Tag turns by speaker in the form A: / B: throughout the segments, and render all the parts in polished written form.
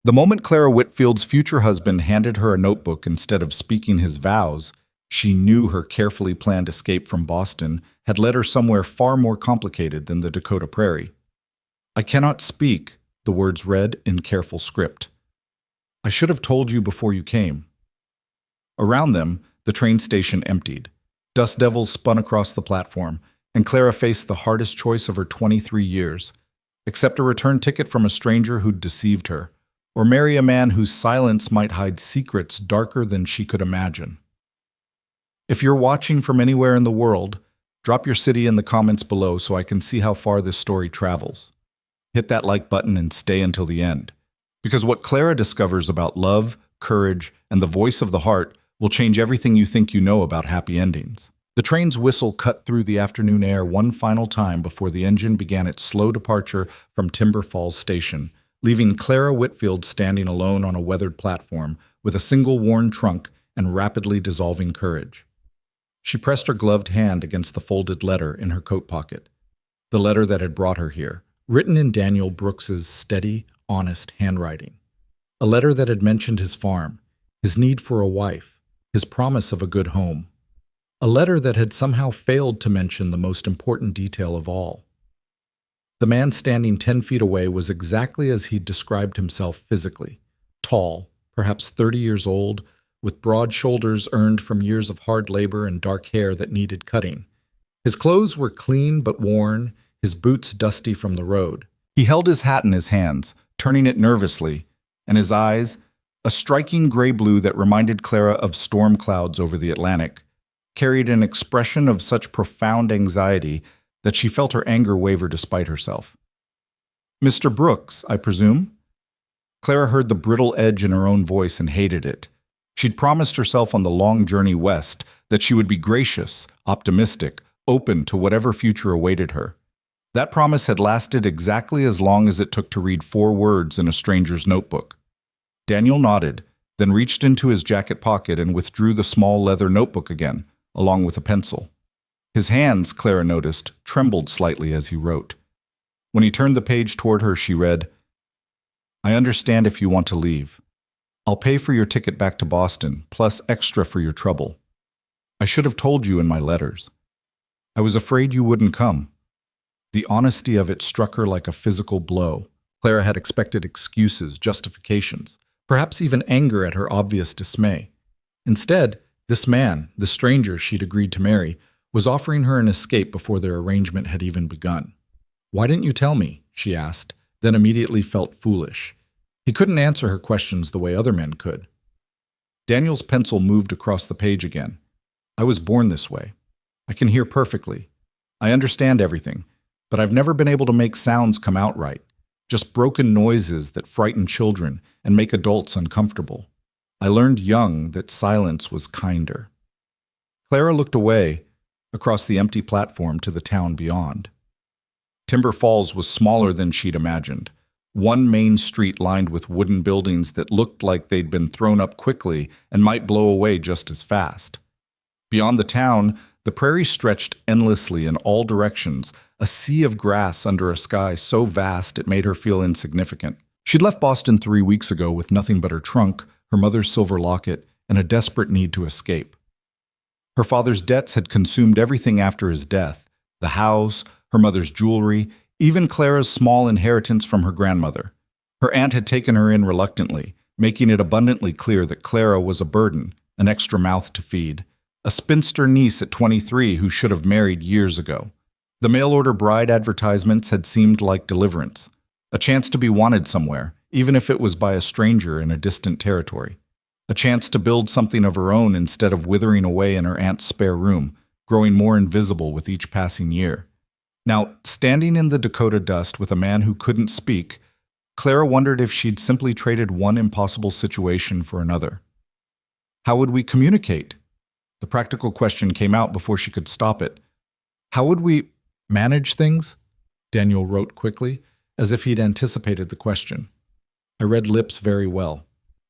A: The moment Clara Whitfield's future husband handed her a notebook instead of speaking his vows, she knew her carefully planned escape from Boston had led her somewhere far more complicated than the Dakota Prairie. "I cannot speak," the words read in careful script. "I should have told you before you came." Around them, the train station emptied. Dust devils spun across the platform, and Clara faced the hardest choice of her 23 years: accept a return ticket from a stranger who'd deceived her, or marry a man whose silence might hide secrets darker than she could imagine. If you're watching from anywhere in the world, drop your city in the comments below so I can see how far this story travels. Hit that like button and stay until the end, because what Clara discovers about love, courage, and the voice of the heart will change everything you think you know about happy endings. The train's whistle cut through the afternoon air one final time before the engine began its slow departure from Timber Falls Station, leaving Clara Whitfield standing alone on a weathered platform with a single worn trunk and rapidly dissolving courage. She pressed her gloved hand against the folded letter in her coat pocket, the letter that had brought her here, written in Daniel Brooks's steady, honest handwriting. A letter that had mentioned his farm, his need for a wife, his promise of a good home. A letter that had somehow failed to mention the most important detail of all. The man standing 10 feet away was exactly as he'd described himself physically: tall, perhaps 30 years old, with broad shoulders earned from years of hard labor and dark hair that needed cutting. His clothes were clean but worn, his boots dusty from the road. He held his hat in his hands, turning it nervously, and his eyes, a striking gray blue that reminded Clara of storm clouds over the Atlantic, carried an expression of such profound anxiety that she felt her anger waver despite herself. "Mr. Brooks, I presume?" Clara heard the brittle edge in her own voice and hated it. She'd promised herself on the long journey west that she would be gracious, optimistic, open to whatever future awaited her. That promise had lasted exactly as long as it took to read 4 words in a stranger's notebook. Daniel nodded, then reached into his jacket pocket and withdrew the small leather notebook again, along with a pencil. His hands, Clara noticed, trembled slightly as he wrote. When he turned the page toward her, she read, "I understand if you want to leave. I'll pay for your ticket back to Boston, plus extra for your trouble. I should have told you in my letters. I was afraid you wouldn't come." The honesty of it struck her like a physical blow. Clara had expected excuses, justifications, perhaps even anger at her obvious dismay. Instead, this man, the stranger she'd agreed to marry, was offering her an escape before their arrangement had even begun. "Why didn't you tell me?" she asked, then immediately felt foolish. He couldn't answer her questions the way other men could. Daniel's pencil moved across the page again. "I was born this way. I can hear perfectly. I understand everything, but I've never been able to make sounds come out right. Just broken noises that frighten children and make adults uncomfortable. I learned young that silence was kinder." Clara looked away, across the empty platform to the town beyond. Timber Falls was smaller than she'd imagined. One main street lined with wooden buildings that looked like they'd been thrown up quickly and might blow away just as fast. Beyond the town, the prairie stretched endlessly in all directions, a sea of grass under a sky so vast it made her feel insignificant. She'd left Boston 3 weeks ago with nothing but her trunk, her mother's silver locket, and a desperate need to escape. Her father's debts had consumed everything after his death: the house, her mother's jewelry, even Clara's small inheritance from her grandmother. Her aunt had taken her in reluctantly, making it abundantly clear that Clara was a burden, an extra mouth to feed, a spinster niece at 23 who should have married years ago. The mail-order bride advertisements had seemed like deliverance, a chance to be wanted somewhere, even if it was by a stranger in a distant territory. A chance to build something of her own instead of withering away in her aunt's spare room, growing more invisible with each passing year. Now, standing in the Dakota dust with a man who couldn't speak, Clara wondered if she'd simply traded one impossible situation for another. How would we communicate? The practical question came out before she could stop it. How would we manage things? Daniel wrote quickly, as if he'd anticipated the question. I read lips very well.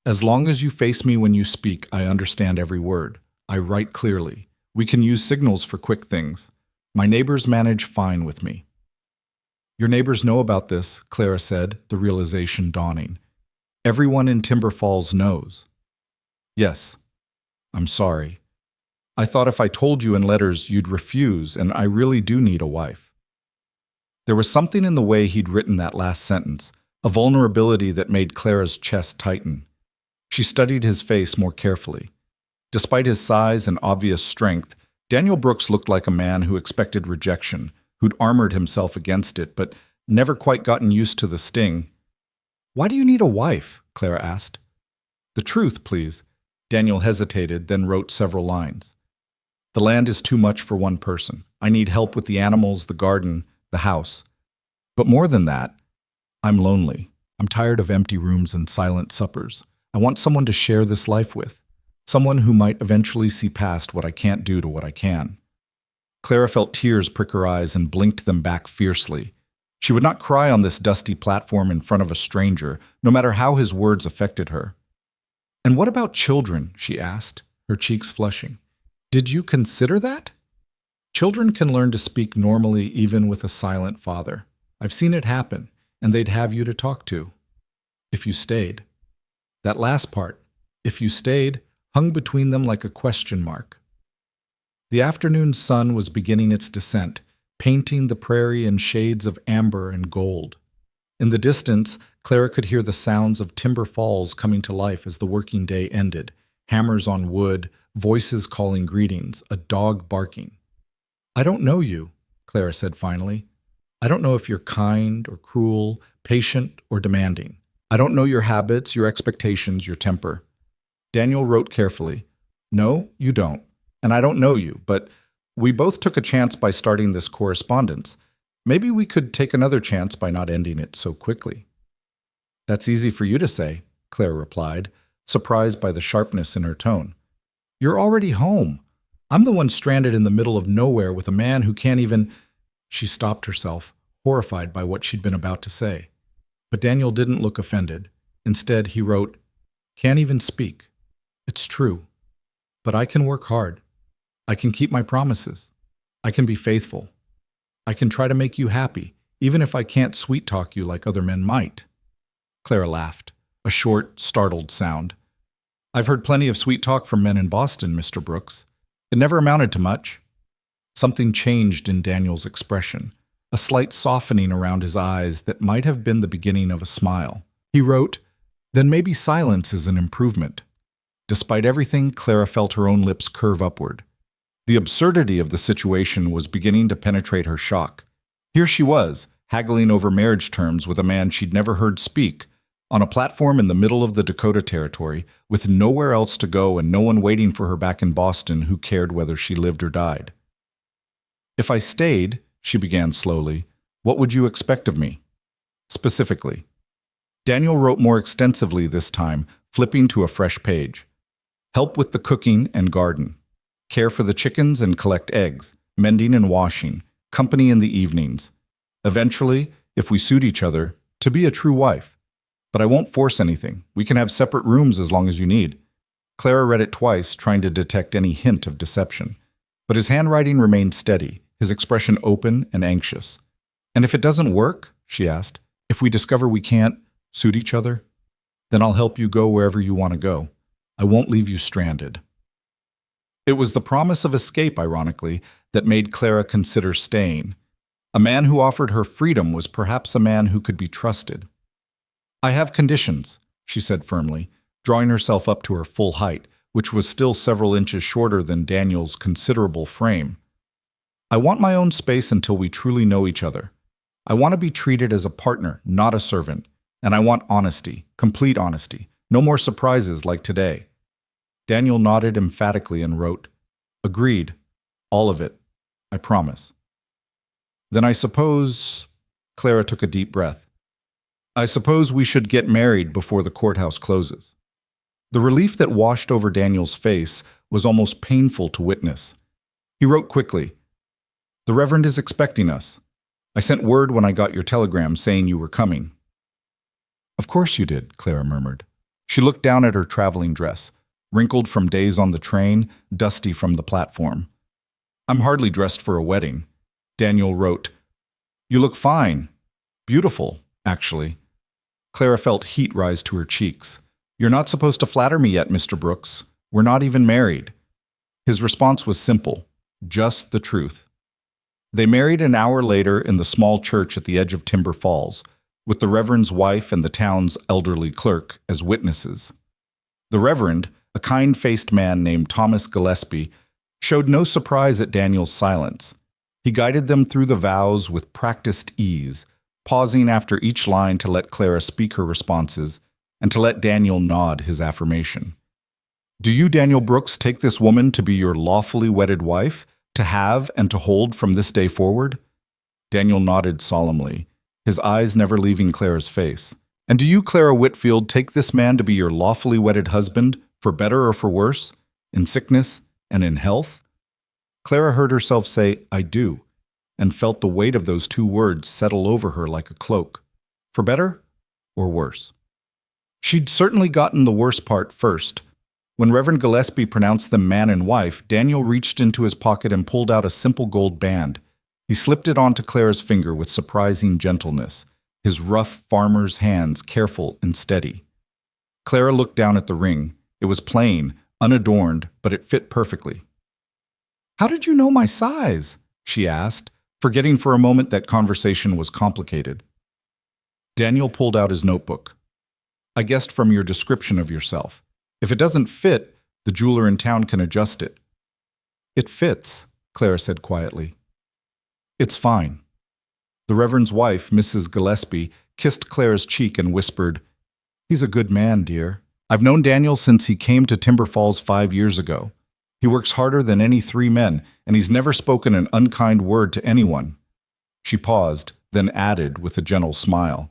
A: As long as you face me when you speak, I understand every word. I write clearly. We can use signals for quick things. My neighbors manage fine with me. Your neighbors know about this, Clara said, the realization dawning. Everyone in Timber Falls knows. Yes, I'm sorry. I thought if I told you in letters you'd refuse, and I really do need a wife. There was something in the way he'd written that last sentence, a vulnerability that made Clara's chest tighten. She studied his face more carefully. Despite his size and obvious strength, Daniel Brooks looked like a man who expected rejection, who'd armored himself against it, but never quite gotten used to the sting. "Why do you need a wife?" Clara asked. "The truth, please." Daniel hesitated, then wrote several lines. "The land is too much for one person. I need help with the animals, the garden, the house. But more than that, I'm lonely. I'm tired of empty rooms and silent suppers. I want someone to share this life with. Someone who might eventually see past what I can't do to what I can." Clara felt tears prick her eyes and blinked them back fiercely. She would not cry on this dusty platform in front of a stranger, no matter how his words affected her. "And what about children?" she asked, her cheeks flushing. "Did you consider that?" "Children can learn to speak normally even with a silent father. I've seen it happen, and they'd have you to talk to. If you stayed." That last part, "if you stayed," hung between them like a question mark. The afternoon sun was beginning its descent, painting the prairie in shades of amber and gold. In the distance, Clara could hear the sounds of Timber Falls coming to life as the working day ended, hammers on wood, voices calling greetings, a dog barking. "I don't know you," Clara said finally. "I don't know if you're kind or cruel, patient or demanding. I don't know your habits, your expectations, your temper." Daniel wrote carefully, "No, you don't. And I don't know you, but we both took a chance by starting this correspondence. Maybe we could take another chance by not ending it so quickly." "That's easy for you to say," Clara replied, surprised by the sharpness in her tone. "You're already home. I'm the one stranded in the middle of nowhere with a man who can't even—" She stopped herself, horrified by what she'd been about to say. But Daniel didn't look offended. Instead, he wrote, "Can't even speak. It's true. But I can work hard. I can keep my promises. I can be faithful. I can try to make you happy, even if I can't sweet-talk you like other men might." Clara laughed, a short, startled sound. "I've heard plenty of sweet talk from men in Boston, Mr. Brooks. It never amounted to much." Something changed in Daniel's expression, a slight softening around his eyes that might have been the beginning of a smile. He wrote, "Then maybe silence is an improvement." Despite everything, Clara felt her own lips curve upward. The absurdity of the situation was beginning to penetrate her shock. Here she was, haggling over marriage terms with a man she'd never heard speak, on a platform in the middle of the Dakota Territory, with nowhere else to go and no one waiting for her back in Boston who cared whether she lived or died. "If I stayed," she began slowly, "what would you expect of me? Specifically." Daniel wrote more extensively this time, flipping to a fresh page. "Help with the cooking and garden. Care for the chickens and collect eggs, mending and washing, company in the evenings. Eventually, if we suit each other, to be a true wife. But I won't force anything. We can have separate rooms as long as you need." Clara read it twice, trying to detect any hint of deception. But his handwriting remained steady, his expression open and anxious. "And if it doesn't work," she asked, "if we discover we can't suit each other, then I'll help you go wherever you want to go. I won't leave you stranded." It was the promise of escape, ironically, that made Clara consider staying. A man who offered her freedom was perhaps a man who could be trusted. "I have conditions," she said firmly, drawing herself up to her full height, which was still several inches shorter than Daniel's considerable frame. "I want my own space until we truly know each other. I want to be treated as a partner, not a servant. And I want honesty, complete honesty. No more surprises like today." Daniel nodded emphatically and wrote, "Agreed. All of it. I promise." "Then I suppose—" Clara took a deep breath. "I suppose we should get married before the courthouse closes." The relief that washed over Daniel's face was almost painful to witness. He wrote quickly, "The Reverend is expecting us. I sent word when I got your telegram saying you were coming." "Of course you did," Clara murmured. She looked down at her traveling dress, wrinkled from days on the train, dusty from the platform. "I'm hardly dressed for a wedding." Daniel wrote, "You look fine. Beautiful, actually." Clara felt heat rise to her cheeks. "You're not supposed to flatter me yet, Mr. Brooks. We're not even married." His response was simple, just the truth. They married an hour later in the small church at the edge of Timber Falls, with the Reverend's wife and the town's elderly clerk as witnesses. The Reverend, a kind-faced man named Thomas Gillespie, showed no surprise at Daniel's silence. He guided them through the vows with practiced ease, pausing after each line to let Clara speak her responses and to let Daniel nod his affirmation. "Do you, Daniel Brooks, take this woman to be your lawfully wedded wife, to have and to hold from this day forward?" Daniel nodded solemnly, his eyes never leaving Clara's face. "And do you, Clara Whitfield, take this man to be your lawfully wedded husband, for better or for worse, in sickness and in health?" Clara heard herself say, "I do," and felt the weight of those two words settle over her like a cloak. For better or worse? She'd certainly gotten the worst part first. When Reverend Gillespie pronounced them man and wife, Daniel reached into his pocket and pulled out a simple gold band. He slipped it onto Clara's finger with surprising gentleness, his rough farmer's hands careful and steady. Clara looked down at the ring. It was plain, unadorned, but it fit perfectly. "How did you know my size?" she asked, forgetting for a moment that conversation was complicated. Daniel pulled out his notebook. "I guessed from your description of yourself. If it doesn't fit, the jeweler in town can adjust it." "It fits," Clara said quietly. "It's fine." The Reverend's wife, Mrs. Gillespie, kissed Clara's cheek and whispered, "He's a good man, dear. I've known Daniel since he came to Timber Falls 5 years ago. He works harder than any 3 men, and he's never spoken an unkind word to anyone." She paused, then added with a gentle smile,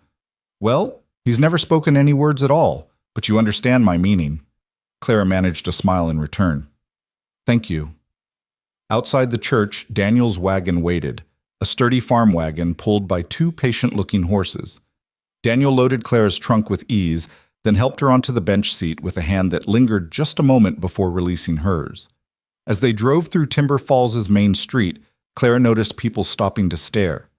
A: "Well, he's never spoken any words at all, but you understand my meaning." Clara managed a smile in return. "Thank you." Outside the church, Daniel's wagon waited, a sturdy farm wagon pulled by 2 patient-looking horses. Daniel loaded Clara's trunk with ease, then helped her onto the bench seat with a hand that lingered just a moment before releasing hers. As they drove through Timber Falls' main street, Clara noticed people stopping to stare.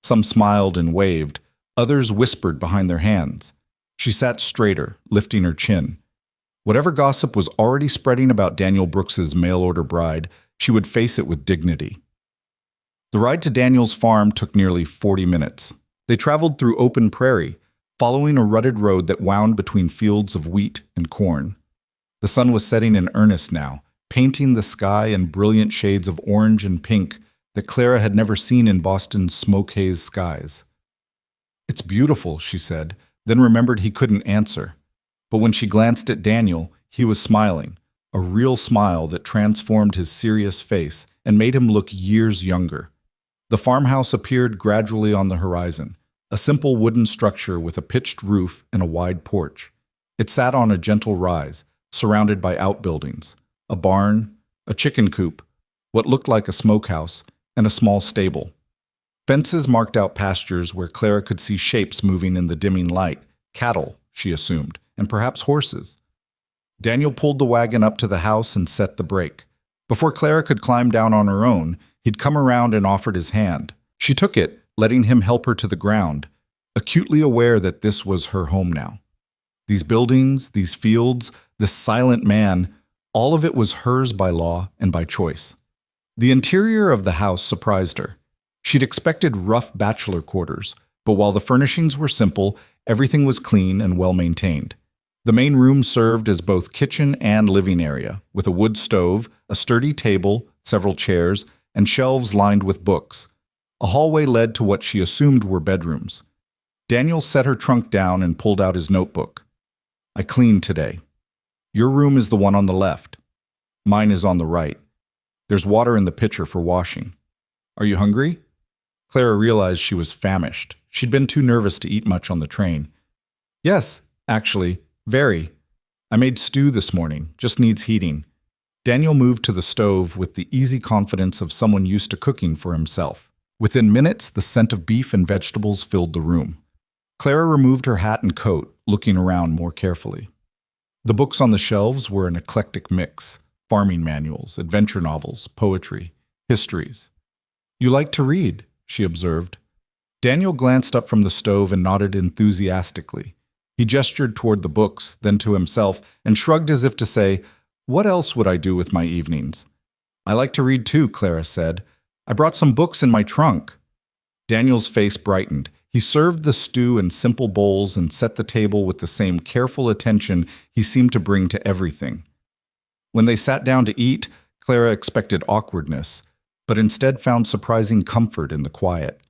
A: Some smiled and waved, others whispered behind their hands. She sat straighter, lifting her chin. Whatever gossip was already spreading about Daniel Brooks's mail-order bride, she would face it with dignity. The ride to Daniel's farm took nearly 40 minutes. They traveled through open prairie, following a rutted road that wound between fields of wheat and corn. The sun was setting in earnest now, painting the sky in brilliant shades of orange and pink that Clara had never seen in Boston's smoke-haze skies. "It's beautiful," she said, then remembered he couldn't answer. But when she glanced at Daniel, he was smiling, a real smile that transformed his serious face and made him look years younger. The farmhouse appeared gradually on the horizon, a simple wooden structure with a pitched roof and a wide porch. It sat on a gentle rise, surrounded by outbuildings, a barn, a chicken coop, what looked like a smokehouse, and a small stable. Fences marked out pastures where Clara could see shapes moving in the dimming light, cattle, she assumed, and perhaps horses. Daniel pulled the wagon up to the house and set the brake. Before Clara could climb down on her own, he'd come around and offered his hand. She took it, letting him help her to the ground, acutely aware that this was her home now. These buildings, these fields, this silent man, all of it was hers by law and by choice. The interior of the house surprised her. She'd expected rough bachelor quarters, but while the furnishings were simple, everything was clean and well-maintained. The main room served as both kitchen and living area, with a wood stove, a sturdy table, several chairs, and shelves lined with books. A hallway led to what she assumed were bedrooms. Daniel set her trunk down and pulled out his notebook. "I cleaned today. Your room is the one on the left. Mine is on the right. There's water in the pitcher for washing. Are you hungry?" Clara realized she was famished. She'd been too nervous to eat much on the train. "Yes, actually, very. I made stew this morning, just needs heating." Daniel moved to the stove with the easy confidence of someone used to cooking for himself. Within minutes, the scent of beef and vegetables filled the room. Clara removed her hat and coat, looking around more carefully. The books on the shelves were an eclectic mix: farming manuals, adventure novels, poetry, histories. "You like to read," she observed. Daniel glanced up from the stove and nodded enthusiastically. He gestured toward the books, then to himself, and shrugged as if to say, "What else would I do with my evenings?" "I like to read too," Clara said. "I brought some books in my trunk." Daniel's face brightened. He served the stew in simple bowls and set the table with the same careful attention he seemed to bring to everything. When they sat down to eat, Clara expected awkwardness, but instead found surprising comfort in the quiet.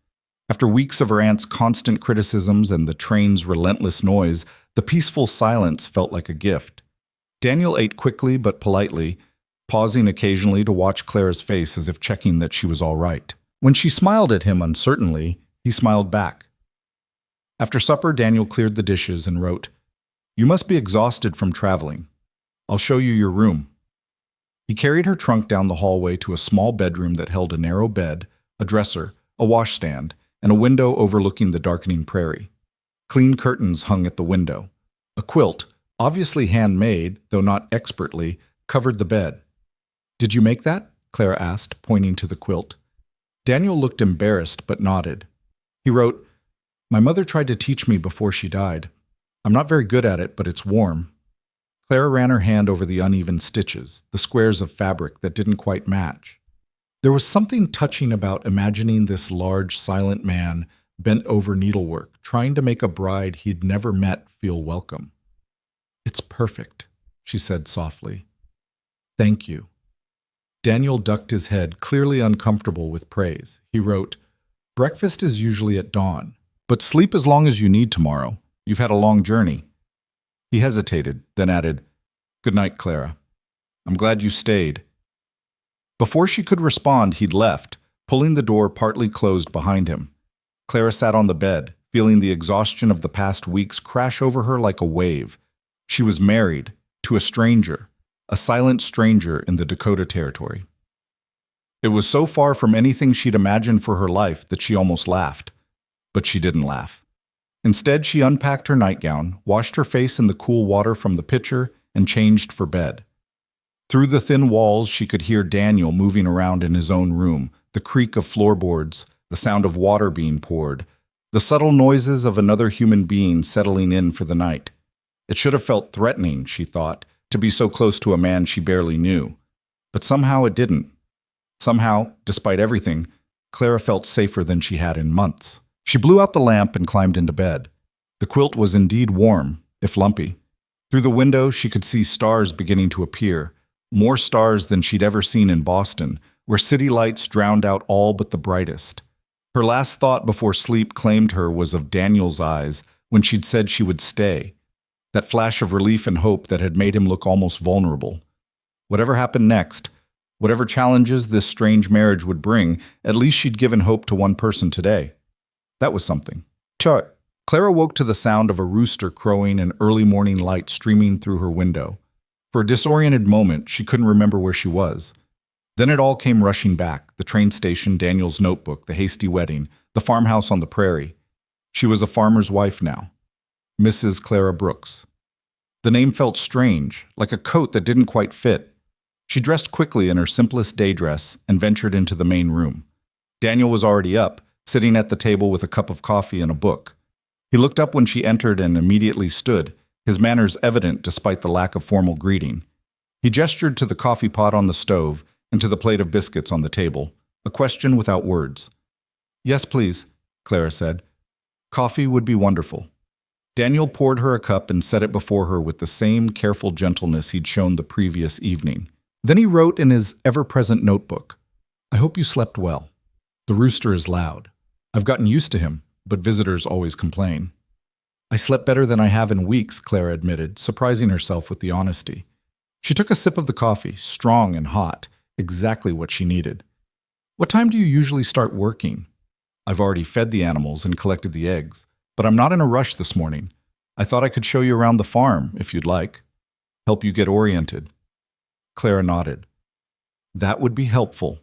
A: After weeks of her aunt's constant criticisms and the train's relentless noise, the peaceful silence felt like a gift. Daniel ate quickly but politely, pausing occasionally to watch Clara's face as if checking that she was all right. When she smiled at him uncertainly, he smiled back. After supper, Daniel cleared the dishes and wrote, "You must be exhausted from traveling. I'll show you your room." He carried her trunk down the hallway to a small bedroom that held a narrow bed, a dresser, a washstand, and a window overlooking the darkening prairie. Clean curtains hung at the window. A quilt, obviously handmade, though not expertly, covered the bed. "Did you make that?" Clara asked, pointing to the quilt. Daniel looked embarrassed but nodded. He wrote, "My mother tried to teach me before she died. I'm not very good at it, but it's warm." Clara ran her hand over the uneven stitches, the squares of fabric that didn't quite match. There was something touching about imagining this large, silent man bent over needlework, trying to make a bride he'd never met feel welcome. "It's perfect," she said softly. "Thank you." Daniel ducked his head, clearly uncomfortable with praise. He wrote, "Breakfast is usually at dawn, but sleep as long as you need tomorrow. You've had a long journey." He hesitated, then added, "Good night, Clara. I'm glad you stayed." Before she could respond, he'd left, pulling the door partly closed behind him. Clara sat on the bed, feeling the exhaustion of the past weeks crash over her like a wave. She was married to a stranger, a silent stranger in the Dakota Territory. It was so far from anything she'd imagined for her life that she almost laughed. But she didn't laugh. Instead, she unpacked her nightgown, washed her face in the cool water from the pitcher, and changed for bed. Through the thin walls, she could hear Daniel moving around in his own room, the creak of floorboards, the sound of water being poured, the subtle noises of another human being settling in for the night. It should have felt threatening, she thought, to be so close to a man she barely knew. But somehow it didn't. Somehow, despite everything, Clara felt safer than she had in months. She blew out the lamp and climbed into bed. The quilt was indeed warm, if lumpy. Through the window, she could see stars beginning to appear, more stars than she'd ever seen in Boston, where city lights drowned out all but the brightest. Her last thought before sleep claimed her was of Daniel's eyes when she'd said she would stay, that flash of relief and hope that had made him look almost vulnerable. Whatever happened next, whatever challenges this strange marriage would bring, at least she'd given hope to one person today. That was something. Clara woke to the sound of a rooster crowing and early morning light streaming through her window. For a disoriented moment, she couldn't remember where she was. Then it all came rushing back: the train station, Daniel's notebook, the hasty wedding, the farmhouse on the prairie. She was a farmer's wife now. Mrs. Clara Brooks. The name felt strange, like a coat that didn't quite fit. She dressed quickly in her simplest day dress and ventured into the main room. Daniel was already up, sitting at the table with a cup of coffee and a book. He looked up when she entered and immediately stood, his manners evident despite the lack of formal greeting. He gestured to the coffee pot on the stove and to the plate of biscuits on the table, a question without words. "Yes, please," Clara said. "Coffee would be wonderful." Daniel poured her a cup and set it before her with the same careful gentleness he'd shown the previous evening. Then he wrote in his ever-present notebook, "I hope you slept well. The rooster is loud. I've gotten used to him, but visitors always complain." "I slept better than I have in weeks," Clara admitted, surprising herself with the honesty. She took a sip of the coffee, strong and hot, exactly what she needed. "What time do you usually start working?" "I've already fed the animals and collected the eggs, but I'm not in a rush this morning. I thought I could show you around the farm, if you'd like. Help you get oriented." Clara nodded. "That would be helpful."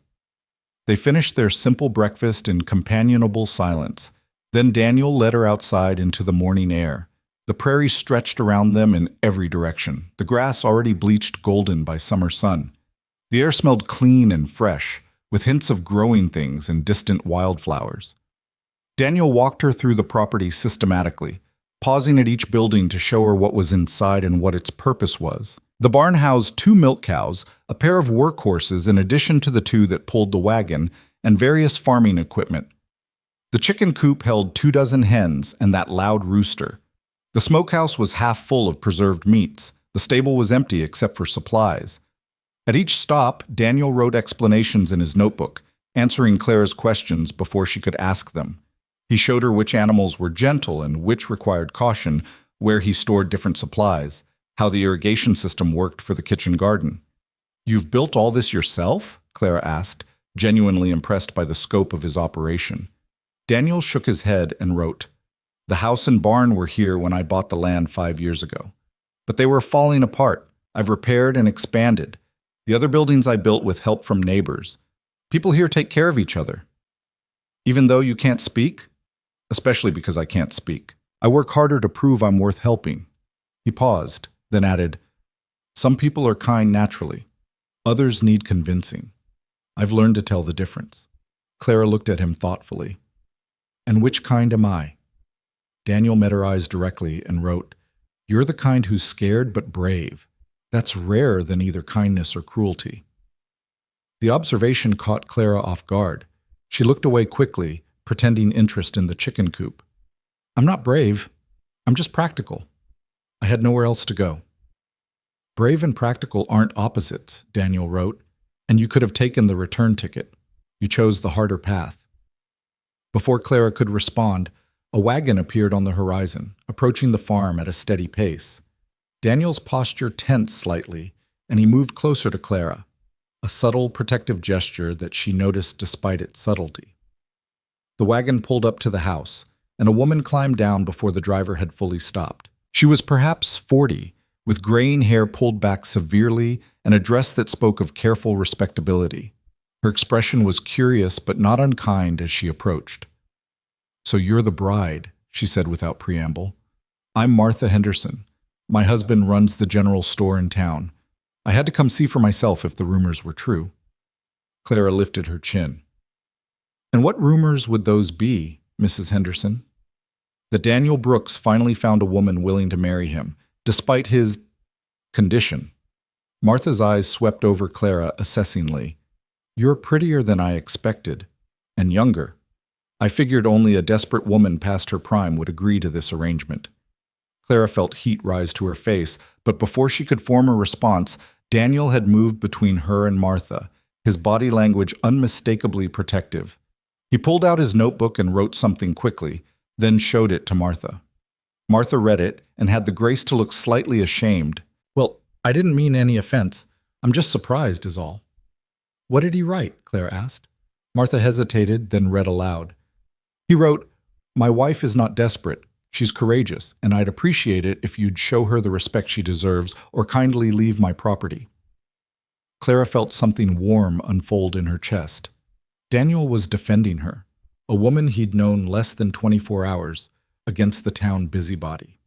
A: They finished their simple breakfast in companionable silence. Then Daniel led her outside into the morning air. The prairie stretched around them in every direction, the grass already bleached golden by summer sun. The air smelled clean and fresh, with hints of growing things and distant wildflowers. Daniel walked her through the property systematically, pausing at each building to show her what was inside and what its purpose was. The barn housed 2 milk cows, a pair of workhorses in addition to the 2 that pulled the wagon, and various farming equipment. The chicken coop held 24 hens and that loud rooster. The smokehouse was half full of preserved meats. The stable was empty except for supplies. At each stop, Daniel wrote explanations in his notebook, answering Clara's questions before she could ask them. He showed her which animals were gentle and which required caution, where he stored different supplies, how the irrigation system worked for the kitchen garden. "You've built all this yourself?" Clara asked, genuinely impressed by the scope of his operation. Daniel shook his head and wrote, "The house and barn were here when I bought the land 5 years ago. But they were falling apart. I've repaired and expanded. The other buildings I built with help from neighbors. People here take care of each other." "Even though you can't speak?" "Especially because I can't speak. I work harder to prove I'm worth helping." He paused, then added, "Some people are kind naturally. Others need convincing. I've learned to tell the difference." Clara looked at him thoughtfully. "And which kind am I?" Daniel met her eyes directly and wrote, "You're the kind who's scared but brave. That's rarer than either kindness or cruelty." The observation caught Clara off guard. She looked away quickly, pretending interest in the chicken coop. "I'm not brave. I'm just practical. I had nowhere else to go." "Brave and practical aren't opposites," Daniel wrote, "and you could have taken the return ticket. You chose the harder path." Before Clara could respond, a wagon appeared on the horizon, approaching the farm at a steady pace. Daniel's posture tensed slightly, and he moved closer to Clara, a subtle protective gesture that she noticed despite its subtlety. The wagon pulled up to the house, and a woman climbed down before the driver had fully stopped. She was perhaps 40, with graying hair pulled back severely and a dress that spoke of careful respectability. Her expression was curious but not unkind as she approached. "So you're the bride," she said without preamble. "I'm Martha Henderson. My husband runs the general store in town. I had to come see for myself if the rumors were true." Clara lifted her chin. "And what rumors would those be, Mrs. Henderson?" "That Daniel Brooks finally found a woman willing to marry him, despite his condition." Martha's eyes swept over Clara assessingly. "You're prettier than I expected, and younger. I figured only a desperate woman past her prime would agree to this arrangement." Clara felt heat rise to her face, but before she could form a response, Daniel had moved between her and Martha, his body language unmistakably protective. He pulled out his notebook and wrote something quickly, then showed it to Martha. Martha read it and had the grace to look slightly ashamed. "Well, I didn't mean any offense. I'm just surprised is all." "What did he write?" Clara asked. Martha hesitated, then read aloud. He wrote, "My wife is not desperate. She's courageous, and I'd appreciate it if you'd show her the respect she deserves or kindly leave my property." Clara felt something warm unfold in her chest. Daniel was defending her, a woman he'd known less than 24 hours, against the town busybody.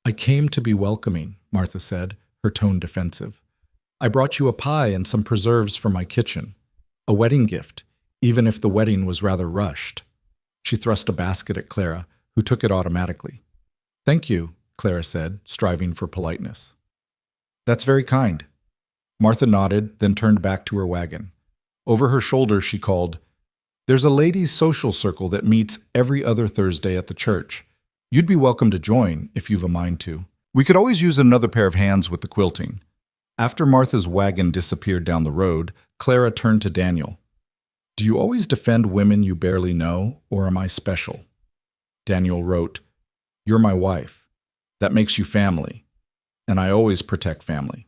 A: "I came to be welcoming," Martha said, her tone defensive. "I brought you a pie and some preserves from my kitchen. A wedding gift, even if the wedding was rather rushed." She thrust a basket at Clara, who took it automatically. "Thank you," Clara said, striving for politeness. "That's very kind." Martha nodded, then turned back to her wagon. Over her shoulder, she called, "There's a ladies' social circle that meets every other Thursday at the church. You'd be welcome to join, if you've a mind to. We could always use another pair of hands with the quilting." After Martha's wagon disappeared down the road, Clara turned to Daniel. "Do you always defend women you barely know, or am I special?" Daniel wrote, "You're my wife. That makes you family, and I always protect family.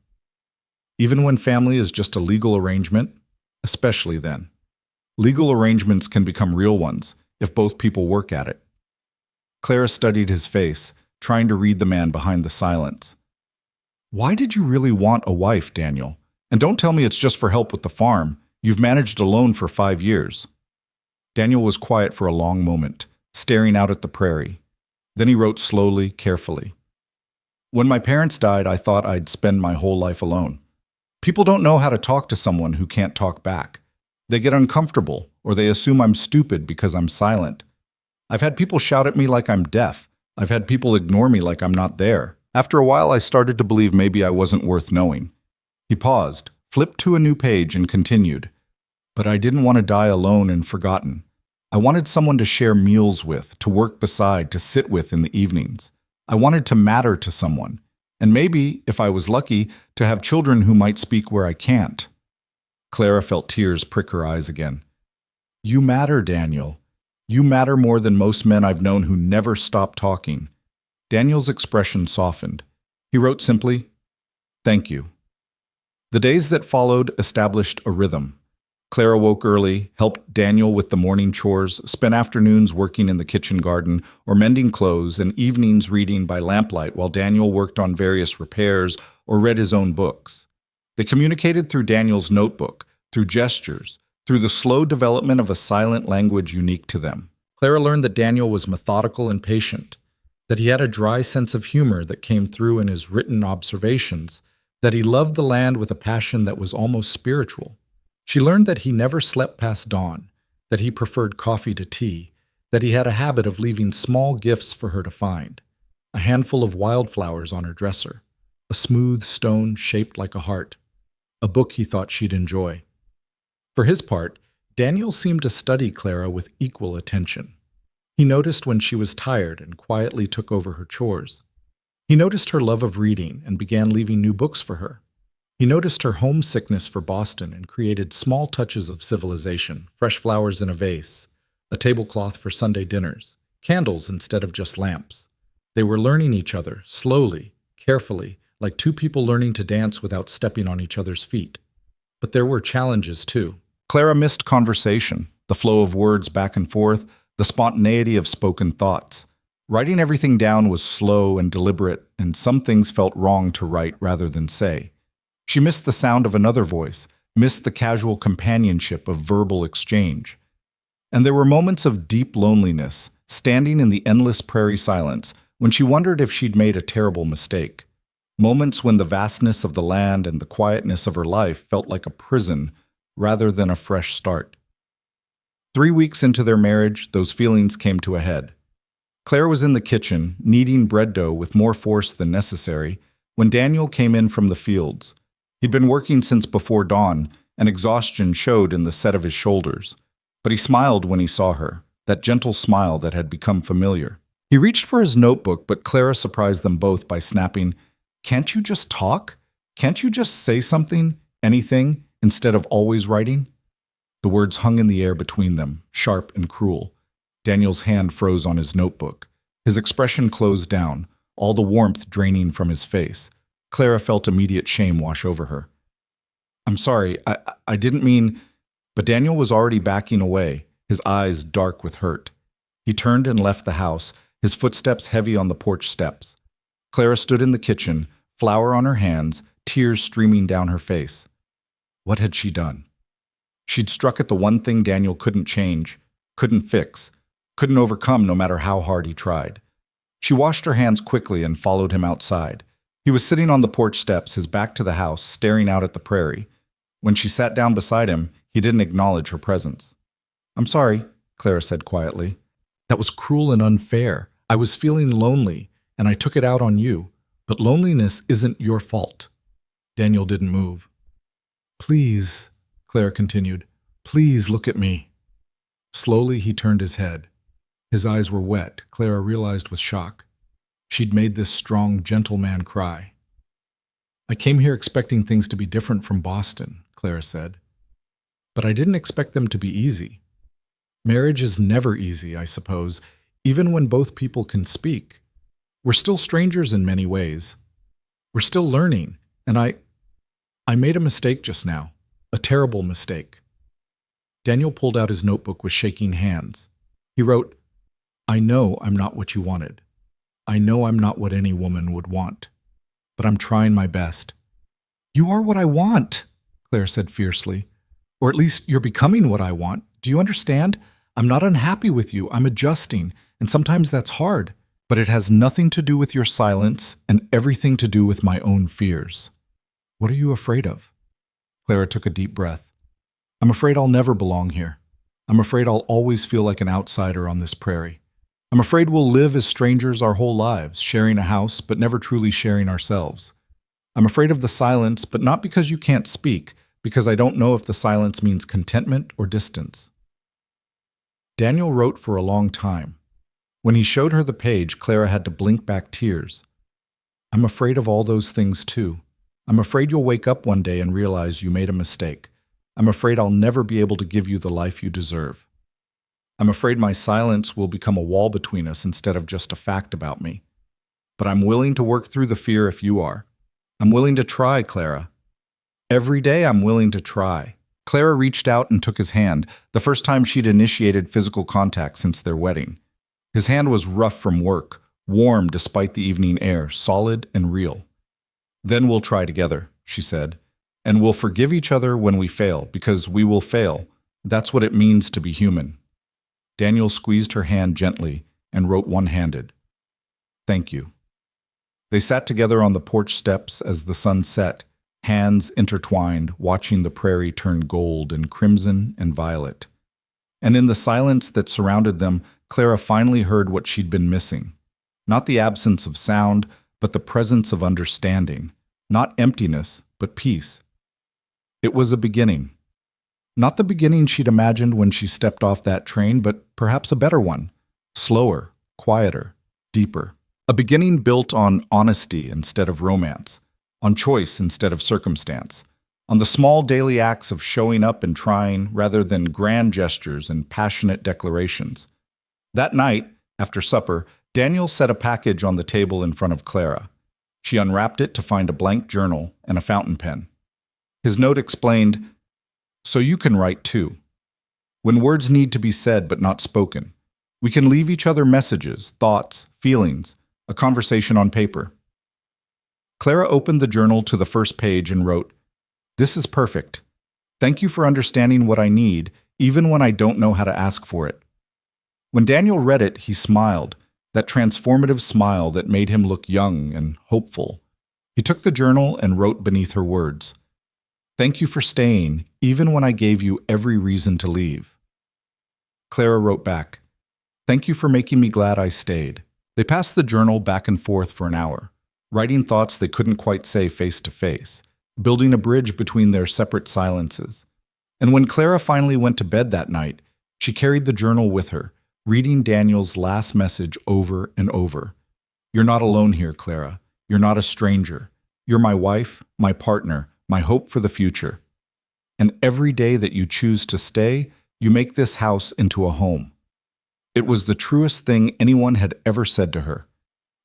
A: Even when family is just a legal arrangement, especially then. Legal arrangements can become real ones if both people work at it." Clara studied his face, trying to read the man behind the silence. "Why did you really want a wife, Daniel? And don't tell me it's just for help with the farm. You've managed alone for 5 years." Daniel was quiet for a long moment, staring out at the prairie. Then he wrote slowly, carefully. "When my parents died, I thought I'd spend my whole life alone. People don't know how to talk to someone who can't talk back. They get uncomfortable, or they assume I'm stupid because I'm silent. I've had people shout at me like I'm deaf, I've had people ignore me like I'm not there. After a while, I started to believe maybe I wasn't worth knowing. He paused, flipped to a new page, and continued. But I didn't want to die alone and forgotten. I wanted someone to share meals with, to work beside, to sit with in the evenings. I wanted to matter to someone. And maybe, if I was lucky, to have children who might speak where I can't. Clara felt tears prick her eyes again. You matter, Daniel. You matter more than most men I've known who never stop talking. Daniel's expression softened. He wrote simply, "Thank you." The days that followed established a rhythm. Clara woke early, helped Daniel with the morning chores, spent afternoons working in the kitchen garden or mending clothes, and evenings reading by lamplight while Daniel worked on various repairs or read his own books. They communicated through Daniel's notebook, through gestures, through the slow development of a silent language unique to them. Clara learned that Daniel was methodical and patient, that he had a dry sense of humor that came through in his written observations, that he loved the land with a passion that was almost spiritual. She learned that he never slept past dawn, that he preferred coffee to tea, that he had a habit of leaving small gifts for her to find, a handful of wildflowers on her dresser, a smooth stone shaped like a heart, a book he thought she'd enjoy. For his part, Daniel seemed to study Clara with equal attention. He noticed when she was tired and quietly took over her chores. He noticed her love of reading and began leaving new books for her. He noticed her homesickness for Boston and created small touches of civilization, fresh flowers in a vase, a tablecloth for Sunday dinners, candles instead of just lamps. They were learning each other, slowly, carefully, like two people learning to dance without stepping on each other's feet. But there were challenges, too. Clara missed conversation, the flow of words back and forth, the spontaneity of spoken thoughts. Writing everything down was slow and deliberate, and some things felt wrong to write rather than say. She missed the sound of another voice, missed the casual companionship of verbal exchange. And there were moments of deep loneliness, standing in the endless prairie silence, when she wondered if she'd made a terrible mistake. Moments when the vastness of the land and the quietness of her life felt like a prison rather than a fresh start. 3 weeks into their marriage, those feelings came to a head. Claire was in the kitchen, kneading bread dough with more force than necessary, when Daniel came in from the fields. He'd been working since before dawn, and exhaustion showed in the set of his shoulders. But he smiled when he saw her, that gentle smile that had become familiar. He reached for his notebook, but Clara surprised them both by snapping, "Can't you just talk? Can't you just say something, anything, instead of always writing?" The words hung in the air between them, sharp and cruel. Daniel's hand froze on his notebook. His expression closed down, all the warmth draining from his face. Clara felt immediate shame wash over her. "I'm sorry, I didn't mean—" But Daniel was already backing away, his eyes dark with hurt. He turned and left the house, his footsteps heavy on the porch steps. Clara stood in the kitchen, flour on her hands, tears streaming down her face. What had she done? She'd struck at the one thing Daniel couldn't change, couldn't fix, couldn't overcome no matter how hard he tried. She washed her hands quickly and followed him outside. He was sitting on the porch steps, his back to the house, staring out at the prairie. When she sat down beside him, he didn't acknowledge her presence. "I'm sorry," Clara said quietly. "That was cruel and unfair. I was feeling lonely, and I took it out on you. But loneliness isn't your fault." Daniel didn't move. "Please," Clara continued, "please look at me." Slowly he turned his head. His eyes were wet, Clara realized with shock. She'd made this strong, gentle man cry. "I came here expecting things to be different from Boston," Clara said. "But I didn't expect them to be easy. Marriage is never easy, I suppose, even when both people can speak. We're still strangers in many ways. We're still learning, and I made a mistake just now, a terrible mistake." Daniel pulled out his notebook with shaking hands. He wrote, "I know I'm not what you wanted. I know I'm not what any woman would want. But I'm trying my best." "You are what I want," Claire said fiercely. "Or at least you're becoming what I want. Do you understand? I'm not unhappy with you. I'm adjusting, and sometimes that's hard. But it has nothing to do with your silence and everything to do with my own fears." "What are you afraid of?" Clara took a deep breath. "I'm afraid I'll never belong here. I'm afraid I'll always feel like an outsider on this prairie. I'm afraid we'll live as strangers our whole lives, sharing a house, but never truly sharing ourselves. I'm afraid of the silence, but not because you can't speak, because I don't know if the silence means contentment or distance. Daniel wrote for a long time. When he showed her the page, Clara had to blink back tears. I'm afraid of all those things too. I'm afraid you'll wake up one day and realize you made a mistake. I'm afraid I'll never be able to give you the life you deserve. I'm afraid my silence will become a wall between us instead of just a fact about me. But I'm willing to work through the fear if you are. I'm willing to try, Clara. Every day I'm willing to try. Clara reached out and took his hand, the first time she'd initiated physical contact since their wedding. His hand was rough from work, warm despite the evening air, solid and real. Then we'll try together, she said, and we'll forgive each other when we fail, because we will fail. That's what it means to be human. Daniel squeezed her hand gently and wrote one-handed, "Thank you." They sat together on the porch steps as the sun set, hands intertwined, watching the prairie turn gold and crimson and violet. And in the silence that surrounded them, Clara finally heard what she'd been missing. Not the absence of sound, but the presence of understanding. Not emptiness, but peace. It was a beginning. Not the beginning she'd imagined when she stepped off that train, but perhaps a better one. Slower, quieter, deeper. A beginning built on honesty instead of romance, on choice instead of circumstance, on the small daily acts of showing up and trying rather than grand gestures and passionate declarations. That night, after supper, Daniel set a package on the table in front of Clara. She unwrapped it to find a blank journal and a fountain pen. His note explained, "So you can write too. When words need to be said but not spoken, we can leave each other messages, thoughts, feelings, a conversation on paper." Clara opened the journal to the first page and wrote, "This is perfect. Thank you for understanding what I need, even when I don't know how to ask for it." When Daniel read it, he smiled, that transformative smile that made him look young and hopeful. He took the journal and wrote beneath her words, "Thank you for staying, even when I gave you every reason to leave." Clara wrote back, "Thank you for making me glad I stayed." They passed the journal back and forth for an hour, writing thoughts they couldn't quite say face to face, building a bridge between their separate silences. And when Clara finally went to bed that night, she carried the journal with her, reading Daniel's last message over and over. "You're not alone here, Clara. You're not a stranger. You're my wife, my partner, my hope for the future. And every day that you choose to stay, you make this house into a home." It was the truest thing anyone had ever said to her.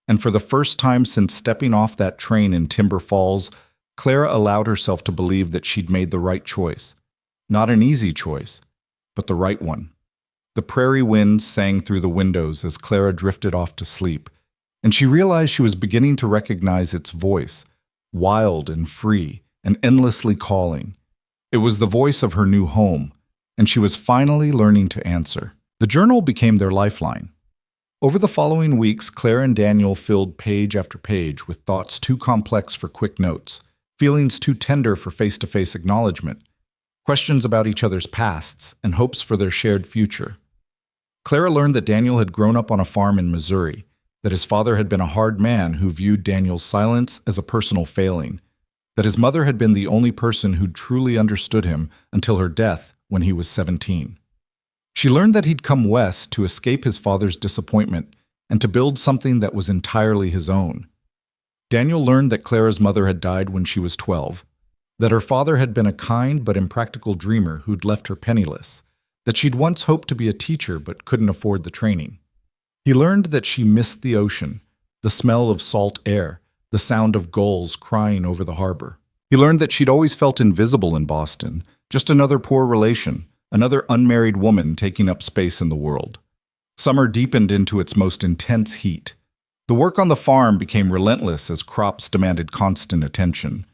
A: And for the first time since stepping off that train in Timber Falls, Clara allowed herself to believe that she'd made the right choice. Not an easy choice, but the right one. The prairie wind sang through the windows as Clara drifted off to sleep, and she realized she was beginning to recognize its voice, wild and free and endlessly calling. It was the voice of her new home, and she was finally learning to answer. The journal became their lifeline. Over the following weeks, Clara and Daniel filled page after page with thoughts too complex for quick notes, feelings too tender for face-to-face acknowledgement, questions about each other's pasts, and hopes for their shared future. Clara learned that Daniel had grown up on a farm in Missouri, that his father had been a hard man who viewed Daniel's silence as a personal failing, that his mother had been the only person who truly understood him until her death when he was 17. She learned that he'd come west to escape his father's disappointment and to build something that was entirely his own. Daniel learned that Clara's mother had died when she was 12, that her father had been a kind but impractical dreamer who'd left her penniless, that she'd once hoped to be a teacher but couldn't afford the training. He learned that she missed the ocean, the smell of salt air, the sound of gulls crying over the harbor. He learned that she'd always felt invisible in Boston, just another poor relation, another unmarried woman taking up space in the world. Summer deepened into its most intense heat. The work on the farm became relentless as crops demanded constant attention.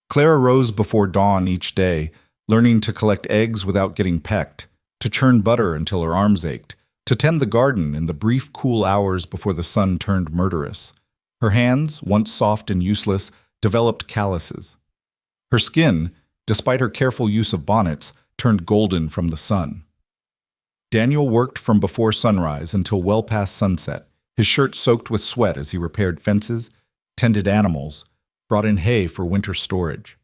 A: Clara rose before dawn each day, learning to collect eggs without getting pecked, to churn butter until her arms ached, to tend the garden in the brief, cool hours before the sun turned murderous. Her hands, once soft and useless, developed calluses. Her skin, despite her careful use of bonnets, turned golden from the sun. Daniel worked from before sunrise until well past sunset, his shirt soaked with sweat as he repaired fences, tended animals, brought in hay for winter storage.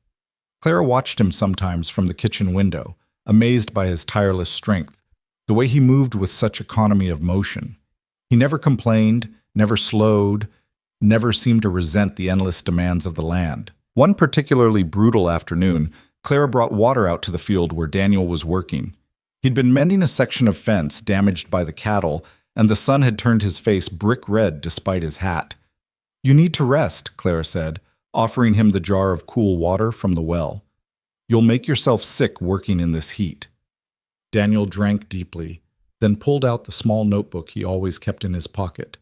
A: Clara watched him sometimes from the kitchen window, amazed by his tireless strength, the way he moved with such economy of motion. He never complained, never slowed, never seemed to resent the endless demands of the land. One particularly brutal afternoon, Clara brought water out to the field where Daniel was working. He'd been mending a section of fence damaged by the cattle, and the sun had turned his face brick red despite his hat. "You need to rest," Clara said, offering him the jar of cool water from the well. "You'll make yourself sick working in this heat." Daniel drank deeply, then pulled out the small notebook he always kept in his pocket.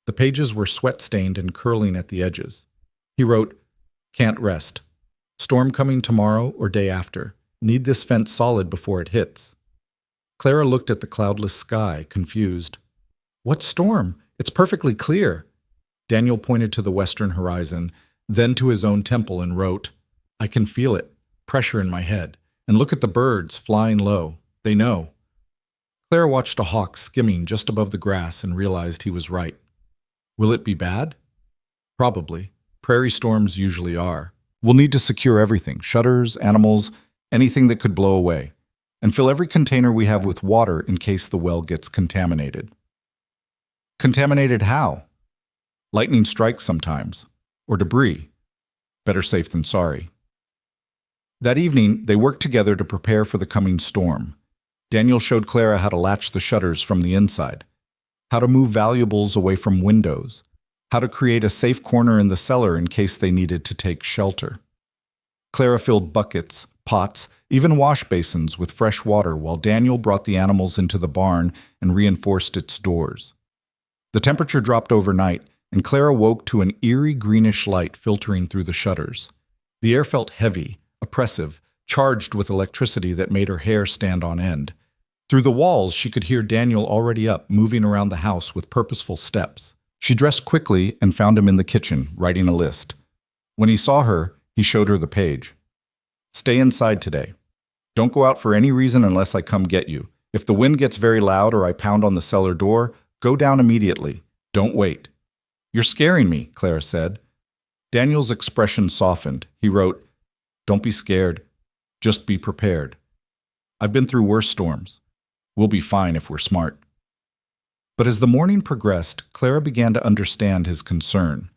A: The pages were sweat-stained and curling at the edges. He wrote, "Can't rest. Storm coming tomorrow or day after. Need this fence solid before it hits." Clara looked at the cloudless sky, confused. "What storm? It's perfectly clear." Daniel pointed to the western horizon, then to his own temple and wrote, "I can feel it, pressure in my head. And look at the birds flying low. They know." Clara watched a hawk skimming just above the grass and realized he was right. Will it be bad? Probably. Prairie storms usually are. We'll need to secure everything, shutters, animals, anything that could blow away, and fill every container we have with water in case the well gets contaminated. Contaminated how? Lightning strikes sometimes, or debris. Better safe than sorry. That evening, they worked together to prepare for the coming storm. Daniel showed Clara how to latch the shutters from the inside, how to move valuables away from windows, how to create a safe corner in the cellar in case they needed to take shelter. Clara filled buckets, pots, even wash basins with fresh water while Daniel brought the animals into the barn and reinforced its doors. The temperature dropped overnight, and Clara woke to an eerie greenish light filtering through the shutters. The air felt heavy, oppressive, charged with electricity that made her hair stand on end. Through the walls, she could hear Daniel already up, moving around the house with purposeful steps. She dressed quickly and found him in the kitchen, writing a list. When he saw her, he showed her the page. "Stay inside today. Don't go out for any reason unless I come get you. If the wind gets very loud or I pound on the cellar door, go down immediately. Don't wait." "You're scaring me," Clara said. Daniel's expression softened. He wrote, "Don't be scared. Just be prepared. I've been through worse storms. We'll be fine if we're smart." But as the morning progressed, Clara began to understand his concern.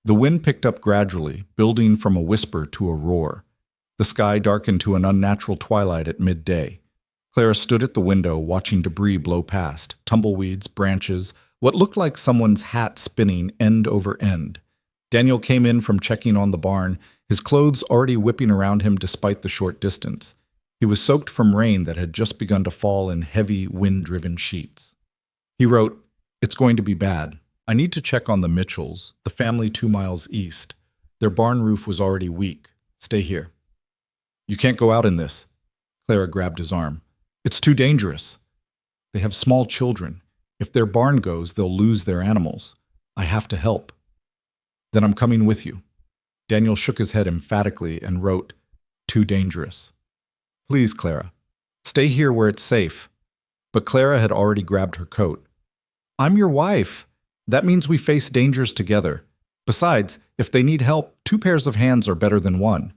A: The wind picked up gradually, building from a whisper to a roar. The sky darkened to an unnatural twilight at midday. Clara stood at the window, watching debris blow past, tumbleweeds, branches, what looked like someone's hat spinning end over end. Daniel came in from checking on the barn, his clothes already whipping around him despite the short distance. He was soaked from rain that had just begun to fall in heavy, wind-driven sheets. He wrote, "It's going to be bad. I need to check on the Mitchells, the family 2 miles east. Their barn roof was already weak. Stay here." "You can't go out in this." Clara grabbed his arm. "It's too dangerous. They have small children. If their barn goes, they'll lose their animals. I have to help." "Then I'm coming with you." Daniel shook his head emphatically and wrote, "Too dangerous." "Please, Clara, stay here where it's safe." But Clara had already grabbed her coat. "I'm your wife. That means we face dangers together. Besides, if they need help, 2 pairs of hands are better than 1.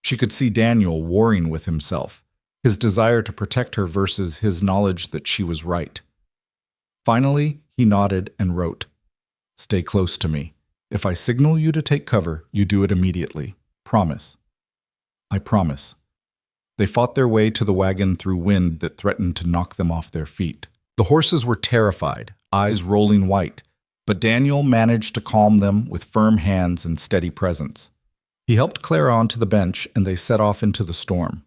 A: She could see Daniel warring with himself, his desire to protect her versus his knowledge that she was right. Finally, he nodded and wrote, "Stay close to me. If I signal you to take cover, you do it immediately. Promise." "I promise." They fought their way to the wagon through wind that threatened to knock them off their feet. The horses were terrified, eyes rolling white, but Daniel managed to calm them with firm hands and steady presence. He helped Clara onto the bench, and they set off into the storm.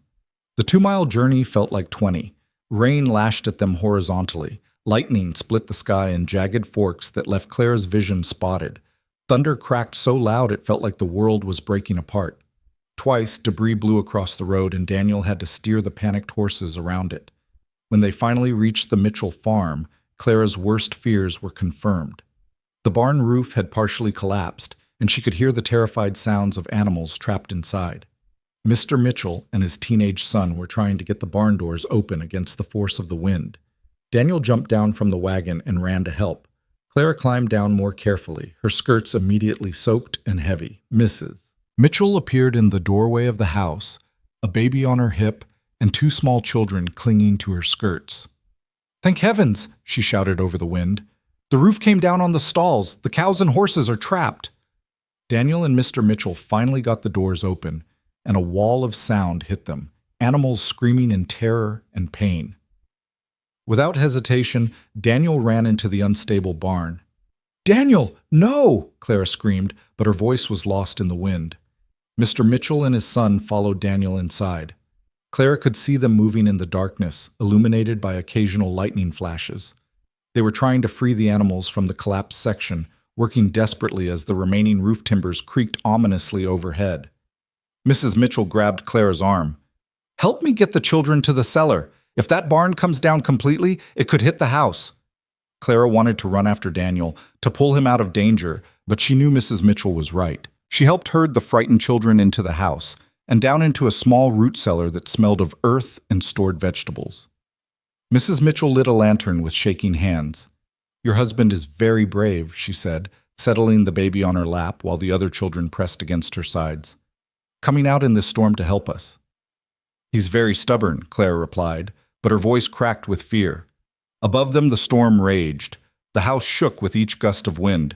A: The 2-mile journey felt like 20. Rain lashed at them horizontally. Lightning split the sky in jagged forks that left Clara's vision spotted. Thunder cracked so loud it felt like the world was breaking apart. Twice, debris blew across the road, and Daniel had to steer the panicked horses around it. When they finally reached the Mitchell farm, Clara's worst fears were confirmed. The barn roof had partially collapsed, and she could hear the terrified sounds of animals trapped inside. Mr. Mitchell and his teenage son were trying to get the barn doors open against the force of the wind. Daniel jumped down from the wagon and ran to help. Clara climbed down more carefully, her skirts immediately soaked and heavy. Mrs. Mitchell appeared in the doorway of the house, a baby on her hip and two small children clinging to her skirts. "Thank heavens!" she shouted over the wind. "The roof came down on the stalls. The cows and horses are trapped." Daniel and Mr. Mitchell finally got the doors open, and a wall of sound hit them, animals screaming in terror and pain. Without hesitation, Daniel ran into the unstable barn. "Daniel, no!" Clara screamed, but her voice was lost in the wind. Mr. Mitchell and his son followed Daniel inside. Clara could see them moving in the darkness, illuminated by occasional lightning flashes. They were trying to free the animals from the collapsed section, working desperately as the remaining roof timbers creaked ominously overhead. Mrs. Mitchell grabbed Clara's arm. "Help me get the children to the cellar. If that barn comes down completely, it could hit the house." Clara wanted to run after Daniel, to pull him out of danger, but she knew Mrs. Mitchell was right. She helped herd the frightened children into the house, and down into a small root cellar that smelled of earth and stored vegetables. Mrs. Mitchell lit a lantern with shaking hands. "Your husband is very brave," she said, settling the baby on her lap while the other children pressed against her sides. "Coming out in this storm to help us." "He's very stubborn," Clara replied, but her voice cracked with fear. Above them the storm raged. The house shook with each gust of wind.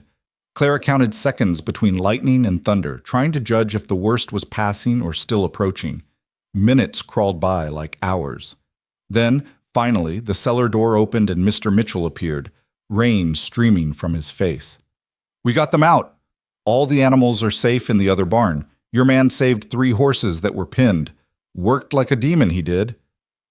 A: Clara counted seconds between lightning and thunder, trying to judge if the worst was passing or still approaching. Minutes crawled by like hours. Then, finally, the cellar door opened and Mr. Mitchell appeared, rain streaming from his face. "We got them out. All the animals are safe in the other barn. Your man saved 3 horses that were pinned. Worked like a demon, he did."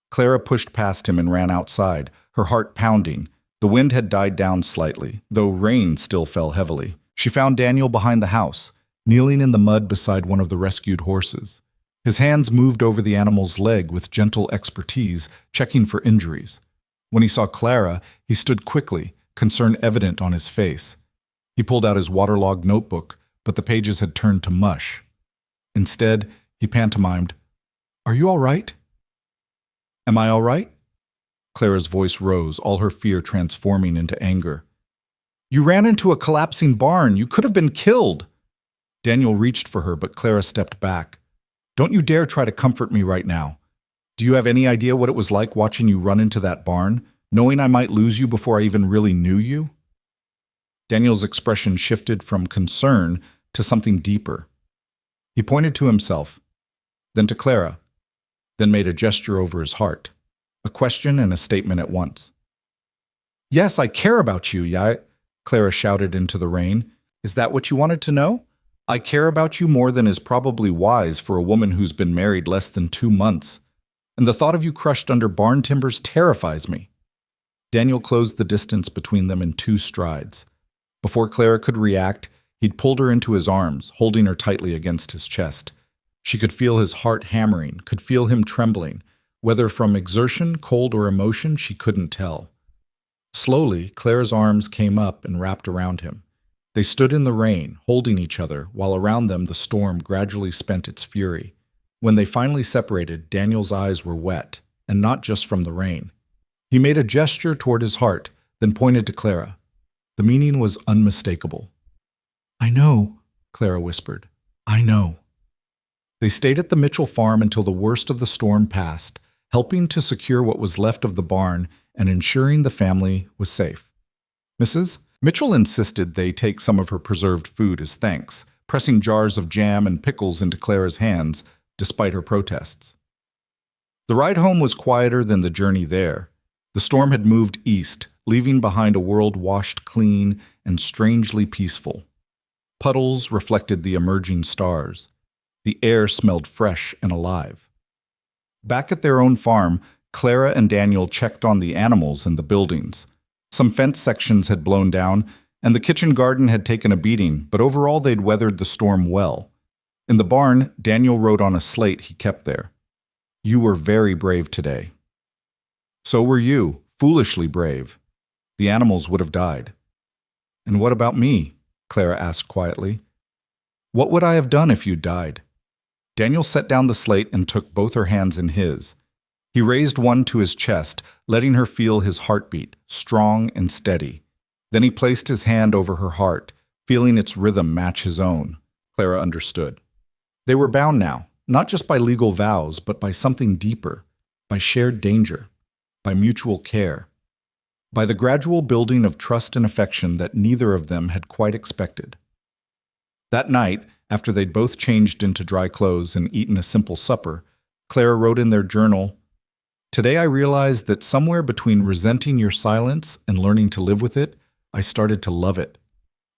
A: Clara pushed past him and ran outside, her heart pounding. The wind had died down slightly, though rain still fell heavily. She found Daniel behind the house, kneeling in the mud beside one of the rescued horses. His hands moved over the animal's leg with gentle expertise, checking for injuries. When he saw Clara, he stood quickly, concern evident on his face. He pulled out his waterlogged notebook, but the pages had turned to mush. Instead, he pantomimed, "Are you all right?" "Am I all right?" Clara's voice rose, all her fear transforming into anger. "You ran into a collapsing barn. You could have been killed." Daniel reached for her, but Clara stepped back. "Don't you dare try to comfort me right now. Do you have any idea what it was like watching you run into that barn, knowing I might lose you before I even really knew you?" Daniel's expression shifted from concern to something deeper. He pointed to himself, then to Clara, then made a gesture over his heart, a question and a statement at once. "Yes, I care about you, Clara shouted into the rain. "Is that what you wanted to know? I care about you more than is probably wise for a woman who's been married less than 2 months. And the thought of you crushed under barn timbers terrifies me." Daniel closed the distance between them in 2 strides. Before Clara could react, he'd pulled her into his arms, holding her tightly against his chest. She could feel his heart hammering, could feel him trembling. Whether from exertion, cold, or emotion, she couldn't tell. Slowly, Clara's arms came up and wrapped around him. They stood in the rain, holding each other, while around them the storm gradually spent its fury. When they finally separated, Daniel's eyes were wet, and not just from the rain. He made a gesture toward his heart, then pointed to Clara. The meaning was unmistakable. "I know," Clara whispered. "I know." They stayed at the Mitchell farm until the worst of the storm passed, helping to secure what was left of the barn and ensuring the family was safe. Mrs. Mitchell insisted they take some of her preserved food as thanks, pressing jars of jam and pickles into Clara's hands, despite her protests. The ride home was quieter than the journey there. The storm had moved east, leaving behind a world washed clean and strangely peaceful. Puddles reflected the emerging stars. The air smelled fresh and alive. Back at their own farm, Clara and Daniel checked on the animals and the buildings. Some fence sections had blown down, and the kitchen garden had taken a beating, but overall they'd weathered the storm well. In the barn, Daniel wrote on a slate he kept there, "You were very brave today." "So were you, foolishly brave. The animals would have died." "And what about me?" Clara asked quietly. "What would I have done if you died?" Daniel set down the slate and took both her hands in his. He raised one to his chest, letting her feel his heartbeat, strong and steady. Then he placed his hand over her heart, feeling its rhythm match his own. Clara understood. They were bound now, not just by legal vows, but by something deeper, by shared danger, by mutual care, by the gradual building of trust and affection that neither of them had quite expected. That night, after they'd both changed into dry clothes and eaten a simple supper, Clara wrote in their journal, "Today I realized that somewhere between resenting your silence and learning to live with it, I started to love it.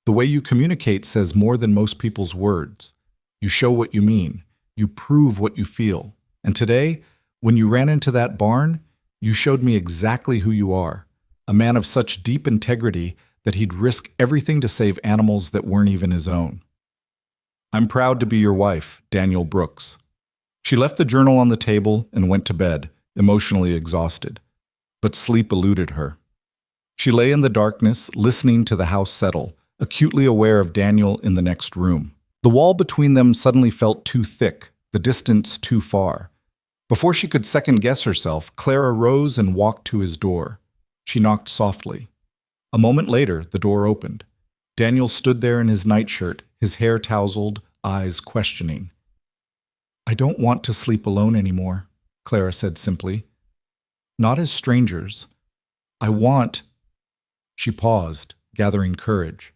A: The way you communicate says more than most people's words. You show what you mean. You prove what you feel. And today, when you ran into that barn, you showed me exactly who you are, a man of such deep integrity that he'd risk everything to save animals that weren't even his own. I'm proud to be your wife, Daniel Brooks." She left the journal on the table and went to bed, emotionally exhausted. But sleep eluded her. She lay in the darkness, listening to the house settle, acutely aware of Daniel in the next room. The wall between them suddenly felt too thick, the distance too far. Before she could second-guess herself, Clara rose and walked to his door. She knocked softly. A moment later, the door opened. Daniel stood there in his nightshirt, his hair tousled, eyes questioning. "I don't want to sleep alone anymore," Clara said simply. "Not as strangers. I want—" She paused, gathering courage.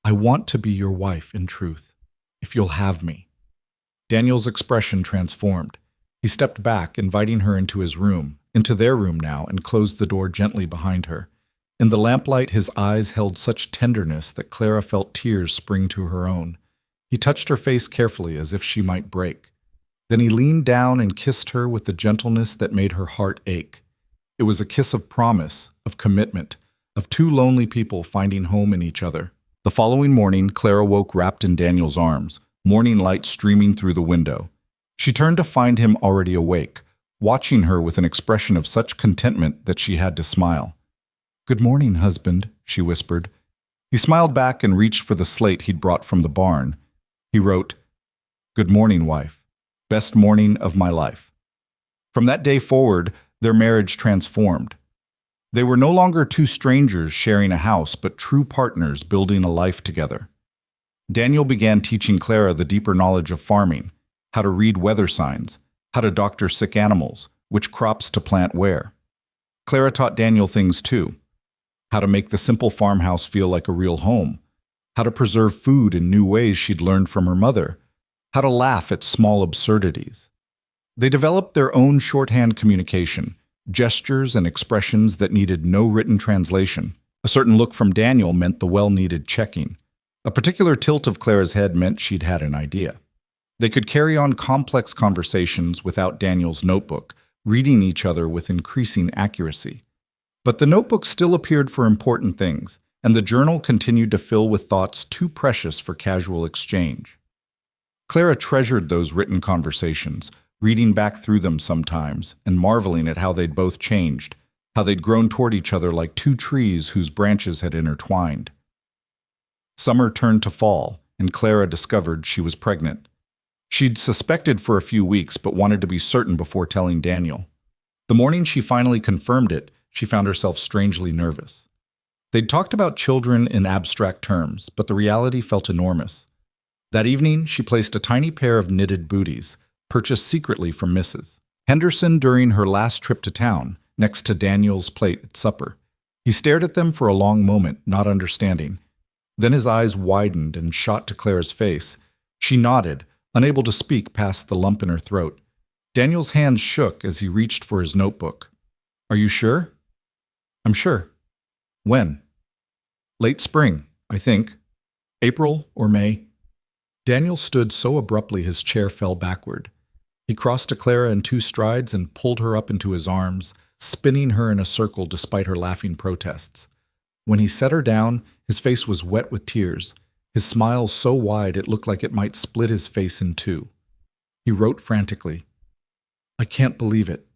A: "I want to be your wife, in truth, if you'll have me." Daniel's expression transformed. He stepped back, inviting her into his room, into their room now, and closed the door gently behind her. In the lamplight, his eyes held such tenderness that Clara felt tears spring to her own. He touched her face carefully as if she might break. Then he leaned down and kissed her with the gentleness that made her heart ache. It was a kiss of promise, of commitment, of two lonely people finding home in each other. The following morning, Clara woke wrapped in Daniel's arms, morning light streaming through the window. She turned to find him already awake, watching her with an expression of such contentment that she had to smile. "Good morning, husband," she whispered. He smiled back and reached for the slate he'd brought from the barn. He wrote, "Good morning, wife. Best morning of my life." From that day forward, their marriage transformed. They were no longer two strangers sharing a house, but true partners building a life together. Daniel began teaching Clara the deeper knowledge of farming, how to read weather signs, how to doctor sick animals, which crops to plant where. Clara taught Daniel things too: how to make the simple farmhouse feel like a real home, how to preserve food in new ways she'd learned from her mother, how to laugh at small absurdities. They developed their own shorthand communication, gestures and expressions that needed no written translation. A certain look from Daniel meant the well-needed checking. A particular tilt of Clara's head meant she'd had an idea. They could carry on complex conversations without Daniel's notebook, reading each other with increasing accuracy. But the notebook still appeared for important things, and the journal continued to fill with thoughts too precious for casual exchange. Clara treasured those written conversations, reading back through them sometimes and marveling at how they'd both changed, how they'd grown toward each other like two trees whose branches had intertwined. Summer turned to fall, and Clara discovered she was pregnant. She'd suspected for a few weeks but wanted to be certain before telling Daniel. The morning she finally confirmed it, she found herself strangely nervous. They'd talked about children in abstract terms, but the reality felt enormous. That evening, she placed a tiny pair of knitted booties, purchased secretly from Mrs. Henderson during her last trip to town, next to Daniel's plate at supper. He stared at them for a long moment, not understanding. Then his eyes widened and shot to Clara's face. She nodded, unable to speak past the lump in her throat. Daniel's hands shook as he reached for his notebook. "Are you sure?" "I'm sure." "When?" "Late spring, I think. April or May." Daniel stood so abruptly his chair fell backward. He crossed to Clara in 2 strides and pulled her up into his arms, spinning her in a circle despite her laughing protests. When he set her down, his face was wet with tears, his smile so wide it looked like it might split his face in two. He wrote frantically, "I can't believe it.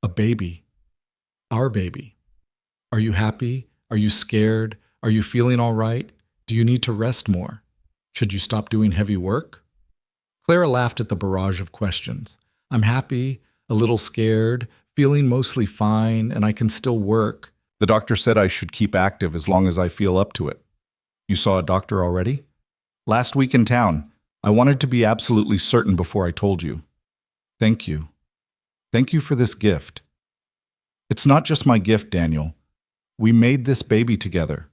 A: A baby. Our baby. Are you happy? Are you scared? Are you feeling all right? Do you need to rest more? Should you stop doing heavy work?" Clara laughed at the barrage of questions. "I'm happy. a little scared, feeling mostly fine, and I can still work. The doctor said I should keep active as long as I feel up to it. You saw a doctor already? Last week in town. I wanted to be absolutely certain before I told you. Thank you. Thank you for this gift. It's not just my gift, Daniel. We made this baby together.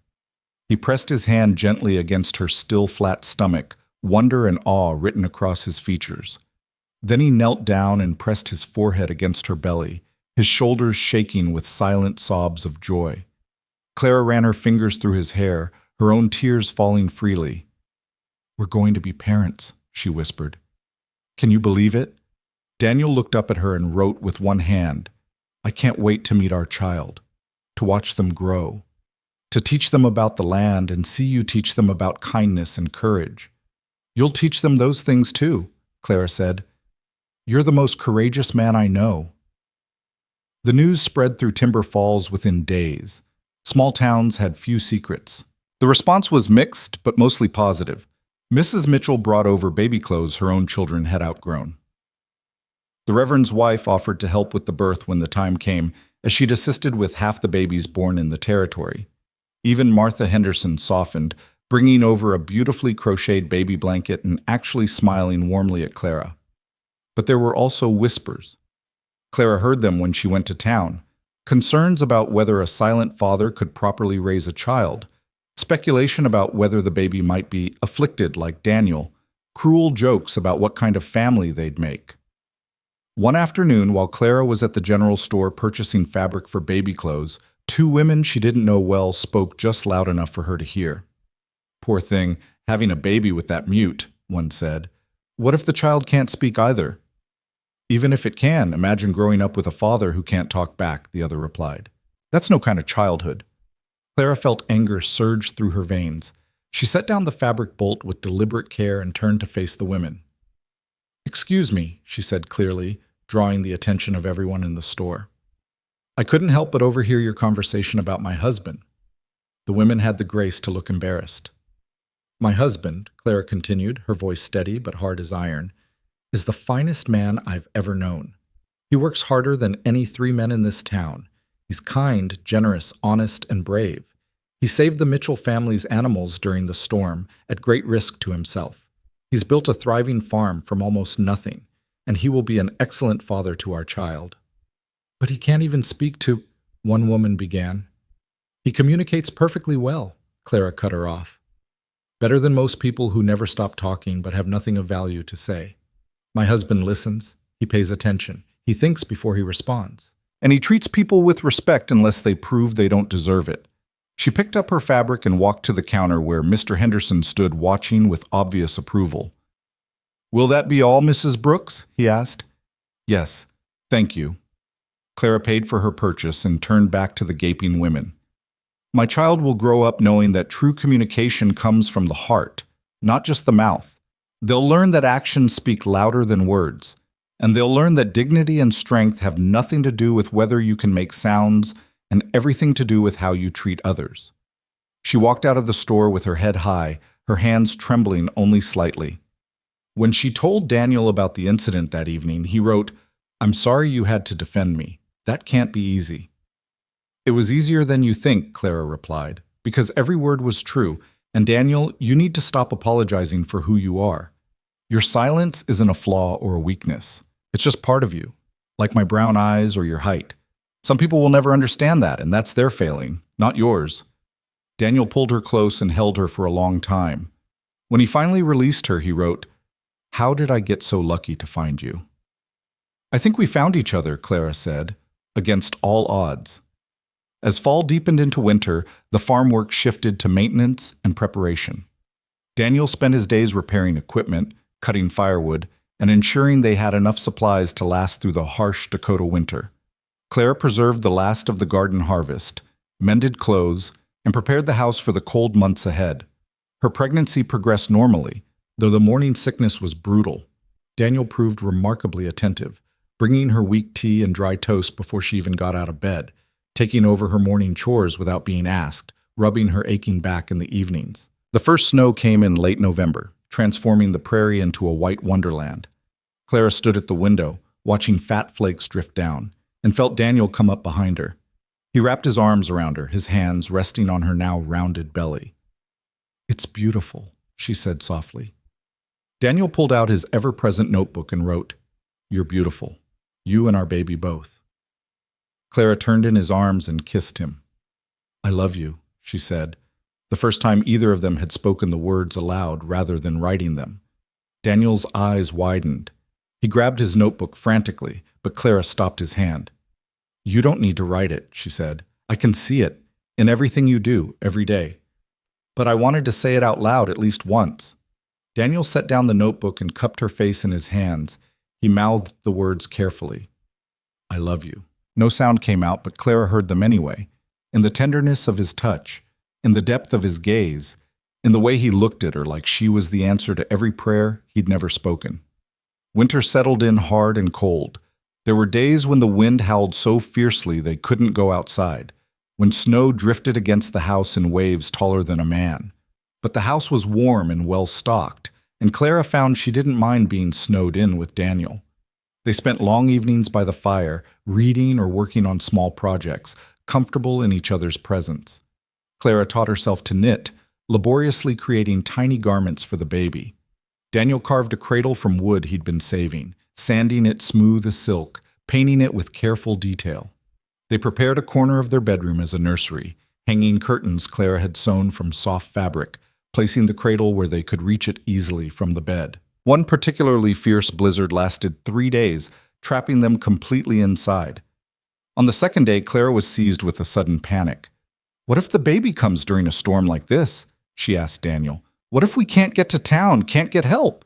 A: He pressed his hand gently against her still flat stomach, wonder and awe written across his features. Then he knelt down and pressed his forehead against her belly, his shoulders shaking with silent sobs of joy. Clara ran her fingers through his hair, her own tears falling freely. We're going to be parents, she whispered. Can you believe it? Daniel looked up at her and wrote with one hand, I can't wait to meet our child, to watch them grow, to teach them about the land and see you teach them about kindness and courage. You'll teach them those things too, Clara said. You're the most courageous man I know. The news spread through Timber Falls within days. Small towns had few secrets. The response was mixed, but mostly positive. Mrs. Mitchell brought over baby clothes her own children had outgrown. The Reverend's wife offered to help with the birth when the time came, as she'd assisted with half the babies born in the territory. Even Martha Henderson softened, bringing over a beautifully crocheted baby blanket and actually smiling warmly at Clara. But there were also whispers. Clara heard them when she went to town. Concerns about whether a silent father could properly raise a child, speculation about whether the baby might be afflicted like Daniel, cruel jokes about what kind of family they'd make. One afternoon, while Clara was at the general store purchasing fabric for baby clothes, two women she didn't know well spoke just loud enough for her to hear. Poor thing, having a baby with that mute, one said. What if the child can't speak either? Even if it can, imagine growing up with a father who can't talk back, the other replied. That's no kind of childhood. Clara felt anger surge through her veins. She set down the fabric bolt with deliberate care and turned to face the women. Excuse me, she said clearly, drawing the attention of everyone in the store. I couldn't help but overhear your conversation about my husband. The women had the grace to look embarrassed. My husband, Clara continued, her voice steady but hard as iron, is the finest man I've ever known. He works harder than any 3 men in this town. He's kind, generous, honest, and brave. He saved the Mitchell family's animals during the storm, at great risk to himself. He's built a thriving farm from almost nothing, and he will be an excellent father to our child. But he can't even speak to, one woman began. He communicates perfectly well, Clara cut her off. Better than most people who never stop talking but have nothing of value to say. My husband listens, he pays attention, he thinks before he responds. And he treats people with respect unless they prove they don't deserve it. She picked up her fabric and walked to the counter where Mr. Henderson stood watching with obvious approval. Will that be all, Mrs. Brooks? He asked. Yes, thank you. Clara paid for her purchase and turned back to the gaping women. My child will grow up knowing that true communication comes from the heart, not just the mouth. They'll learn that actions speak louder than words, and they'll learn that dignity and strength have nothing to do with whether you can make sounds and everything to do with how you treat others. She walked out of the store with her head high, her hands trembling only slightly. When she told Daniel about the incident that evening, he wrote, I'm sorry you had to defend me. That can't be easy. It was easier than you think, Clara replied, because every word was true. And Daniel, you need to stop apologizing for who you are. Your silence isn't a flaw or a weakness. It's just part of you, like my brown eyes or your height. Some people will never understand that, and that's their failing, not yours. Daniel pulled her close and held her for a long time. When he finally released her, he wrote, How did I get so lucky to find you? I think we found each other, Clara said, against all odds. As fall deepened into winter, the farm work shifted to maintenance and preparation. Daniel spent his days repairing equipment, cutting firewood, and ensuring they had enough supplies to last through the harsh Dakota winter. Clara preserved the last of the garden harvest, mended clothes, and prepared the house for the cold months ahead. Her pregnancy progressed normally, though the morning sickness was brutal. Daniel proved remarkably attentive, bringing her weak tea and dry toast before she even got out of bed, taking over her morning chores without being asked, rubbing her aching back in the evenings. The first snow came in late November, transforming the prairie into a white wonderland. Clara stood at the window, watching fat flakes drift down, and felt Daniel come up behind her. He wrapped his arms around her, his hands resting on her now rounded belly. "It's beautiful," she said softly. Daniel pulled out his ever-present notebook and wrote, "You're beautiful. You and our baby both." Clara turned in his arms and kissed him. "I love you," she said, the first time either of them had spoken the words aloud rather than writing them. Daniel's eyes widened. He grabbed his notebook frantically, but Clara stopped his hand. "You don't need to write it," she said. "I can see it, in everything you do, every day. But I wanted to say it out loud at least once." Daniel set down the notebook and cupped her face in his hands. He mouthed the words carefully. "I love you." No sound came out, but Clara heard them anyway. In the tenderness of his touch, in the depth of his gaze, in the way he looked at her like she was the answer to every prayer he'd never spoken. Winter settled in hard and cold. There were days when the wind howled so fiercely they couldn't go outside, when snow drifted against the house in waves taller than a man. But the house was warm and well-stocked, and Clara found she didn't mind being snowed in with Daniel. They spent long evenings by the fire, reading or working on small projects, comfortable in each other's presence. Clara taught herself to knit, laboriously creating tiny garments for the baby. Daniel carved a cradle from wood he'd been saving, sanding it smooth as silk, painting it with careful detail. They prepared a corner of their bedroom as a nursery, hanging curtains Clara had sewn from soft fabric, placing the cradle where they could reach it easily from the bed. One particularly fierce blizzard lasted 3 days, trapping them completely inside. On the second day, Clara was seized with a sudden panic. "What if the baby comes during a storm like this?" she asked Daniel. "What if we can't get to town, can't get help?"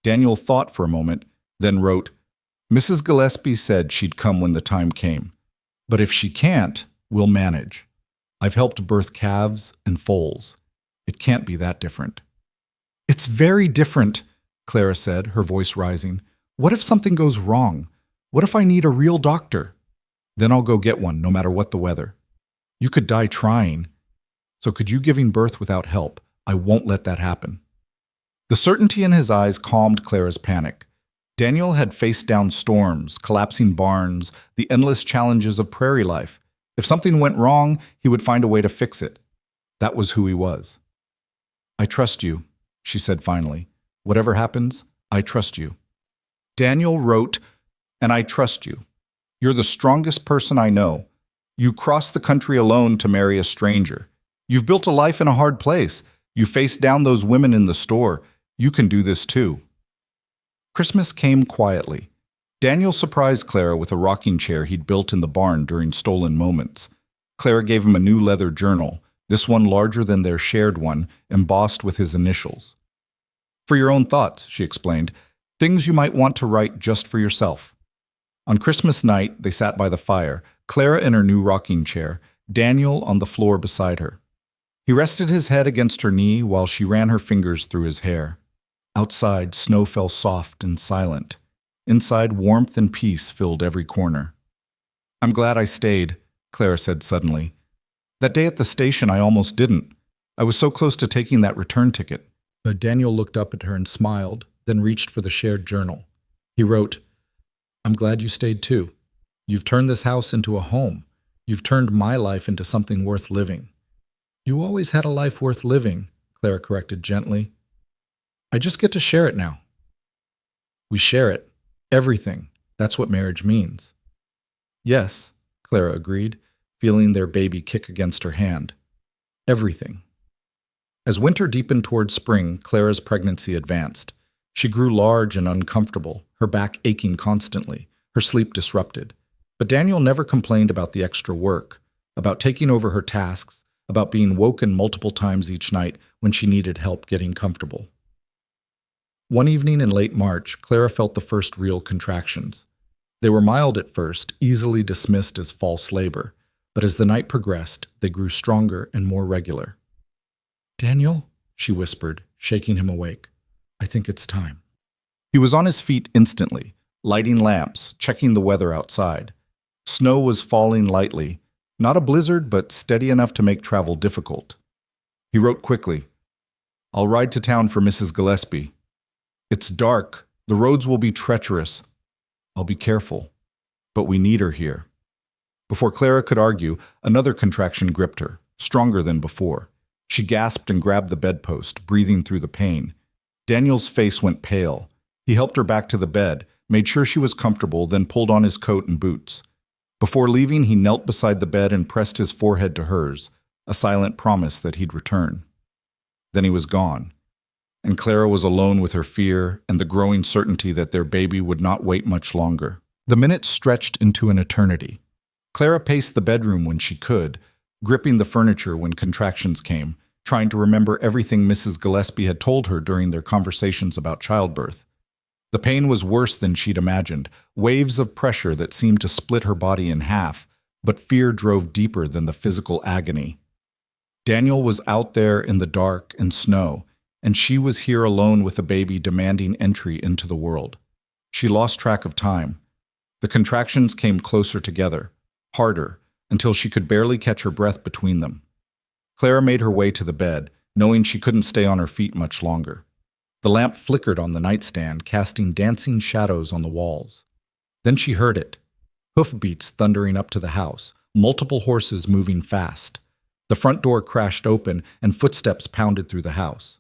A: Daniel thought for a moment, then wrote, "Mrs. Gillespie said she'd come when the time came. But if she can't, we'll manage. I've helped birth calves and foals. It can't be that different." "It's very different," Clara said, her voice rising. "What if something goes wrong? What if I need a real doctor? Then I'll go get one, no matter what the weather. You could die trying. So could you giving birth without help? I won't let that happen." The certainty in his eyes calmed Clara's panic. Daniel had faced down storms, collapsing barns, the endless challenges of prairie life. If something went wrong, he would find a way to fix it. That was who he was. "I trust you," she said finally. "Whatever happens, I trust you." Daniel wrote, "And I trust you. You're the strongest person I know. You crossed the country alone to marry a stranger. You've built a life in a hard place. You faced down those women in the store. You can do this too." Christmas came quietly. Daniel surprised Clara with a rocking chair he'd built in the barn during stolen moments. Clara gave him a new leather journal, this one larger than their shared one, embossed with his initials. "For your own thoughts," she explained, "things you might want to write just for yourself." On Christmas night, they sat by the fire, Clara in her new rocking chair, Daniel on the floor beside her. He rested his head against her knee while she ran her fingers through his hair. Outside, snow fell soft and silent. Inside, warmth and peace filled every corner. "I'm glad I stayed," Clara said suddenly. "That day at the station, I almost didn't. I was so close to taking that return ticket." But Daniel looked up at her and smiled, then reached for the shared journal. He wrote, "I'm glad you stayed too. You've turned this house into a home. You've turned my life into something worth living." "You always had a life worth living," Clara corrected gently. "I just get to share it now." "We share it. Everything. That's what marriage means." "Yes," Clara agreed, feeling their baby kick against her hand. "Everything." As winter deepened toward spring, Clara's pregnancy advanced. She grew large and uncomfortable, her back aching constantly, her sleep disrupted. But Daniel never complained about the extra work, about taking over her tasks, about being woken multiple times each night when she needed help getting comfortable. One evening in late March, Clara felt the first real contractions. They were mild at first, easily dismissed as false labor, but as the night progressed, they grew stronger and more regular. "Daniel," she whispered, shaking him awake, "I think it's time." He was on his feet instantly, lighting lamps, checking the weather outside. Snow was falling lightly, not a blizzard, but steady enough to make travel difficult. He wrote quickly, "I'll ride to town for Mrs. Gillespie. It's dark. The roads will be treacherous. I'll be careful. But we need her here. Before Clara could argue, another contraction gripped her, stronger than before. She gasped and grabbed the bedpost, breathing through the pain. Daniel's face went pale. He helped her back to the bed, made sure she was comfortable, then pulled on his coat and boots. Before leaving, he knelt beside the bed and pressed his forehead to hers, a silent promise that he'd return. Then he was gone, and Clara was alone with her fear and the growing certainty that their baby would not wait much longer. The minutes stretched into an eternity. Clara paced the bedroom when she could, gripping the furniture when contractions came, trying to remember everything Mrs. Gillespie had told her during their conversations about childbirth. The pain was worse than she'd imagined, waves of pressure that seemed to split her body in half, but fear drove deeper than the physical agony. Daniel was out there in the dark and snow, and she was here alone with a baby demanding entry into the world. She lost track of time. The contractions came closer together, harder, until she could barely catch her breath between them. Clara made her way to the bed, knowing she couldn't stay on her feet much longer. The lamp flickered on the nightstand, casting dancing shadows on the walls. Then she heard it. Hoofbeats thundering up to the house, multiple horses moving fast. The front door crashed open, and footsteps pounded through the house.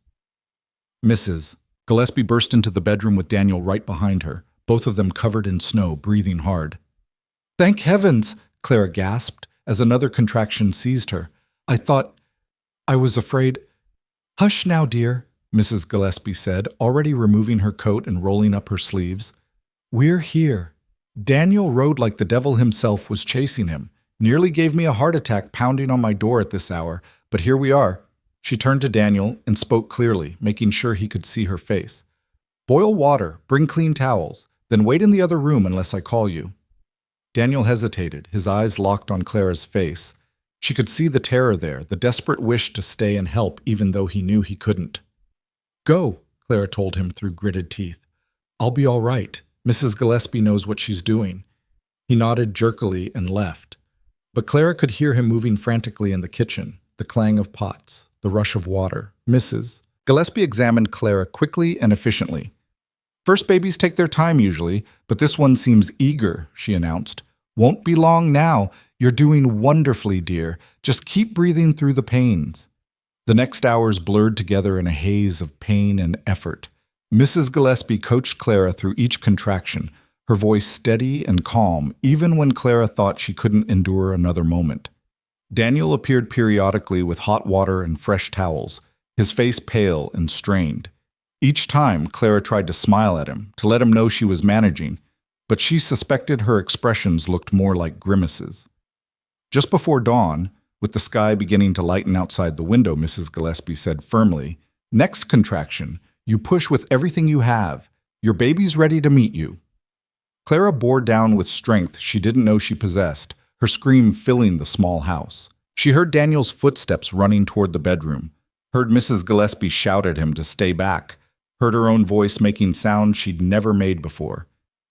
A: Mrs. Gillespie burst into the bedroom with Daniel right behind her, both of them covered in snow, breathing hard. "Thank heavens!" Clara gasped as another contraction seized her. I was afraid." "Hush now, dear," Mrs. Gillespie said, already removing her coat and rolling up her sleeves. "We're here." Daniel rode like the devil himself was chasing him. Nearly gave me a heart attack pounding on my door at this hour, but here we are. She turned to Daniel and spoke clearly, making sure he could see her face. "Boil water, bring clean towels, then wait in the other room unless I call you." Daniel hesitated, his eyes locked on Clara's face. She could see the terror there, the desperate wish to stay and help even though he knew he couldn't. "Go," Clara told him through gritted teeth. "I'll be all right. Mrs. Gillespie knows what she's doing." He nodded jerkily and left. But Clara could hear him moving frantically in the kitchen, the clang of pots, the rush of water. Mrs. Gillespie examined Clara quickly and efficiently. "First babies take their time usually, but this one seems eager," she announced. "Won't be long now. You're doing wonderfully, dear. Just keep breathing through the pains." The next hours blurred together in a haze of pain and effort. Mrs. Gillespie coached Clara through each contraction, her voice steady and calm, even when Clara thought she couldn't endure another moment. Daniel appeared periodically with hot water and fresh towels, his face pale and strained. Each time, Clara tried to smile at him, to let him know she was managing, but she suspected her expressions looked more like grimaces. Just before dawn, with the sky beginning to lighten outside the window, Mrs. Gillespie said firmly, "Next contraction, you push with everything you have. Your baby's ready to meet you." Clara bore down with strength she didn't know she possessed, her scream filling the small house. She heard Daniel's footsteps running toward the bedroom, heard Mrs. Gillespie shout at him to stay back, heard her own voice making sounds she'd never made before.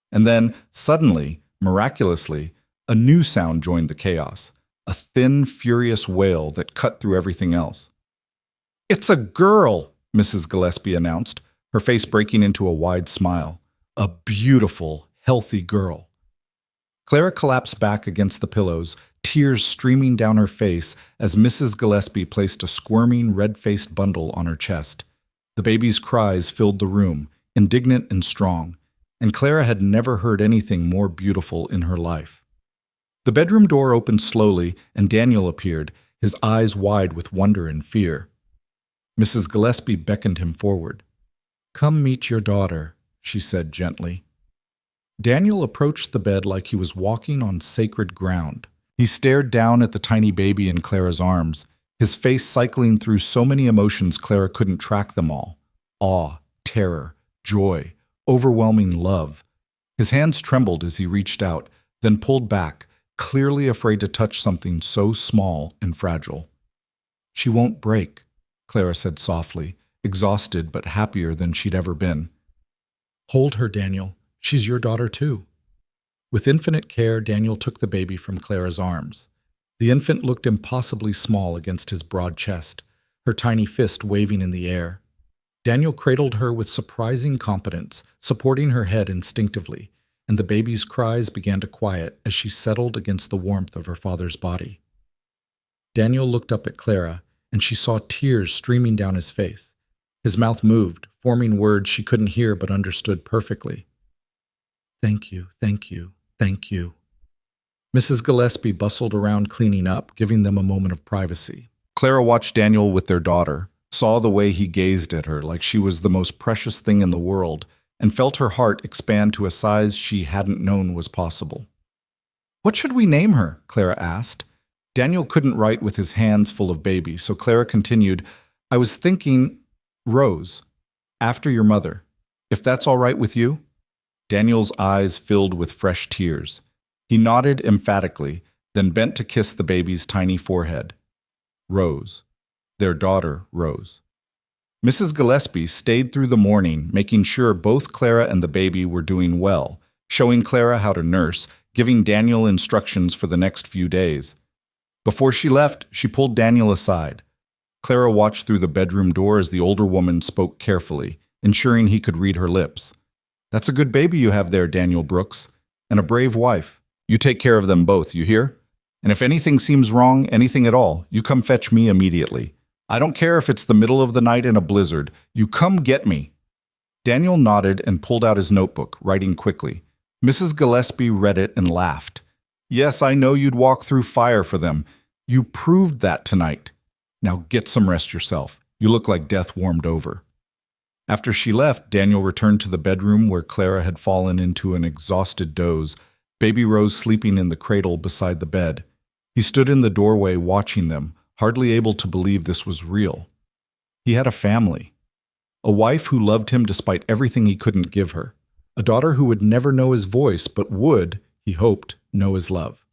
A: And then, suddenly, miraculously, a new sound joined the chaos, a thin, furious wail that cut through everything else. "It's a girl," Mrs. Gillespie announced, her face breaking into a wide smile. "A beautiful, healthy girl." Clara collapsed back against the pillows, tears streaming down her face as Mrs. Gillespie placed a squirming, red-faced bundle on her chest. The baby's cries filled the room, indignant and strong, and Clara had never heard anything more beautiful in her life. The bedroom door opened slowly, and Daniel appeared, his eyes wide with wonder and fear. Mrs. Gillespie beckoned him forward. "Come meet your daughter," she said gently. Daniel approached the bed like he was walking on sacred ground. He stared down at the tiny baby in Clara's arms, his face cycling through so many emotions Clara couldn't track them all. Awe, terror, joy, overwhelming love. His hands trembled as he reached out, then pulled back, clearly afraid to touch something so small and fragile. "She won't break," Clara said softly, exhausted but happier than she'd ever been. "Hold her, Daniel. She's your daughter too." With infinite care, Daniel took the baby from Clara's arms. The infant looked impossibly small against his broad chest, her tiny fist waving in the air. Daniel cradled her with surprising competence, supporting her head instinctively, and the baby's cries began to quiet as she settled against the warmth of her father's body. Daniel looked up at Clara, and she saw tears streaming down his face. His mouth moved, forming words she couldn't hear but understood perfectly. "Thank you, thank you, thank you." Mrs. Gillespie bustled around cleaning up, giving them a moment of privacy. Clara watched Daniel with their daughter, saw the way he gazed at her like she was the most precious thing in the world, and felt her heart expand to a size she hadn't known was possible. "What should we name her?" Clara asked. Daniel couldn't write with his hands full of baby, so Clara continued, "I was thinking, Rose, after your mother, if that's all right with you?" Daniel's eyes filled with fresh tears. He nodded emphatically, then bent to kiss the baby's tiny forehead. Rose. Their daughter, Rose. Mrs. Gillespie stayed through the morning, making sure both Clara and the baby were doing well, showing Clara how to nurse, giving Daniel instructions for the next few days. Before she left, she pulled Daniel aside. Clara watched through the bedroom door as the older woman spoke carefully, ensuring he could read her lips. "That's a good baby you have there, Daniel Brooks, and a brave wife. You take care of them both, you hear? And if anything seems wrong, anything at all, you come fetch me immediately. I don't care if it's the middle of the night in a blizzard. You come get me." Daniel nodded and pulled out his notebook, writing quickly. Mrs. Gillespie read it and laughed. "Yes, I know you'd walk through fire for them. You proved that tonight. Now get some rest yourself. You look like death warmed over." After she left, Daniel returned to the bedroom where Clara had fallen into an exhausted doze, baby Rose sleeping in the cradle beside the bed. He stood in the doorway watching them, hardly able to believe this was real. He had a family. A wife who loved him despite everything he couldn't give her. A daughter who would never know his voice, but would, he hoped, know his love.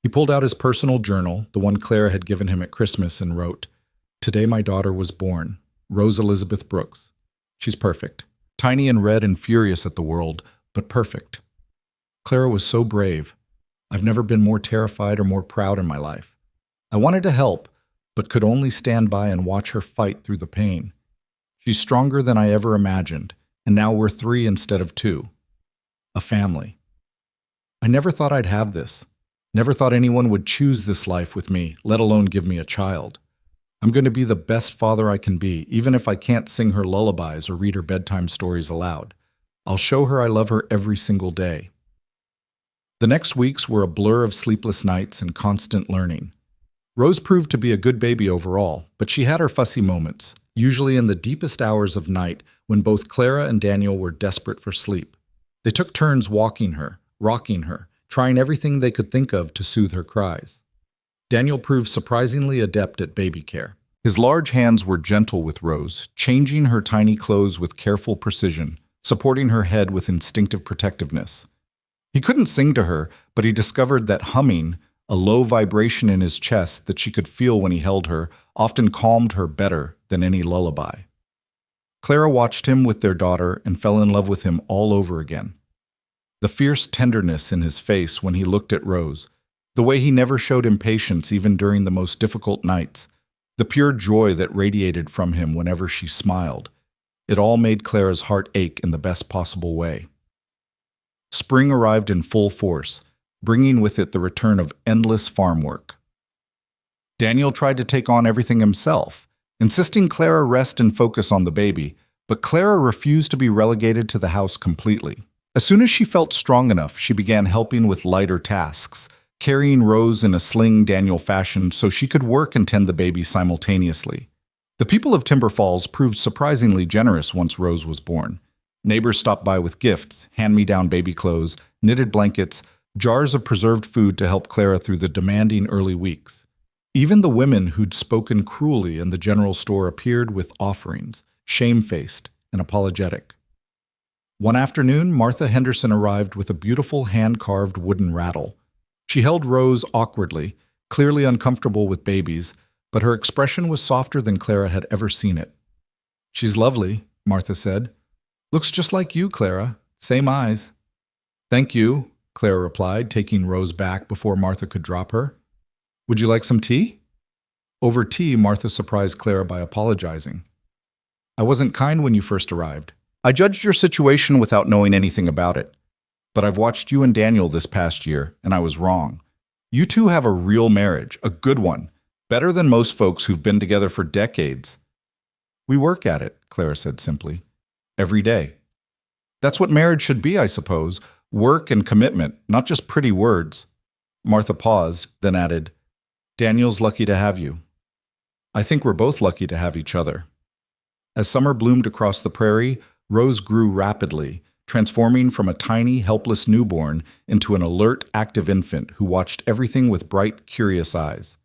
A: He pulled out his personal journal, the one Clara had given him at Christmas, and wrote, "Today my daughter was born, Rose Elizabeth Brooks. She's perfect. Tiny and red and furious at the world, but perfect." Clara was so brave. I've never been more terrified or more proud in my life. I wanted to help, but could only stand by and watch her fight through the pain. She's stronger than I ever imagined, and now we're 3 instead of 2. A family. I never thought I'd have this. Never thought anyone would choose this life with me, let alone give me a child. I'm going to be the best father I can be, even if I can't sing her lullabies or read her bedtime stories aloud. I'll show her I love her every single day. The next weeks were a blur of sleepless nights and constant learning. Rose proved to be a good baby overall, but she had her fussy moments, usually in the deepest hours of night when both Clara and Daniel were desperate for sleep. They took turns walking her, rocking her, trying everything they could think of to soothe her cries. Daniel proved surprisingly adept at baby care. His large hands were gentle with Rose, changing her tiny clothes with careful precision, supporting her head with instinctive protectiveness. He couldn't sing to her, but he discovered that humming, a low vibration in his chest that she could feel when he held her, often calmed her better than any lullaby. Clara watched him with their daughter and fell in love with him all over again. The fierce tenderness in his face when he looked at Rose, the way he never showed impatience even during the most difficult nights, the pure joy that radiated from him whenever she smiled, it all made Clara's heart ache in the best possible way. Spring arrived in full force, bringing with it the return of endless farm work. Daniel tried to take on everything himself, insisting Clara rest and focus on the baby, but Clara refused to be relegated to the house completely. As soon as she felt strong enough, she began helping with lighter tasks, carrying Rose in a sling Daniel fashioned so she could work and tend the baby simultaneously. The people of Timber Falls proved surprisingly generous once Rose was born. Neighbors stopped by with gifts, hand-me-down baby clothes, knitted blankets, jars of preserved food to help Clara through the demanding early weeks. Even the women who'd spoken cruelly in the general store appeared with offerings, shamefaced and apologetic. One afternoon, Martha Henderson arrived with a beautiful hand-carved wooden rattle. She held Rose awkwardly, clearly uncomfortable with babies, but her expression was softer than Clara had ever seen it. "She's lovely," Martha said. "Looks just like you, Clara. Same eyes." "Thank you," Clara replied, taking Rose back before Martha could drop her. "Would you like some tea?" Over tea, Martha surprised Clara by apologizing. "I wasn't kind when you first arrived. I judged your situation without knowing anything about it. But I've watched you and Daniel this past year, and I was wrong. You two have a real marriage, a good one, better than most folks who've been together for decades. We work at it, Clara said simply. Every day. That's what marriage should be, I suppose. Work and commitment, not just pretty words. Martha paused, then added, Daniel's lucky to have you. I think we're both lucky to have each other. As summer bloomed across the prairie, Rose grew rapidly, transforming from a tiny, helpless newborn into an alert, active infant who watched everything with bright, curious eyes.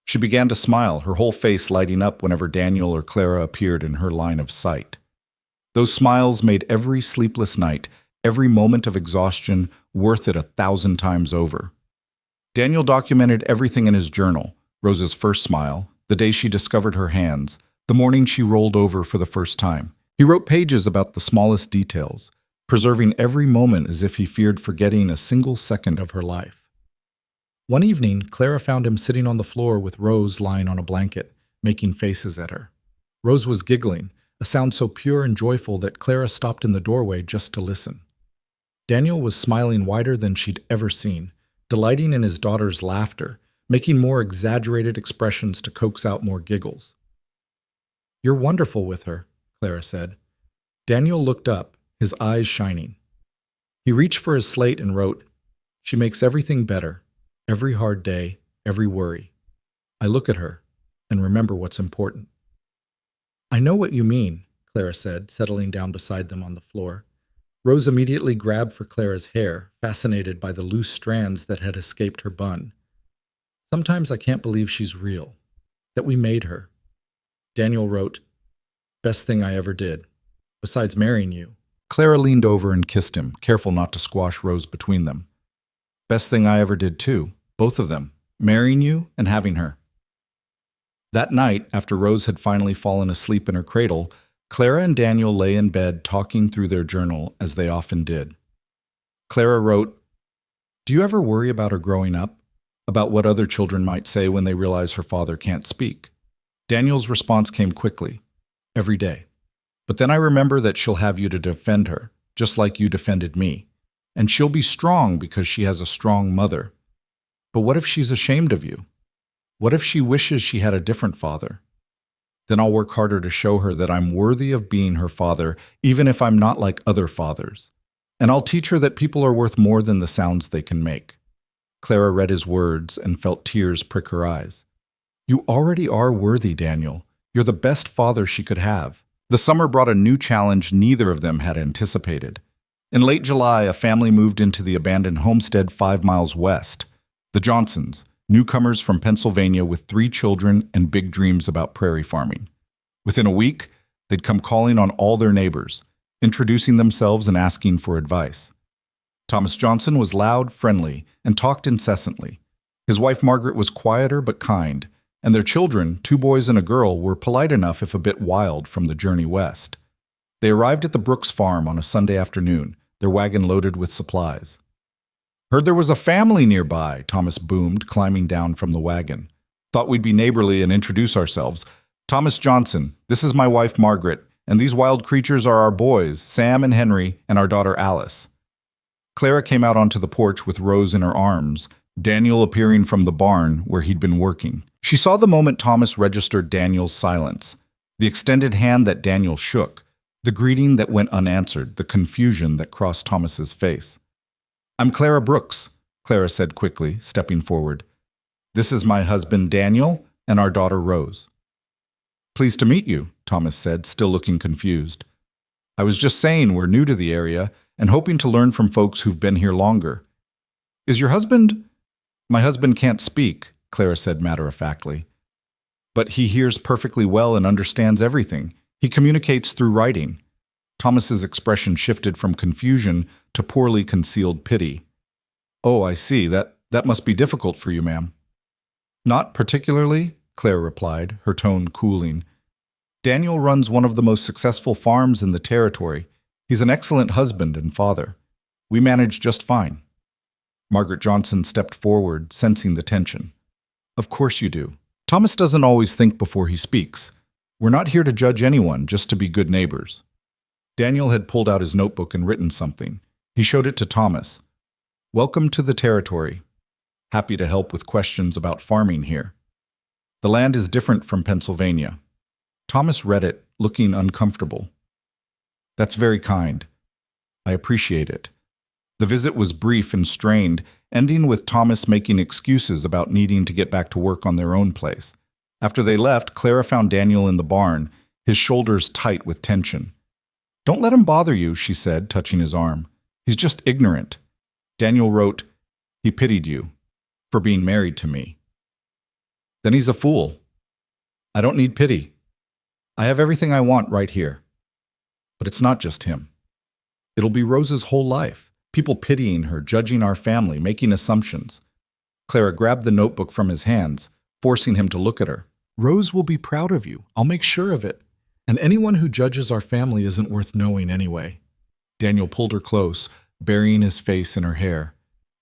A: She began to smile, her whole face lighting up whenever Daniel or Clara appeared in her line of sight. Those smiles made every sleepless night, every moment of exhaustion, worth it 1,000 times over. Daniel documented everything in his journal: Rose's first smile, the day she discovered her hands, the morning she rolled over for the first time. He wrote pages about the smallest details, preserving every moment as if he feared forgetting a single second of her life. One evening, Clara found him sitting on the floor with Rose lying on a blanket, making faces at her. Rose was giggling, a sound so pure and joyful that Clara stopped in the doorway just to listen. Daniel was smiling wider than she'd ever seen, delighting in his daughter's laughter, making more exaggerated expressions to coax out more giggles. "You're wonderful with her," Clara said. Daniel looked up, his eyes shining. He reached for his slate and wrote, "She makes everything better, every hard day, every worry. I look at her and remember what's important." "I know what you mean," Clara said, settling down beside them on the floor. Rose immediately grabbed for Clara's hair, fascinated by the loose strands that had escaped her bun. "Sometimes I can't believe she's real, that we made her." Daniel wrote, "Best thing I ever did, besides marrying you." Clara leaned over and kissed him, careful not to squash Rose between them. "Best thing I ever did too, both of them, marrying you and having her." That night, after Rose had finally fallen asleep in her cradle, Clara and Daniel lay in bed talking through their journal, as they often did. Clara wrote, "Do you ever worry about her growing up? About what other children might say when they realize her father can't speak?" Daniel's response came quickly, "Every day. But then I remember that she'll have you to defend her, just like you defended me. And she'll be strong because she has a strong mother. But what if she's ashamed of you? What if she wishes she had a different father? Then I'll work harder to show her that I'm worthy of being her father, even if I'm not like other fathers. And I'll teach her that people are worth more than the sounds they can make." Clara read his words and felt tears prick her eyes. "You already are worthy, Daniel. You're the best father she could have." The summer brought a new challenge neither of them had anticipated. In late July, a family moved into the abandoned homestead 5 miles west. The Johnsons, newcomers from Pennsylvania with 3 children and big dreams about prairie farming. Within a week, they'd come calling on all their neighbors, introducing themselves and asking for advice. Thomas Johnson was loud, friendly, and talked incessantly. His wife Margaret was quieter but kind, and their children, 2 boys and a girl, were polite enough if a bit wild from the journey west. They arrived at the Brooks farm on a Sunday afternoon, their wagon loaded with supplies. "Heard there was a family nearby," Thomas boomed, climbing down from the wagon. "Thought we'd be neighborly and introduce ourselves. Thomas Johnson, this is my wife Margaret, and these wild creatures are our boys, Sam and Henry, and our daughter Alice." Clara came out onto the porch with Rose in her arms, Daniel appearing from the barn where he'd been working. She saw the moment Thomas registered Daniel's silence, the extended hand that Daniel shook, the greeting that went unanswered, the confusion that crossed Thomas's face. "I'm Clara Brooks," Clara said quickly, stepping forward. "This is my husband Daniel and our daughter Rose." "Pleased to meet you," Thomas said, still looking confused. "I was just saying we're new to the area and hoping to learn from folks who've been here longer. Is your husband—" "My husband can't speak," Clara said matter-of-factly. "But he hears perfectly well and understands everything. He communicates through writing." Thomas's expression shifted from confusion to poorly concealed pity. "Oh, I see. That must be difficult for you, ma'am." "Not particularly," Claire replied, her tone cooling. "Daniel runs one of the most successful farms in the territory. He's an excellent husband and father. We manage just fine." Margaret Johnson stepped forward, sensing the tension. "Of course you do. Thomas doesn't always think before he speaks. We're not here to judge anyone, just to be good neighbors." Daniel had pulled out his notebook and written something. He showed it to Thomas. "Welcome to the territory. Happy to help with questions about farming here. The land is different from Pennsylvania." Thomas read it, looking uncomfortable. "That's very kind. I appreciate it." The visit was brief and strained, ending with Thomas making excuses about needing to get back to work on their own place. After they left, Clara found Daniel in the barn, his shoulders tight with tension. "Don't let him bother you," she said, touching his arm. "He's just ignorant." Daniel wrote, "He pitied you for being married to me." "Then he's a fool. I don't need pity. I have everything I want right here." But it's not just him. It'll be Rose's whole life. People pitying her, judging our family, making assumptions. Clara grabbed the notebook from his hands, forcing him to look at her. "Rose will be proud of you. I'll make sure of it. And anyone who judges our family isn't worth knowing anyway." Daniel pulled her close, burying his face in her hair.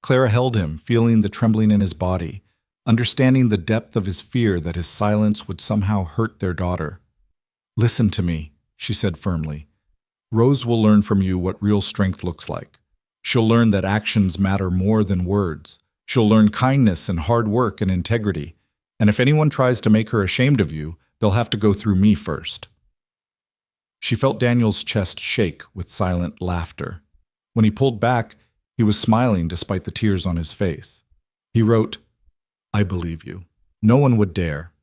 A: Clara held him, feeling the trembling in his body, understanding the depth of his fear that his silence would somehow hurt their daughter. "Listen to me," she said firmly. "Rose will learn from you what real strength looks like. She'll learn that actions matter more than words. She'll learn kindness and hard work and integrity. And if anyone tries to make her ashamed of you, they'll have to go through me first." She felt Daniel's chest shake with silent laughter. When he pulled back, he was smiling despite the tears on his face. He wrote, "I believe you. No one would dare."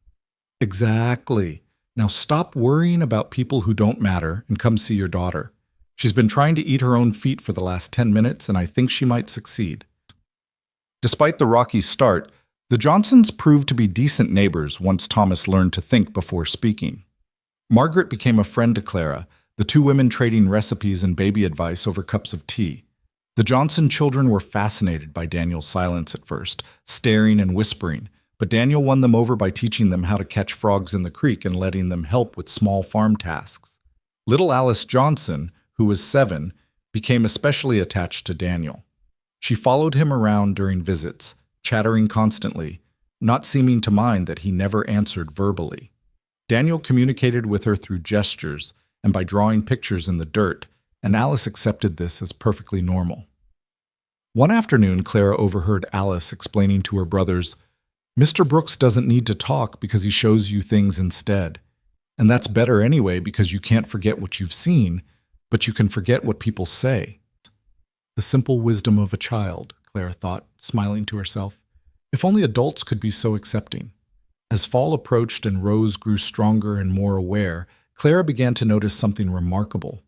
A: "Exactly. Now stop worrying about people who don't matter and come see your daughter. She's been trying to eat her own feet for the last 10 minutes, and I think she might succeed." Despite the rocky start, the Johnsons proved to be decent neighbors once Thomas learned to think before speaking. Margaret became a friend to Clara, the two women trading recipes and baby advice over cups of tea. The Johnson children were fascinated by Daniel's silence at first, staring and whispering, but Daniel won them over by teaching them how to catch frogs in the creek and letting them help with small farm tasks. Little Alice Johnson, who was 7, became especially attached to Daniel. She followed him around during visits, chattering constantly, not seeming to mind that he never answered verbally. Daniel communicated with her through gestures and by drawing pictures in the dirt, and Alice accepted this as perfectly normal. One afternoon, Clara overheard Alice explaining to her brothers, "Mr. Brooks doesn't need to talk because he shows you things instead. And that's better anyway because you can't forget what you've seen, but you can forget what people say." The simple wisdom of a child, Clara thought, smiling to herself. If only adults could be so accepting. As fall approached and Rose grew stronger and more aware, Clara began to notice something remarkable.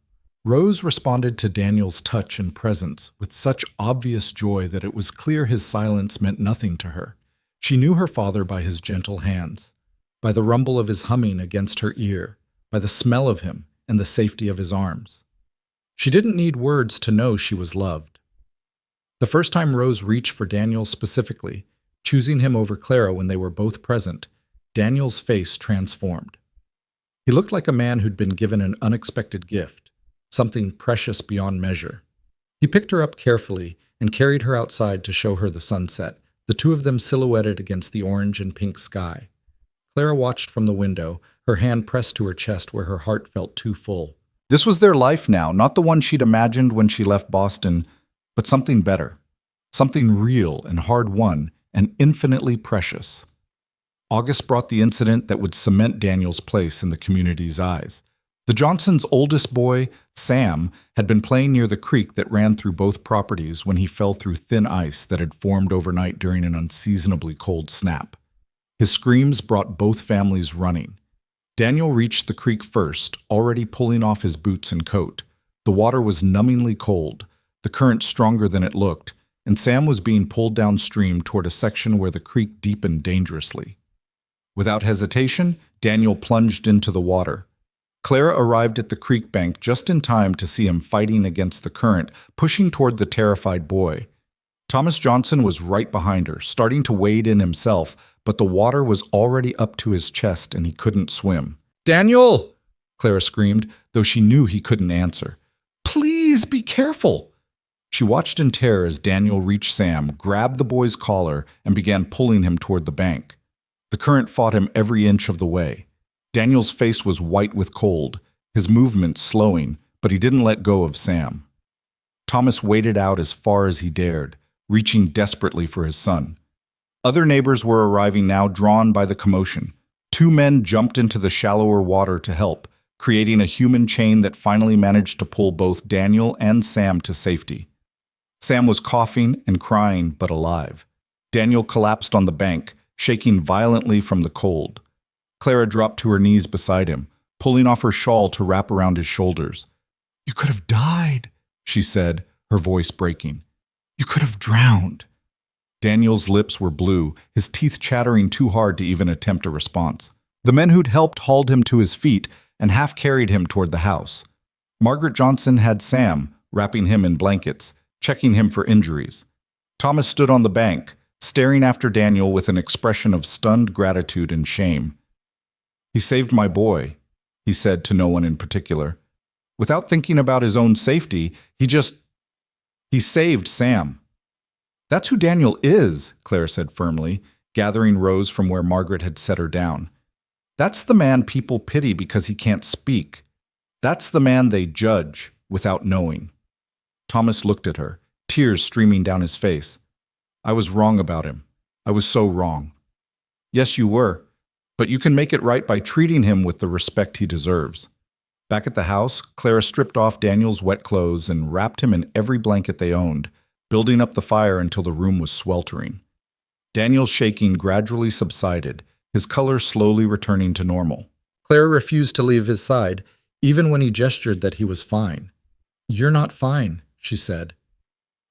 A: Rose responded to Daniel's touch and presence with such obvious joy that it was clear his silence meant nothing to her. She knew her father by his gentle hands, by the rumble of his humming against her ear, by the smell of him and the safety of his arms. She didn't need words to know she was loved. The first time Rose reached for Daniel specifically, choosing him over Clara when they were both present, Daniel's face transformed. He looked like a man who'd been given an unexpected gift, something precious beyond measure. He picked her up carefully and carried her outside to show her the sunset, the two of them silhouetted against the orange and pink sky. Clara watched from the window, her hand pressed to her chest where her heart felt too full. This was their life now, not the one she'd imagined when she left Boston, but something better, something real and hard-won and infinitely precious. August brought the incident that would cement Daniel's place in the community's eyes. The Johnsons' oldest boy, Sam, had been playing near the creek that ran through both properties when he fell through thin ice that had formed overnight during an unseasonably cold snap. His screams brought both families running. Daniel reached the creek first, already pulling off his boots and coat. The water was numbingly cold, the current stronger than it looked, and Sam was being pulled downstream toward a section where the creek deepened dangerously. Without hesitation, Daniel plunged into the water. Clara arrived at the creek bank just in time to see him fighting against the current, pushing toward the terrified boy. Thomas Johnson was right behind her, starting to wade in himself, but the water was already up to his chest and he couldn't swim. "Daniel!" Clara screamed, though she knew he couldn't answer. "Please be careful!" She watched in terror as Daniel reached Sam, grabbed the boy's collar, and began pulling him toward the bank. The current fought him every inch of the way. Daniel's face was white with cold, his movements slowing, but he didn't let go of Sam. Thomas waited out as far as he dared, reaching desperately for his son. Other neighbors were arriving now, drawn by the commotion. Two men jumped into the shallower water to help, creating a human chain that finally managed to pull both Daniel and Sam to safety. Sam was coughing and crying, but alive. Daniel collapsed on the bank, shaking violently from the cold. Clara dropped to her knees beside him, pulling off her shawl to wrap around his shoulders. "You could have died," she said, her voice breaking. "You could have drowned." Daniel's lips were blue, his teeth chattering too hard to even attempt a response. The men who'd helped hauled him to his feet and half carried him toward the house. Margaret Johnson had Sam, wrapping him in blankets, checking him for injuries. Thomas stood on the bank, staring after Daniel with an expression of stunned gratitude and shame. "He saved my boy," he said to no one in particular. Without thinking about his own safety, he saved Sam. "That's who Daniel is," Claire said firmly, gathering Rose from where Margaret had set her down. "That's the man people pity because he can't speak. That's the man they judge without knowing." Thomas looked at her, tears streaming down his face. "I was wrong about him. I was so wrong." "Yes, you were, but you can make it right by treating him with the respect he deserves." Back at the house, Clara stripped off Daniel's wet clothes and wrapped him in every blanket they owned, building up the fire until the room was sweltering. Daniel's shaking gradually subsided, his color slowly returning to normal. Clara refused to leave his side, even when he gestured that he was fine. "You're not fine," she said.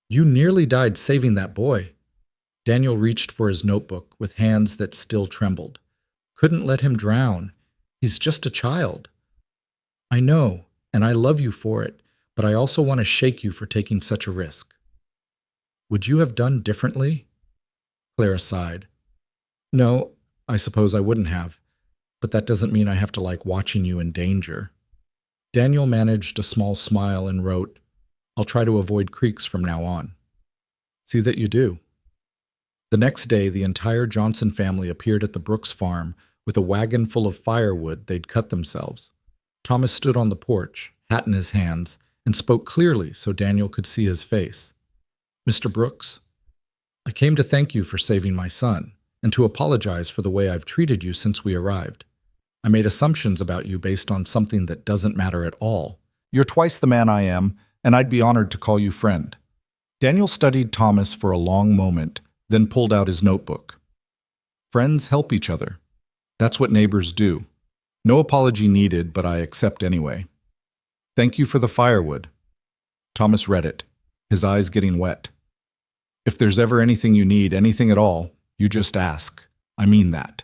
A: "You nearly died saving that boy." Daniel reached for his notebook with hands that still trembled. "Couldn't let him drown. He's just a child." "I know, and I love you for it, but I also want to shake you for taking such a risk." "Would you have done differently?" Clara sighed. "No, I suppose I wouldn't have, but that doesn't mean I have to like watching you in danger." Daniel managed a small smile and wrote, "I'll try to avoid creeks from now on." "See that you do." The next day, the entire Johnson family appeared at the Brooks farm with a wagon full of firewood they'd cut themselves. Thomas stood on the porch, hat in his hands, and spoke clearly so Daniel could see his face. "Mr. Brooks, I came to thank you for saving my son, and to apologize for the way I've treated you since we arrived. I made assumptions about you based on something that doesn't matter at all. You're twice the man I am, and I'd be honored to call you friend." Daniel studied Thomas for a long moment, then pulled out his notebook. "Friends help each other. That's what neighbors do. No apology needed, but I accept anyway. Thank you for the firewood." Thomas read it, his eyes getting wet. "If there's ever anything you need, anything at all, you just ask. I mean that."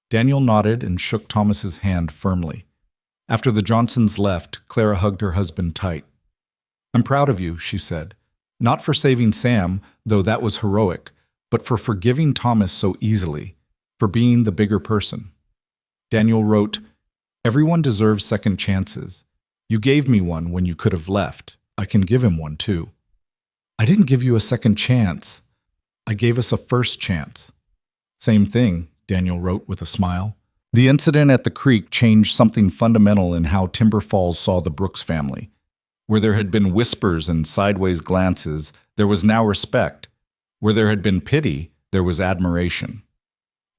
A: Daniel nodded and shook Thomas's hand firmly. After the Johnsons left, Clara hugged her husband tight. "I'm proud of you," she said. "Not for saving Sam, though that was heroic, but for forgiving Thomas so easily, for being the bigger person." Daniel wrote, "Everyone deserves second chances. You gave me one when you could have left. I can give him one too." "I didn't give you a second chance. I gave us a first chance." "Same thing," Daniel wrote with a smile. The incident at the creek changed something fundamental in how Timber Falls saw the Brooks family. Where there had been whispers and sideways glances, there was now respect. Where there had been pity, there was admiration.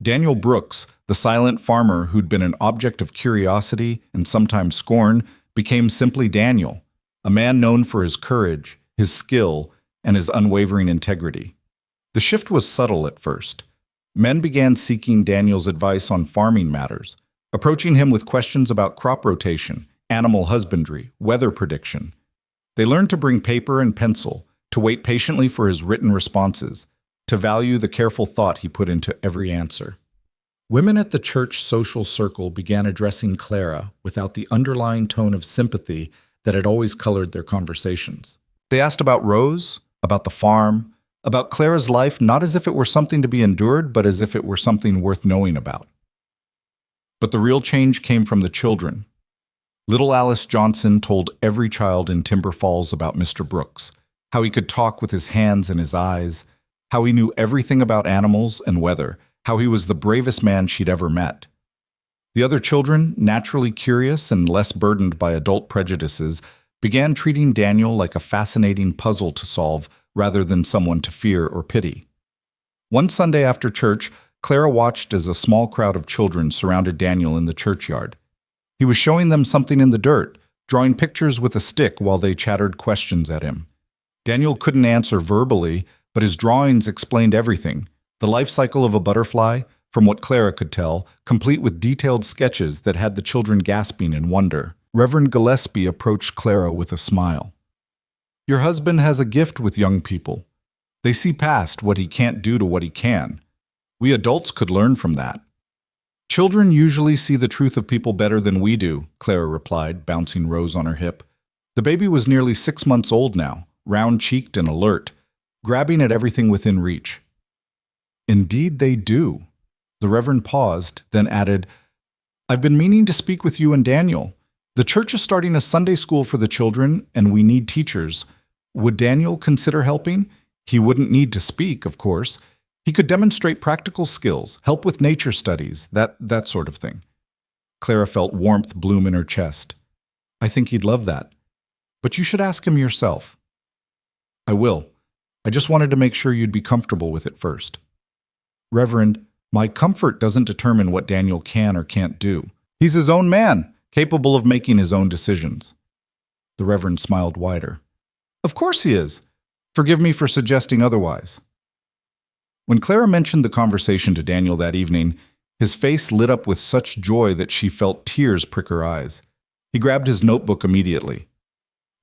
A: Daniel Brooks, the silent farmer who'd been an object of curiosity and sometimes scorn, became simply Daniel, a man known for his courage, his skill, and his unwavering integrity. The shift was subtle at first. Men began seeking Daniel's advice on farming matters, approaching him with questions about crop rotation, animal husbandry, weather prediction. They learned to bring paper and pencil, to wait patiently for his written responses, to value the careful thought he put into every answer. Women at the church social circle began addressing Clara without the underlying tone of sympathy that had always colored their conversations. They asked about Rose, about the farm, about Clara's life, not as if it were something to be endured, but as if it were something worth knowing about. But the real change came from the children. Little Alice Johnson told every child in Timber Falls about Mr. Brooks, how he could talk with his hands and his eyes, how he knew everything about animals and weather, how he was the bravest man she'd ever met. The other children, naturally curious and less burdened by adult prejudices, began treating Daniel like a fascinating puzzle to solve rather than someone to fear or pity. One Sunday after church, Clara watched as a small crowd of children surrounded Daniel in the churchyard. He was showing them something in the dirt, drawing pictures with a stick while they chattered questions at him. Daniel couldn't answer verbally, but his drawings explained everything. The life cycle of a butterfly, from what Clara could tell, complete with detailed sketches that had the children gasping in wonder. Reverend Gillespie approached Clara with a smile. "Your husband has a gift with young people. They see past what he can't do to what he can. We adults could learn from that." "Children usually see the truth of people better than we do," Clara replied, bouncing Rose on her hip. The baby was nearly 6 months old now, round-cheeked and alert, grabbing at everything within reach. "Indeed they do." The Reverend paused, then added, "I've been meaning to speak with you and Daniel. The church is starting a Sunday school for the children, and we need teachers. Would Daniel consider helping? He wouldn't need to speak, of course. He could demonstrate practical skills, help with nature studies, that sort of thing." Clara felt warmth bloom in her chest. "I think he'd love that. But you should ask him yourself." "I will. I just wanted to make sure you'd be comfortable with it first." "Reverend, my comfort doesn't determine what Daniel can or can't do. He's his own man, capable of making his own decisions." The Reverend smiled wider. "Of course he is. Forgive me for suggesting otherwise." When Clara mentioned the conversation to Daniel that evening, his face lit up with such joy that she felt tears prick her eyes. He grabbed his notebook immediately.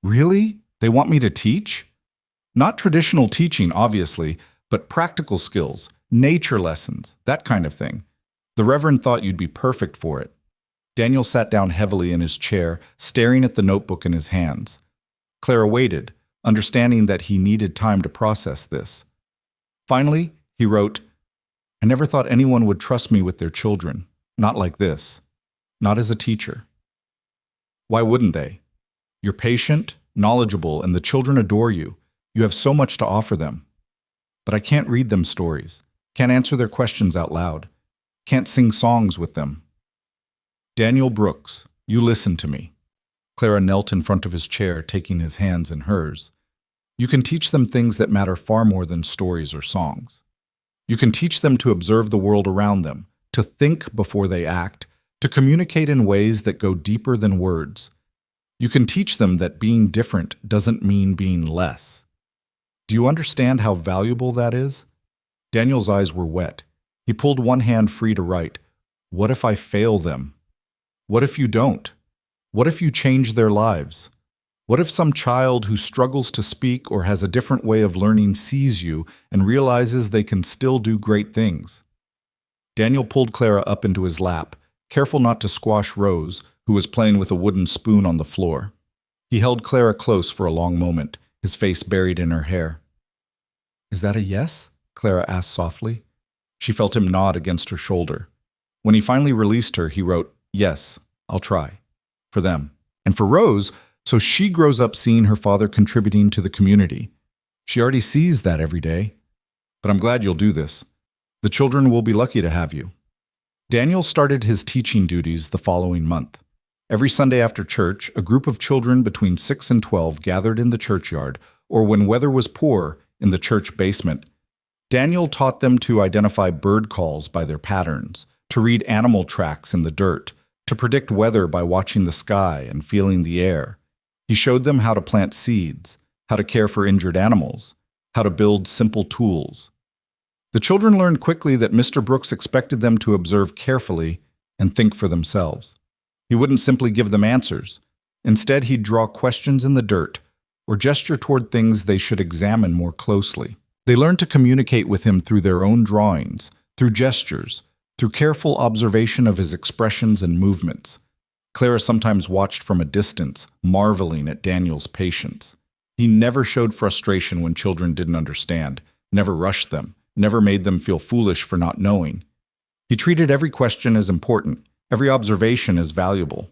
A: "Really? They want me to teach?" "Not traditional teaching, obviously, but practical skills, nature lessons, that kind of thing. The Reverend thought you'd be perfect for it." Daniel sat down heavily in his chair, staring at the notebook in his hands. Clara waited, understanding that he needed time to process this. Finally, he wrote, "I never thought anyone would trust me with their children. Not like this. Not as a teacher." "Why wouldn't they? You're patient, knowledgeable, and the children adore you. You have so much to offer them. But I can't read them stories, can't answer their questions out loud, can't sing songs with them." "Daniel Brooks, you listen to me." Clara knelt in front of his chair, taking his hands in hers. "You can teach them things that matter far more than stories or songs. You can teach them to observe the world around them, to think before they act, to communicate in ways that go deeper than words. You can teach them that being different doesn't mean being less. Do you understand how valuable that is?" Daniel's eyes were wet. He pulled one hand free to write, "What if I fail them? What if you don't? What if you change their lives? What if some child who struggles to speak or has a different way of learning sees you and realizes they can still do great things?" Daniel pulled Clara up into his lap, careful not to squash Rose, who was playing with a wooden spoon on the floor. He held Clara close for a long moment, his face buried in her hair. "Is that a yes?" Clara asked softly. She felt him nod against her shoulder. When he finally released her, he wrote, "Yes, I'll try. For them. And for Rose, so she grows up seeing her father contributing to the community. She already sees that every day. But I'm glad you'll do this. The children will be lucky to have you." Daniel started his teaching duties the following month. Every Sunday after church, a group of children between 6 and 12 gathered in the churchyard, or when weather was poor, in the church basement. Daniel taught them to identify bird calls by their patterns, to read animal tracks in the dirt, to predict weather by watching the sky and feeling the air. He showed them how to plant seeds, how to care for injured animals, how to build simple tools. The children learned quickly that Mr. Brooks expected them to observe carefully and think for themselves. He wouldn't simply give them answers. Instead, he'd draw questions in the dirt or gesture toward things they should examine more closely. They learned to communicate with him through their own drawings, through gestures, through careful observation of his expressions and movements. Clara sometimes watched from a distance, marveling at Daniel's patience. He never showed frustration when children didn't understand, never rushed them, never made them feel foolish for not knowing. He treated every question as important, every observation as valuable.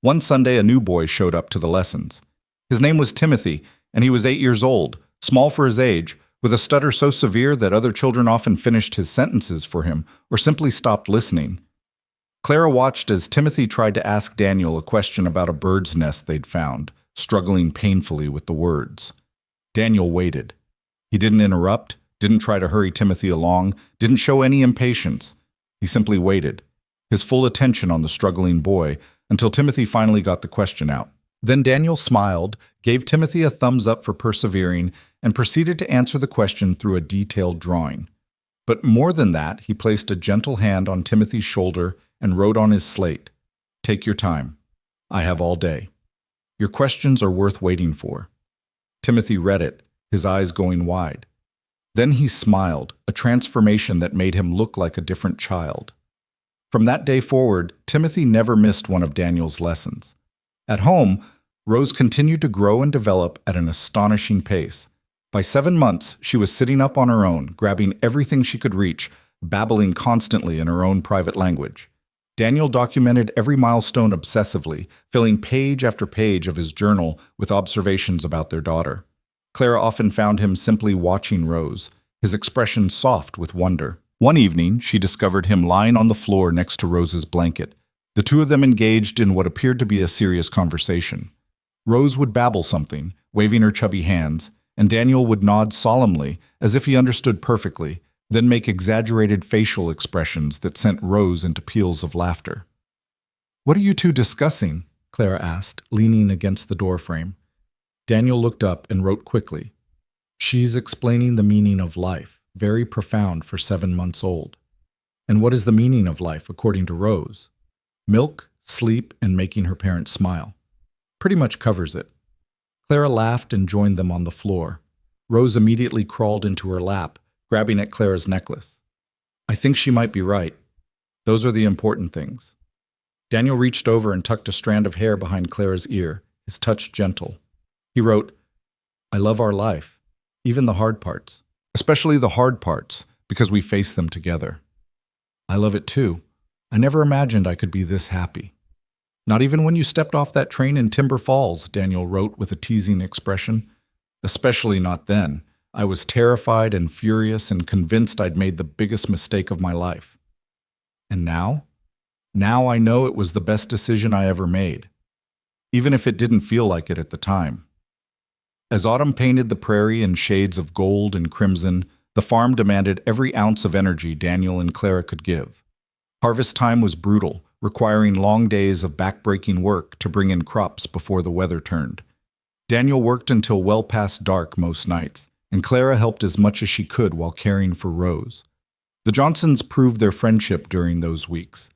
A: One Sunday, a new boy showed up to the lessons. His name was Timothy, and he was 8 years old, small for his age, with a stutter so severe that other children often finished his sentences for him or simply stopped listening. Clara watched as Timothy tried to ask Daniel a question about a bird's nest they'd found, struggling painfully with the words. Daniel waited. He didn't interrupt, didn't try to hurry Timothy along, didn't show any impatience. He simply waited, his full attention on the struggling boy, until Timothy finally got the question out. Then Daniel smiled, gave Timothy a thumbs up for persevering, and proceeded to answer the question through a detailed drawing. But more than that, he placed a gentle hand on Timothy's shoulder and wrote on his slate, "Take your time. I have all day. Your questions are worth waiting for." Timothy read it, his eyes going wide. Then he smiled, a transformation that made him look like a different child. From that day forward, Timothy never missed one of Daniel's lessons. At home, Rose continued to grow and develop at an astonishing pace. By 7 months, she was sitting up on her own, grabbing everything she could reach, babbling constantly in her own private language. Daniel documented every milestone obsessively, filling page after page of his journal with observations about their daughter. Clara often found him simply watching Rose, his expression soft with wonder. One evening, she discovered him lying on the floor next to Rose's blanket. The two of them engaged in what appeared to be a serious conversation. Rose would babble something, waving her chubby hands, and Daniel would nod solemnly, as if he understood perfectly, then make exaggerated facial expressions that sent Rose into peals of laughter. "What are you two discussing?" Clara asked, leaning against the doorframe. Daniel looked up and wrote quickly, "She's explaining the meaning of life, very profound for 7 months old." "And what is the meaning of life, according to Rose?" "Milk, sleep, and making her parents smile. Pretty much covers it." Clara laughed and joined them on the floor. Rose immediately crawled into her lap, grabbing at Clara's necklace. "I think she might be right. Those are the important things." Daniel reached over and tucked a strand of hair behind Clara's ear, his touch gentle. He wrote, "I love our life, even the hard parts, especially the hard parts, because we face them together. I love it too. I never imagined I could be this happy." "Not even when you stepped off that train in Timber Falls," Daniel wrote with a teasing expression. "Especially not then. I was terrified and furious and convinced I'd made the biggest mistake of my life. And now? Now I know it was the best decision I ever made, even if it didn't feel like it at the time." As autumn painted the prairie in shades of gold and crimson, the farm demanded every ounce of energy Daniel and Clara could give. Harvest time was brutal, requiring long days of back-breaking work to bring in crops before the weather turned. Daniel worked until well past dark most nights, and Clara helped as much as she could while caring for Rose. The Johnsons proved their friendship during those weeks.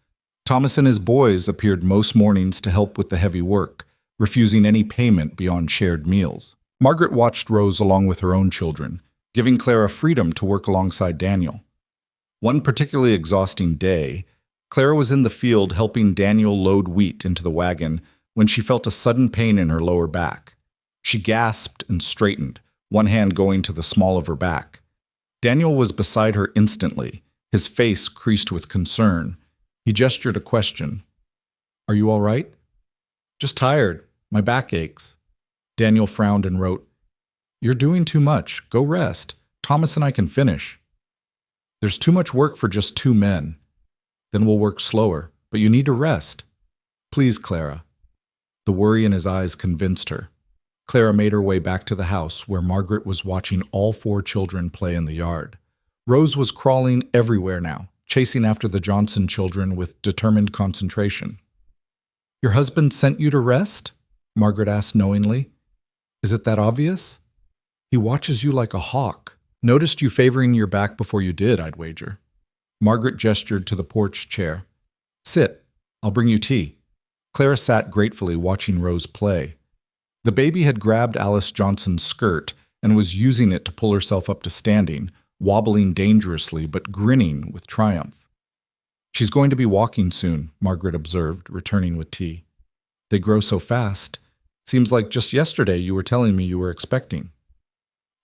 A: Thomas and his boys appeared most mornings to help with the heavy work, refusing any payment beyond shared meals. Margaret watched Rose along with her own children, giving Clara freedom to work alongside Daniel. One particularly exhausting day, Clara was in the field helping Daniel load wheat into the wagon when she felt a sudden pain in her lower back. She gasped and straightened, one hand going to the small of her back. Daniel was beside her instantly, his face creased with concern. He gestured a question. "Are you all right?" "Just tired. My back aches." Daniel frowned and wrote, "You're doing too much. Go rest. Thomas and I can finish." "There's too much work for just 2 men. Then we'll work slower, but you need to rest. Please, Clara." The worry in his eyes convinced her. Clara made her way back to the house, where Margaret was watching all 4 children play in the yard. Rose was crawling everywhere now, chasing after the Johnson children with determined concentration. "Your husband sent you to rest?" Margaret asked knowingly. "Is it that obvious?" "He watches you like a hawk. Noticed you favoring your back before you did, I'd wager." Margaret gestured to the porch chair. "Sit. I'll bring you tea." Clara sat gratefully watching Rose play. The baby had grabbed Alice Johnson's skirt and was using it to pull herself up to standing, wobbling dangerously but grinning with triumph. "She's going to be walking soon," Margaret observed, returning with tea. "They grow so fast. Seems like just yesterday you were telling me you were expecting."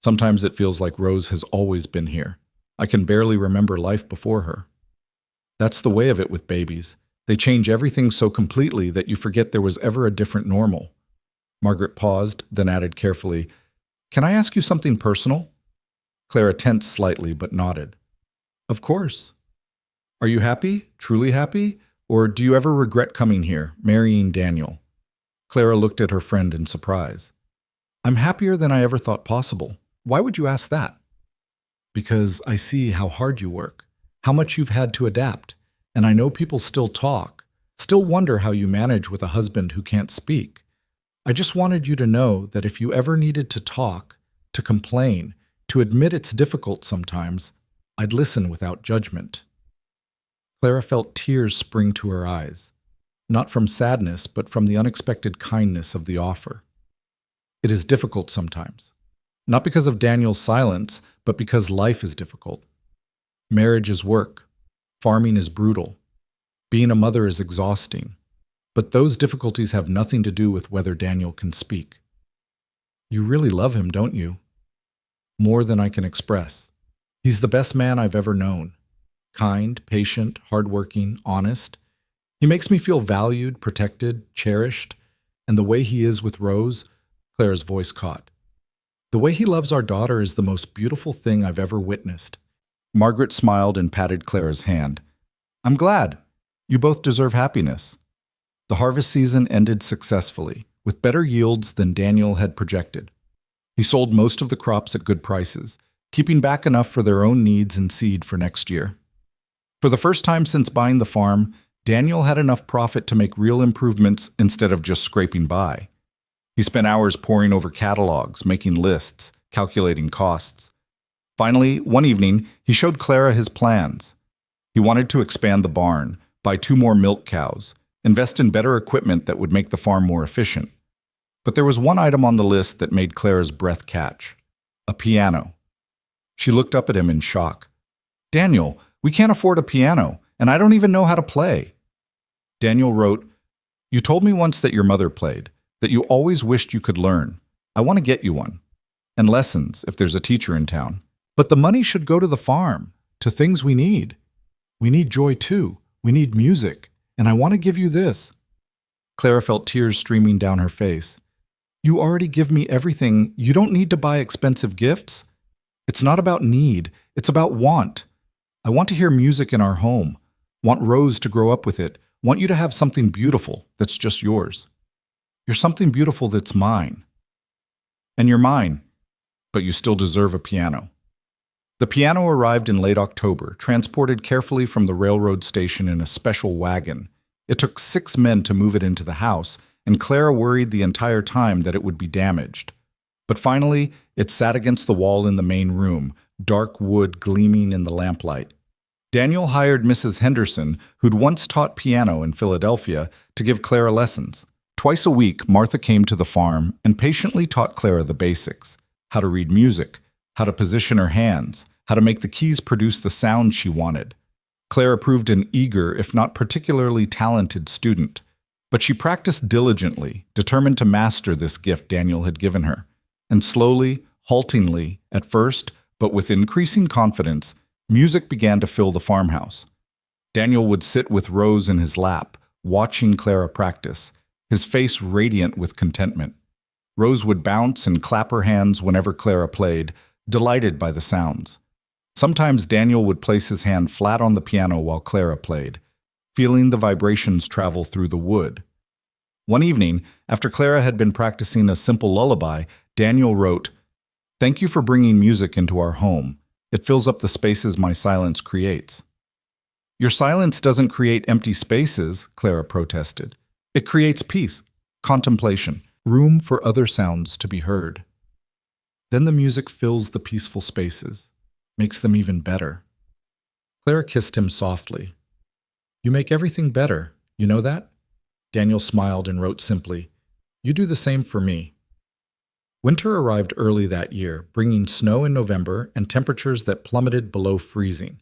A: "Sometimes it feels like Rose has always been here. I can barely remember life before her." "That's the way of it with babies. They change everything so completely that you forget there was ever a different normal." Margaret paused, then added carefully, "Can I ask you something personal?" Clara tensed slightly but nodded. "Of course." "Are you happy, truly happy, or do you ever regret coming here, marrying Daniel?" Clara looked at her friend in surprise. I'm happier than I ever thought possible. Why would you ask that? Because I see how hard you work, how much you've had to adapt, and I know people still talk, still wonder how you manage with a husband who can't speak. I just wanted you to know that if you ever needed to talk, to complain, to admit it's difficult sometimes, I'd listen without judgment. Clara felt tears spring to her eyes, not from sadness, but from the unexpected kindness of the offer. It is difficult sometimes, not because of Daniel's silence, but because life is difficult. Marriage is work. Farming is brutal. Being a mother is exhausting. But those difficulties have nothing to do with whether Daniel can speak. You really love him, don't you? More than I can express. He's the best man I've ever known. Kind, patient, hardworking, honest. He makes me feel valued, protected, cherished. And the way he is with Rose, Clara's voice caught. The way he loves our daughter is the most beautiful thing I've ever witnessed. Margaret smiled and patted Clara's hand. I'm glad. You both deserve happiness. The harvest season ended successfully, with better yields than Daniel had projected. He sold most of the crops at good prices, keeping back enough for their own needs and seed for next year. For the first time since buying the farm, Daniel had enough profit to make real improvements instead of just scraping by. He spent hours poring over catalogs, making lists, calculating costs. Finally, one evening, he showed Clara his plans. He wanted to expand the barn, buy 2 more milk cows, invest in better equipment that would make the farm more efficient. But there was one item on the list that made Clara's breath catch: a piano. She looked up at him in shock. Daniel, we can't afford a piano, and I don't even know how to play. Daniel wrote, You told me once that your mother played, that you always wished you could learn. I want to get you one. And lessons, if there's a teacher in town. But the money should go to the farm, to things we need. We need joy too. We need music. And I want to give you this. Clara felt tears streaming down her face. You already give me everything. You don't need to buy expensive gifts. It's not about need. It's about want. I want to hear music in our home. Want Rose to grow up with it. Want you to have something beautiful that's just yours. You're something beautiful that's mine. And you're mine, but you still deserve a piano. The piano arrived in late October, transported carefully from the railroad station in a special wagon. It took 6 men to move it into the house, and Clara worried the entire time that it would be damaged. But finally, it sat against the wall in the main room, dark wood gleaming in the lamplight. Daniel hired Mrs. Henderson, who'd once taught piano in Philadelphia, to give Clara lessons. Twice a week, Martha came to the farm and patiently taught Clara the basics: how to read music, how to position her hands, how to make the keys produce the sound she wanted. Clara proved an eager, if not particularly talented student, but she practiced diligently, determined to master this gift Daniel had given her. And slowly, haltingly, at first, but with increasing confidence, music began to fill the farmhouse. Daniel would sit with Rose in his lap, watching Clara practice, his face radiant with contentment. Rose would bounce and clap her hands whenever Clara played, delighted by the sounds. Sometimes Daniel would place his hand flat on the piano while Clara played, feeling the vibrations travel through the wood. One evening, after Clara had been practicing a simple lullaby, Daniel wrote, Thank you for bringing music into our home. It fills up the spaces my silence creates. Your silence doesn't create empty spaces, Clara protested. It creates peace, contemplation, room for other sounds to be heard. Then the music fills the peaceful spaces, makes them even better. Clara kissed him softly. You make everything better, you know that? Daniel smiled and wrote simply, You do the same for me. Winter arrived early that year, bringing snow in November and temperatures that plummeted below freezing.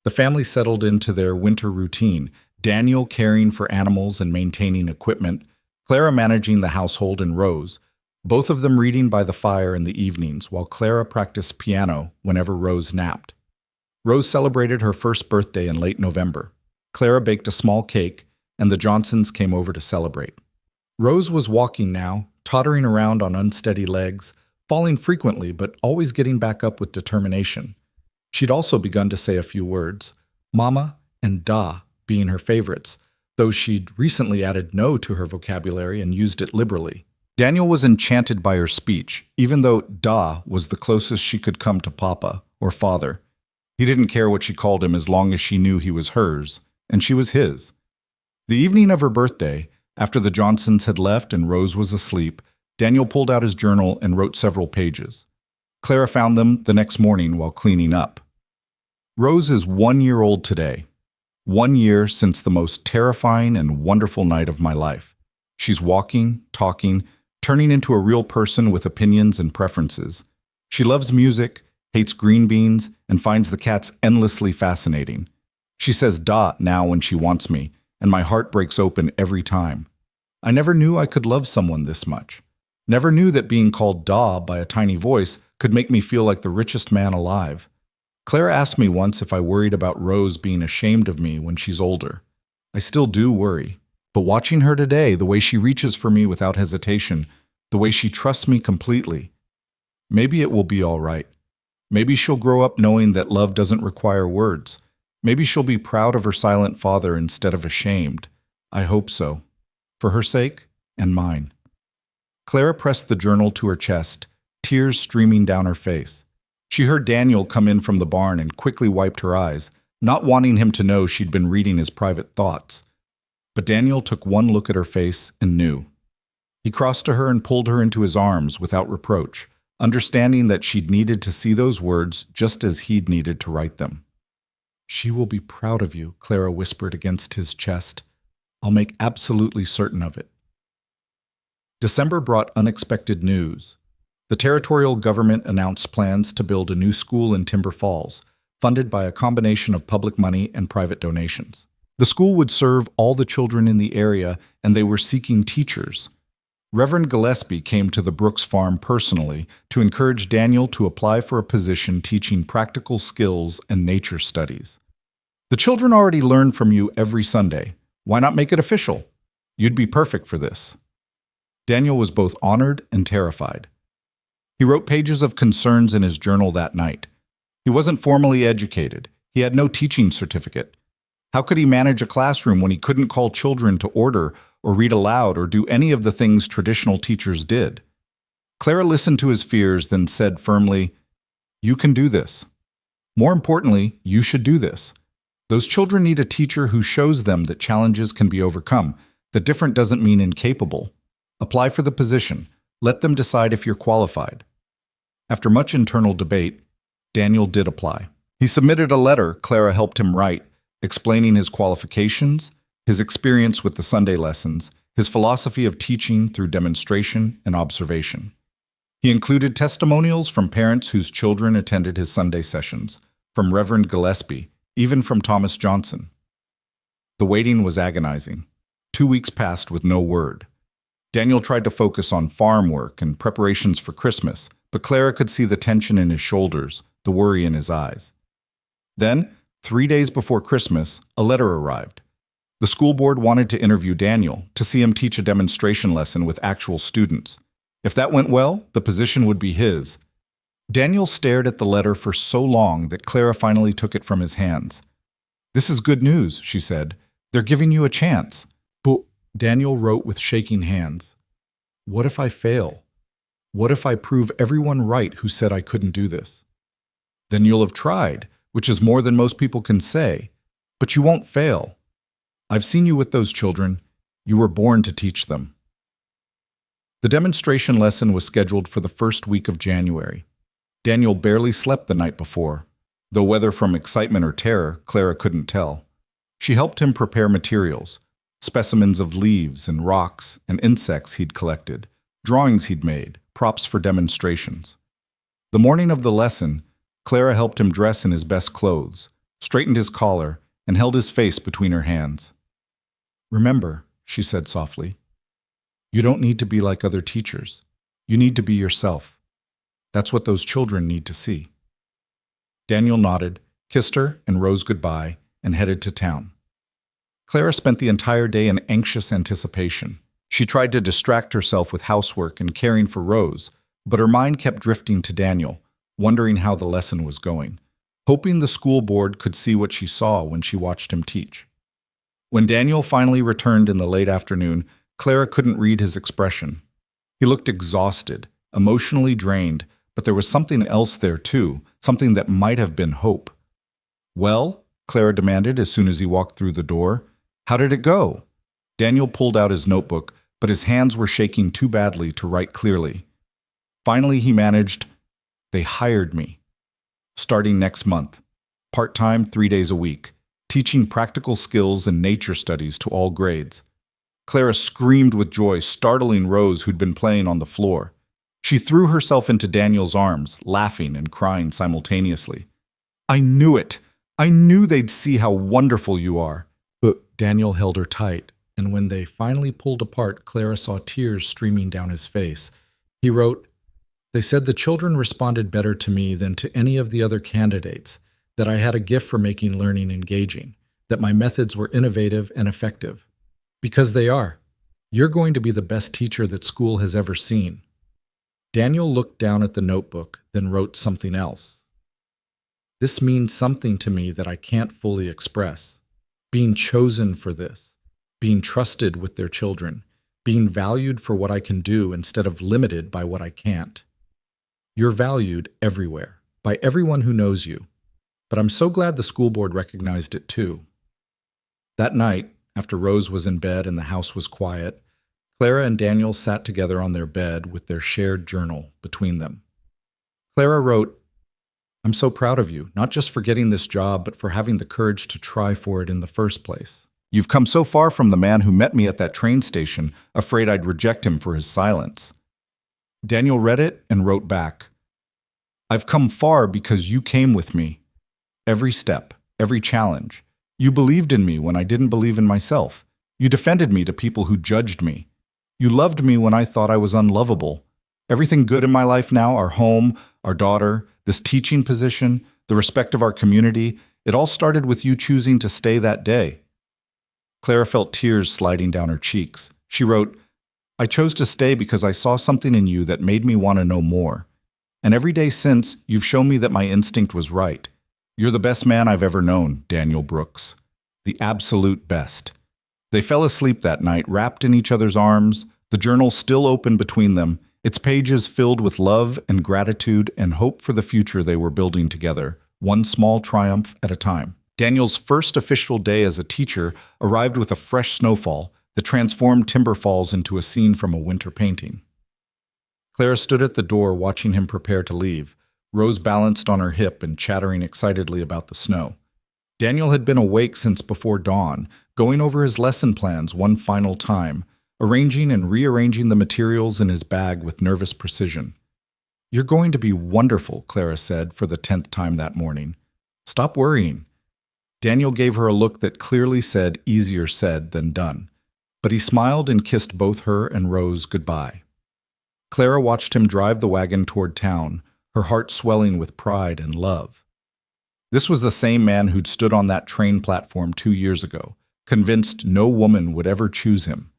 A: The family settled into their winter routine, Daniel caring for animals and maintaining equipment, Clara managing the household and Rose, both of them reading by the fire in the evenings while Clara practiced piano whenever Rose napped. Rose celebrated her first birthday in late November. Clara baked a small cake, and the Johnsons came over to celebrate. Rose was walking now, tottering around on unsteady legs, falling frequently but always getting back up with determination. She'd also begun to say a few words, Mama and Da being her favorites, though she'd recently added no to her vocabulary and used it liberally. Daniel was enchanted by her speech, even though da was the closest she could come to papa, or father. He didn't care what she called him as long as she knew he was hers, and she was his. The evening of her birthday, after the Johnsons had left and Rose was asleep, Daniel pulled out his journal and wrote several pages. Clara found them the next morning while cleaning up. Rose is 1 year old today. 1 year since the most terrifying and wonderful night of my life. She's walking, talking, turning into a real person with opinions and preferences. She loves music, hates green beans, and finds the cats endlessly fascinating. She says "da" now when she wants me, and my heart breaks open every time. I never knew I could love someone this much. Never knew that being called "da" by a tiny voice could make me feel like the richest man alive. Clara asked me once if I worried about Rose being ashamed of me when she's older. I still do worry. But watching her today, the way she reaches for me without hesitation, the way she trusts me completely, maybe it will be all right. Maybe she'll grow up knowing that love doesn't require words. Maybe she'll be proud of her silent father instead of ashamed. I hope so. For her sake and mine. Clara pressed the journal to her chest, tears streaming down her face. She heard Daniel come in from the barn and quickly wiped her eyes, not wanting him to know she'd been reading his private thoughts. But Daniel took one look at her face and knew. He crossed to her and pulled her into his arms without reproach, understanding that she'd needed to see those words just as he'd needed to write them. "She will be proud of you," Clara whispered against his chest. "I'll make absolutely certain of it." December brought unexpected news. The territorial government announced plans to build a new school in Timber Falls, funded by a combination of public money and private donations. The school would serve all the children in the area, and they were seeking teachers. Reverend Gillespie came to the Brooks farm personally to encourage Daniel to apply for a position teaching practical skills and nature studies. "The children already learn from you every Sunday. Why not make it official? You'd be perfect for this." Daniel was both honored and terrified. He wrote pages of concerns in his journal that night. He wasn't formally educated. He had no teaching certificate. How could he manage a classroom when he couldn't call children to order or read aloud or do any of the things traditional teachers did? Clara listened to his fears, then said firmly, "You can do this. More importantly, you should do this. Those children need a teacher who shows them that challenges can be overcome, that different doesn't mean incapable. Apply for the position. Let them decide if you're qualified." After much internal debate, Daniel did apply. He submitted a letter Clara helped him write, explaining his qualifications, his experience with the Sunday lessons, his philosophy of teaching through demonstration and observation. He included testimonials from parents whose children attended his Sunday sessions, from Reverend Gillespie, even from Thomas Johnson. The waiting was agonizing. 2 weeks passed with no word. Daniel tried to focus on farm work and preparations for Christmas, but Clara could see the tension in his shoulders, the worry in his eyes. Then, 3 days before Christmas, a letter arrived. The school board wanted to interview Daniel, to see him teach a demonstration lesson with actual students. If that went well, the position would be his. Daniel stared at the letter for so long that Clara finally took it from his hands. "This is good news," she said. "They're giving you a chance." But Daniel wrote with shaking hands. "What if I fail? What if I prove everyone right who said I couldn't do this?" "Then you'll have tried, which is more than most people can say. But you won't fail. I've seen you with those children. You were born to teach them." The demonstration lesson was scheduled for the first week of January. Daniel barely slept the night before, though whether from excitement or terror, Clara couldn't tell. She helped him prepare materials, specimens of leaves and rocks and insects he'd collected, drawings he'd made, props for demonstrations. The morning of the lesson, Clara helped him dress in his best clothes, straightened his collar, and held his face between her hands. "Remember," she said softly, "you don't need to be like other teachers. You need to be yourself. That's what those children need to see." Daniel nodded, kissed her, and rose goodbye, and headed to town. Clara spent the entire day in anxious anticipation. She tried to distract herself with housework and caring for Rose, but her mind kept drifting to Daniel, wondering how the lesson was going, hoping the school board could see what she saw when she watched him teach. When Daniel finally returned in the late afternoon, Clara couldn't read his expression. He looked exhausted, emotionally drained, but there was something else there too, something that might have been hope. "Well?" Clara demanded as soon as he walked through the door. "How did it go?" Daniel pulled out his notebook, but his hands were shaking too badly to write clearly. Finally, he managed, "They hired me. Starting next month. Part-time, 3 days a week. Teaching practical skills and nature studies to all grades." Clara screamed with joy, startling Rose, who'd been playing on the floor. She threw herself into Daniel's arms, laughing and crying simultaneously. "I knew it! I knew they'd see how wonderful you are!" But Daniel held her tight, and when they finally pulled apart, Clara saw tears streaming down his face. He wrote, "They said the children responded better to me than to any of the other candidates, that I had a gift for making learning engaging, that my methods were innovative and effective. Because they are. You're going to be the best teacher that school has ever seen." Daniel looked down at the notebook, then wrote something else. "This means something to me that I can't fully express. Being chosen for this, being trusted with their children, being valued for what I can do instead of limited by what I can't. You're valued everywhere, by everyone who knows you. But I'm so glad the school board recognized it too." That night, after Rose was in bed and the house was quiet, Clara and Daniel sat together on their bed with their shared journal between them. Clara wrote, "I'm so proud of you, not just for getting this job, but for having the courage to try for it in the first place. You've come so far from the man who met me at that train station, afraid I'd reject him for his silence." Daniel read it and wrote back, "I've come far because you came with me. Every step, every challenge. You believed in me when I didn't believe in myself. You defended me to people who judged me. You loved me when I thought I was unlovable. Everything good in my life now, our home, our daughter, this teaching position, the respect of our community, it all started with you choosing to stay that day." Clara felt tears sliding down her cheeks. She wrote, "I chose to stay because I saw something in you that made me want to know more. And every day since, you've shown me that my instinct was right. You're the best man I've ever known, Daniel Brooks. The absolute best." They fell asleep that night, wrapped in each other's arms, the journal still open between them, its pages filled with love and gratitude and hope for the future they were building together, one small triumph at a time. Daniel's first official day as a teacher arrived with a fresh snowfall that transformed Timber Falls into a scene from a winter painting. Clara stood at the door watching him prepare to leave, Rose balanced on her hip and chattering excitedly about the snow. Daniel had been awake since before dawn, going over his lesson plans one final time, arranging and rearranging the materials in his bag with nervous precision. "You're going to be wonderful," Clara said for the 10th time that morning. "Stop worrying." Daniel gave her a look that clearly said easier said than done, but he smiled and kissed both her and Rose goodbye. Clara watched him drive the wagon toward town, her heart swelling with pride and love. This was the same man who'd stood on that train platform 2 years ago, convinced no woman would ever choose him.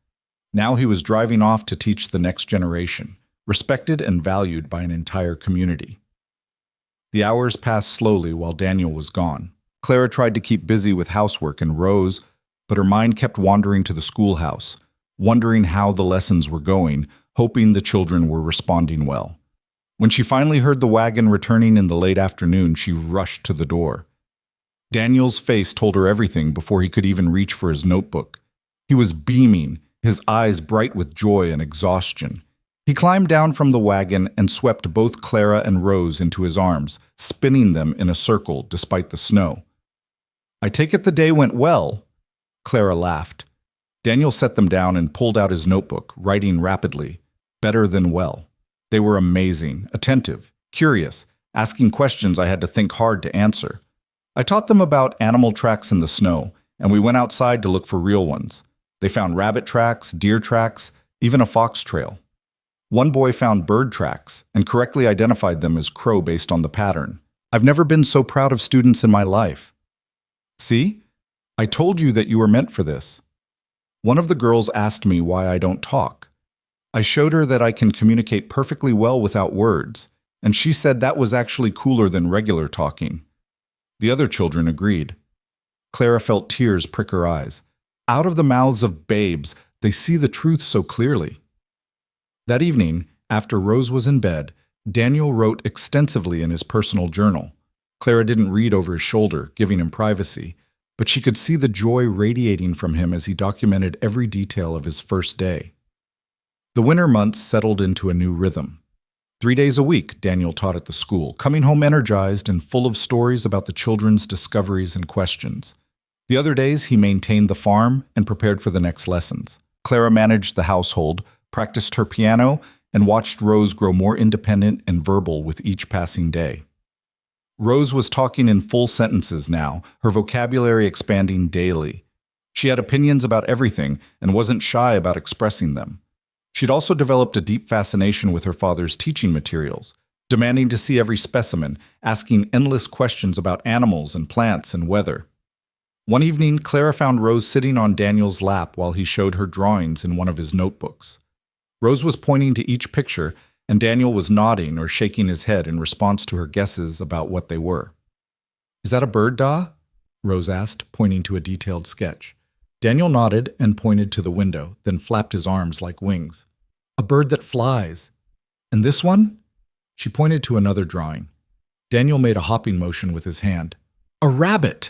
A: Now he was driving off to teach the next generation, respected and valued by an entire community. The hours passed slowly while Daniel was gone. Clara tried to keep busy with housework and Rose, but her mind kept wandering to the schoolhouse, wondering how the lessons were going, hoping the children were responding well. When she finally heard the wagon returning in the late afternoon, she rushed to the door. Daniel's face told her everything before he could even reach for his notebook. He was beaming, his eyes bright with joy and exhaustion. He climbed down from the wagon and swept both Clara and Rose into his arms, spinning them in a circle despite the snow. "I take it the day went well?" Clara laughed. Daniel set them down and pulled out his notebook, writing rapidly. "Better than well. They were amazing, attentive, curious, asking questions I had to think hard to answer. I taught them about animal tracks in the snow, and we went outside to look for real ones. They found rabbit tracks, deer tracks, even a fox trail. One boy found bird tracks and correctly identified them as crow based on the pattern. I've never been so proud of students in my life. See? I told you that you were meant for this." One of the girls asked me why I don't talk. I showed her that I can communicate perfectly well without words, and she said that was actually cooler than regular talking. The other children agreed. Clara felt tears prick her eyes. Out of the mouths of babes, they see the truth so clearly. That evening, after Rose was in bed, Daniel wrote extensively in his personal journal. Clara didn't read over his shoulder, giving him privacy, but she could see the joy radiating from him as he documented every detail of his first day. The winter months settled into a new rhythm. 3 days a week, Daniel taught at the school, coming home energized and full of stories about the children's discoveries and questions. The other days, he maintained the farm and prepared for the next lessons. Clara managed the household, practiced her piano, and watched Rose grow more independent and verbal with each passing day. Rose was talking in full sentences now, her vocabulary expanding daily. She had opinions about everything and wasn't shy about expressing them. She'd also developed a deep fascination with her father's teaching materials, demanding to see every specimen, asking endless questions about animals and plants and weather. One evening, Clara found Rose sitting on Daniel's lap while he showed her drawings in one of his notebooks. Rose was pointing to each picture, and Daniel was nodding or shaking his head in response to her guesses about what they were. "Is that a bird, Da?" Rose asked, pointing to a detailed sketch. Daniel nodded and pointed to the window, then flapped his arms like wings. "A bird that flies. And this one?" She pointed to another drawing. Daniel made a hopping motion with his hand. "A rabbit!"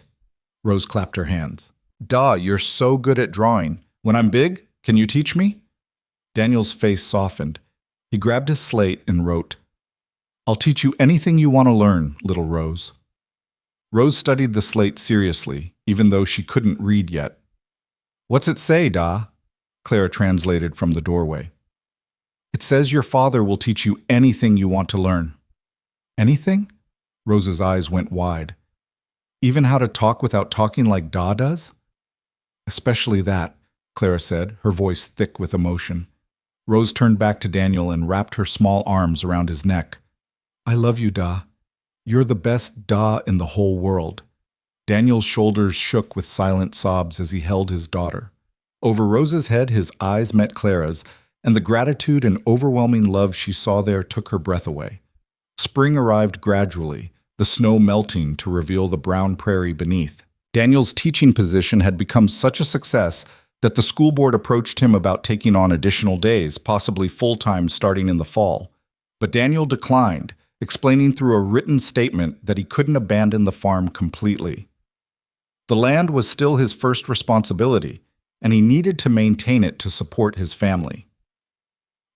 A: Rose clapped her hands. "Da, you're so good at drawing. When I'm big, can you teach me?" Daniel's face softened. He grabbed his slate and wrote, "I'll teach you anything you want to learn, little Rose." Rose studied the slate seriously, even though she couldn't read yet. "What's it say, Da?" Clara translated from the doorway. "It says your father will teach you anything you want to learn." "Anything?" Rose's eyes went wide. "Even how to talk without talking like Da does?" "Especially that," Clara said, her voice thick with emotion. Rose turned back to Daniel and wrapped her small arms around his neck. "I love you, Da. You're the best Da in the whole world." Daniel's shoulders shook with silent sobs as he held his daughter. Over Rose's head, his eyes met Clara's, and the gratitude and overwhelming love she saw there took her breath away. Spring arrived gradually, the snow melting to reveal the brown prairie beneath. Daniel's teaching position had become such a success that the school board approached him about taking on additional days, possibly full-time starting in the fall. But Daniel declined, explaining through a written statement that he couldn't abandon the farm completely. The land was still his first responsibility, and he needed to maintain it to support his family.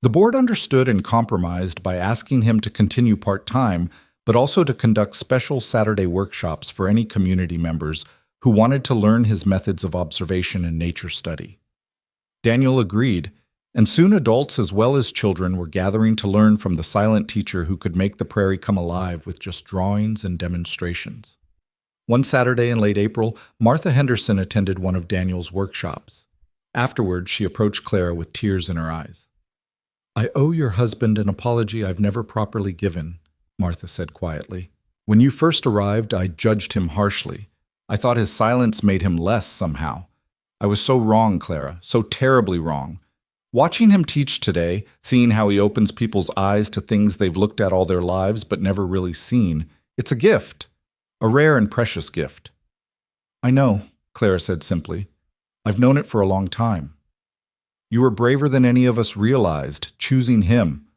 A: The board understood and compromised by asking him to continue part-time, but also to conduct special Saturday workshops for any community members who wanted to learn his methods of observation and nature study. Daniel agreed, and soon adults as well as children were gathering to learn from the silent teacher who could make the prairie come alive with just drawings and demonstrations. One Saturday in late April, Martha Henderson attended one of Daniel's workshops. Afterward, she approached Clara with tears in her eyes. "I owe your husband an apology I've never properly given," Martha said quietly. "When you first arrived, I judged him harshly. I thought his silence made him less somehow. I was so wrong, Clara, so terribly wrong. Watching him teach today, seeing how he opens people's eyes to things they've looked at all their lives but never really seen, it's a gift, a rare and precious gift." "I know," Clara said simply. "I've known it for a long time." "You were braver than any of us realized, choosing him.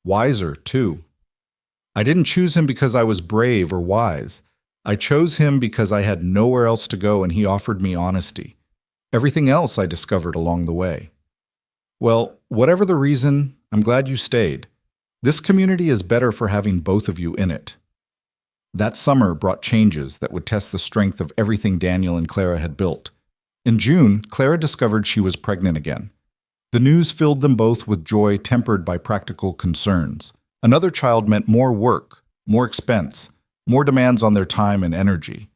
A: Wiser, too." "I didn't choose him because I was brave or wise. I chose him because I had nowhere else to go and he offered me honesty. Everything else I discovered along the way." "Well, whatever the reason, I'm glad you stayed. This community is better for having both of you in it." That summer brought changes that would test the strength of everything Daniel and Clara had built. In June, Clara discovered she was pregnant again. The news filled them both with joy tempered by practical concerns. Another child meant more work, more expense, more demands on their time and energy.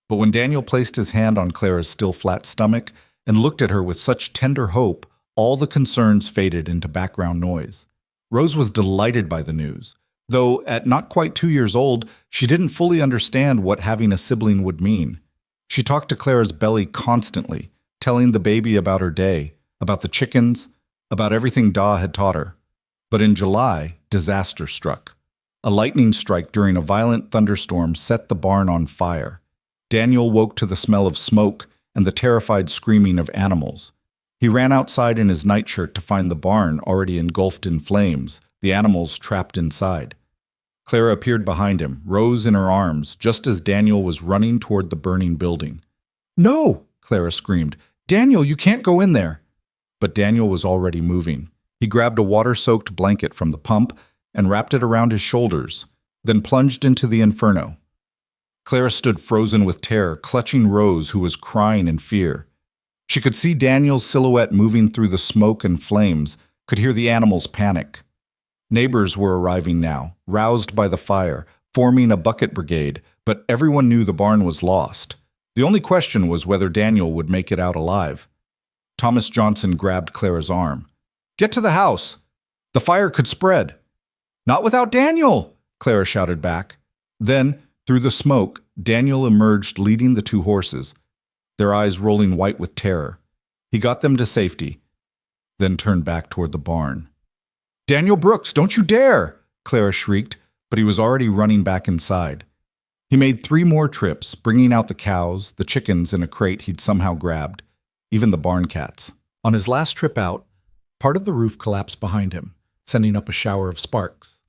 A: But when Daniel placed his hand on Clara's still flat stomach and looked at her with such tender hope, all the concerns faded into background noise. Rose was delighted by the news. Though at not quite 2 years old, she didn't fully understand what having a sibling would mean. She talked to Clara's belly constantly, telling the baby about her day, about the chickens, about everything Da had taught her. But in July, disaster struck. A lightning strike during a violent thunderstorm set the barn on fire. Daniel woke to the smell of smoke, and the terrified screaming of animals. He ran outside in his nightshirt to find the barn already engulfed in flames, the animals trapped inside. Clara appeared behind him, Rose in her arms, just as Daniel was running toward the burning building. "No!" Clara screamed. "Daniel, you can't go in there!" But Daniel was already moving. He grabbed a water-soaked blanket from the pump and wrapped it around his shoulders, then plunged into the inferno. Clara stood frozen with terror, clutching Rose, who was crying in fear. She could see Daniel's silhouette moving through the smoke and flames, could hear the animals panic. Neighbors were arriving now, roused by the fire, forming a bucket brigade, but everyone knew the barn was lost. The only question was whether Daniel would make it out alive. Thomas Johnson grabbed Clara's arm. "Get to the house! The fire could spread!" "Not without Daniel!" Clara shouted back. Then, through the smoke, Daniel emerged leading the two horses, their eyes rolling white with terror. He got them to safety, then turned back toward the barn. "Daniel Brooks, don't you dare!" Clara shrieked, but he was already running back inside. He made 3 more trips, bringing out the cows, the chickens in a crate he'd somehow grabbed, even the barn cats. On his last trip out, part of the roof collapsed behind him, sending up a shower of sparks.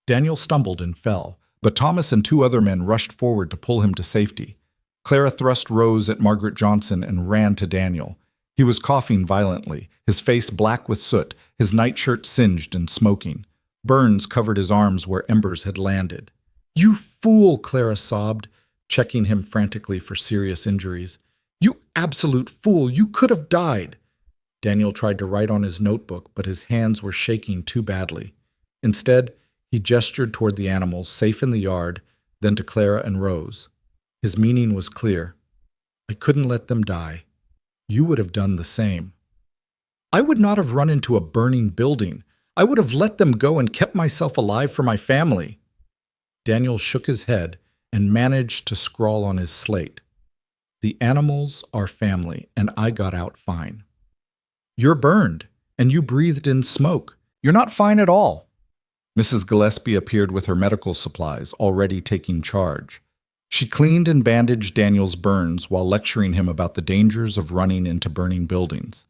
A: Daniel stumbled and fell, but Thomas and 2 other men rushed forward to pull him to safety. Clara thrust Rose at Margaret Johnson and ran to Daniel. He was coughing violently, his face black with soot, his nightshirt singed and smoking. Burns covered his arms where embers had landed. "You fool!" Clara sobbed, checking him frantically for serious injuries. "You absolute fool! You could have died!" Daniel tried to write on his notebook, but his hands were shaking too badly. Instead, he gestured toward the animals safe in the yard, then to Clara and Rose. His meaning was clear. "I couldn't let them die. You would have done the same. I would not have run into a burning building. I would have let them go and kept myself alive for my family." Daniel shook his head and managed to scrawl on his slate. "The animals are family, and I got out fine." "You're burned, and you breathed in smoke. You're not fine at all." Mrs. Gillespie appeared with her medical supplies, already taking charge. She cleaned and bandaged Daniel's burns while lecturing him about the dangers of running into burning buildings.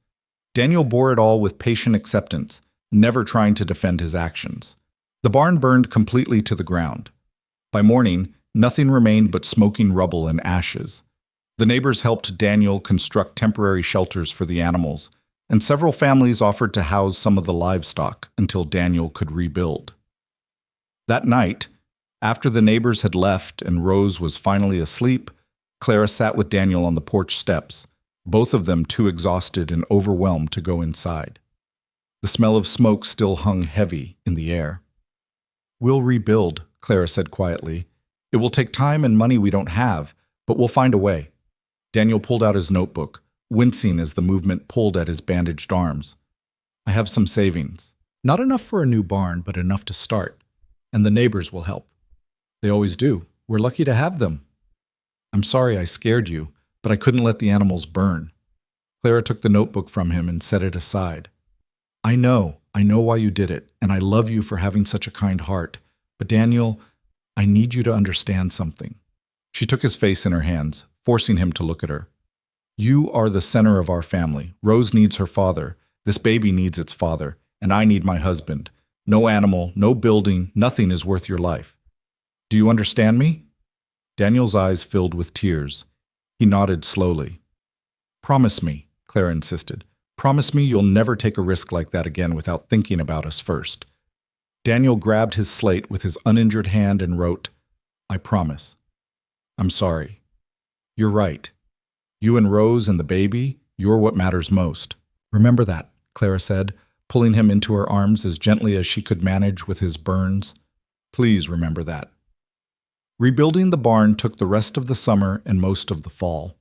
A: Daniel bore it all with patient acceptance, never trying to defend his actions. The barn burned completely to the ground. By morning, nothing remained but smoking rubble and ashes. The neighbors helped Daniel construct temporary shelters for the animals, and several families offered to house some of the livestock until Daniel could rebuild. That night, after the neighbors had left and Rose was finally asleep, Clara sat with Daniel on the porch steps, both of them too exhausted and overwhelmed to go inside. The smell of smoke still hung heavy in the air. "We'll rebuild," Clara said quietly. "It will take time and money we don't have, but we'll find a way." Daniel pulled out his notebook, wincing as the movement pulled at his bandaged arms. "I have some savings. Not enough for a new barn, but enough to start. And the neighbors will help. They always do. We're lucky to have them." "I'm sorry I scared you, but I couldn't let the animals burn." Clara took the notebook from him and set it aside. I know why you did it, and I love you for having such a kind heart. But Daniel, I need you to understand something." She took his face in her hands, forcing him to look at her. "You are the center of our family. Rose needs her father. This baby needs its father, and I need my husband. No animal, no building, nothing is worth your life. Do you understand me?" Daniel's eyes filled with tears. He nodded slowly. "Promise me," Clara insisted. "Promise me you'll never take a risk like that again without thinking about us first." Daniel grabbed his slate with his uninjured hand and wrote, "I promise. I'm sorry. You're right. You and Rose and the baby, you're what matters most. Remember that," Clara said, pulling him into her arms as gently as she could manage with his burns. "Please remember that." Rebuilding the barn took the rest of the summer and most of the fall.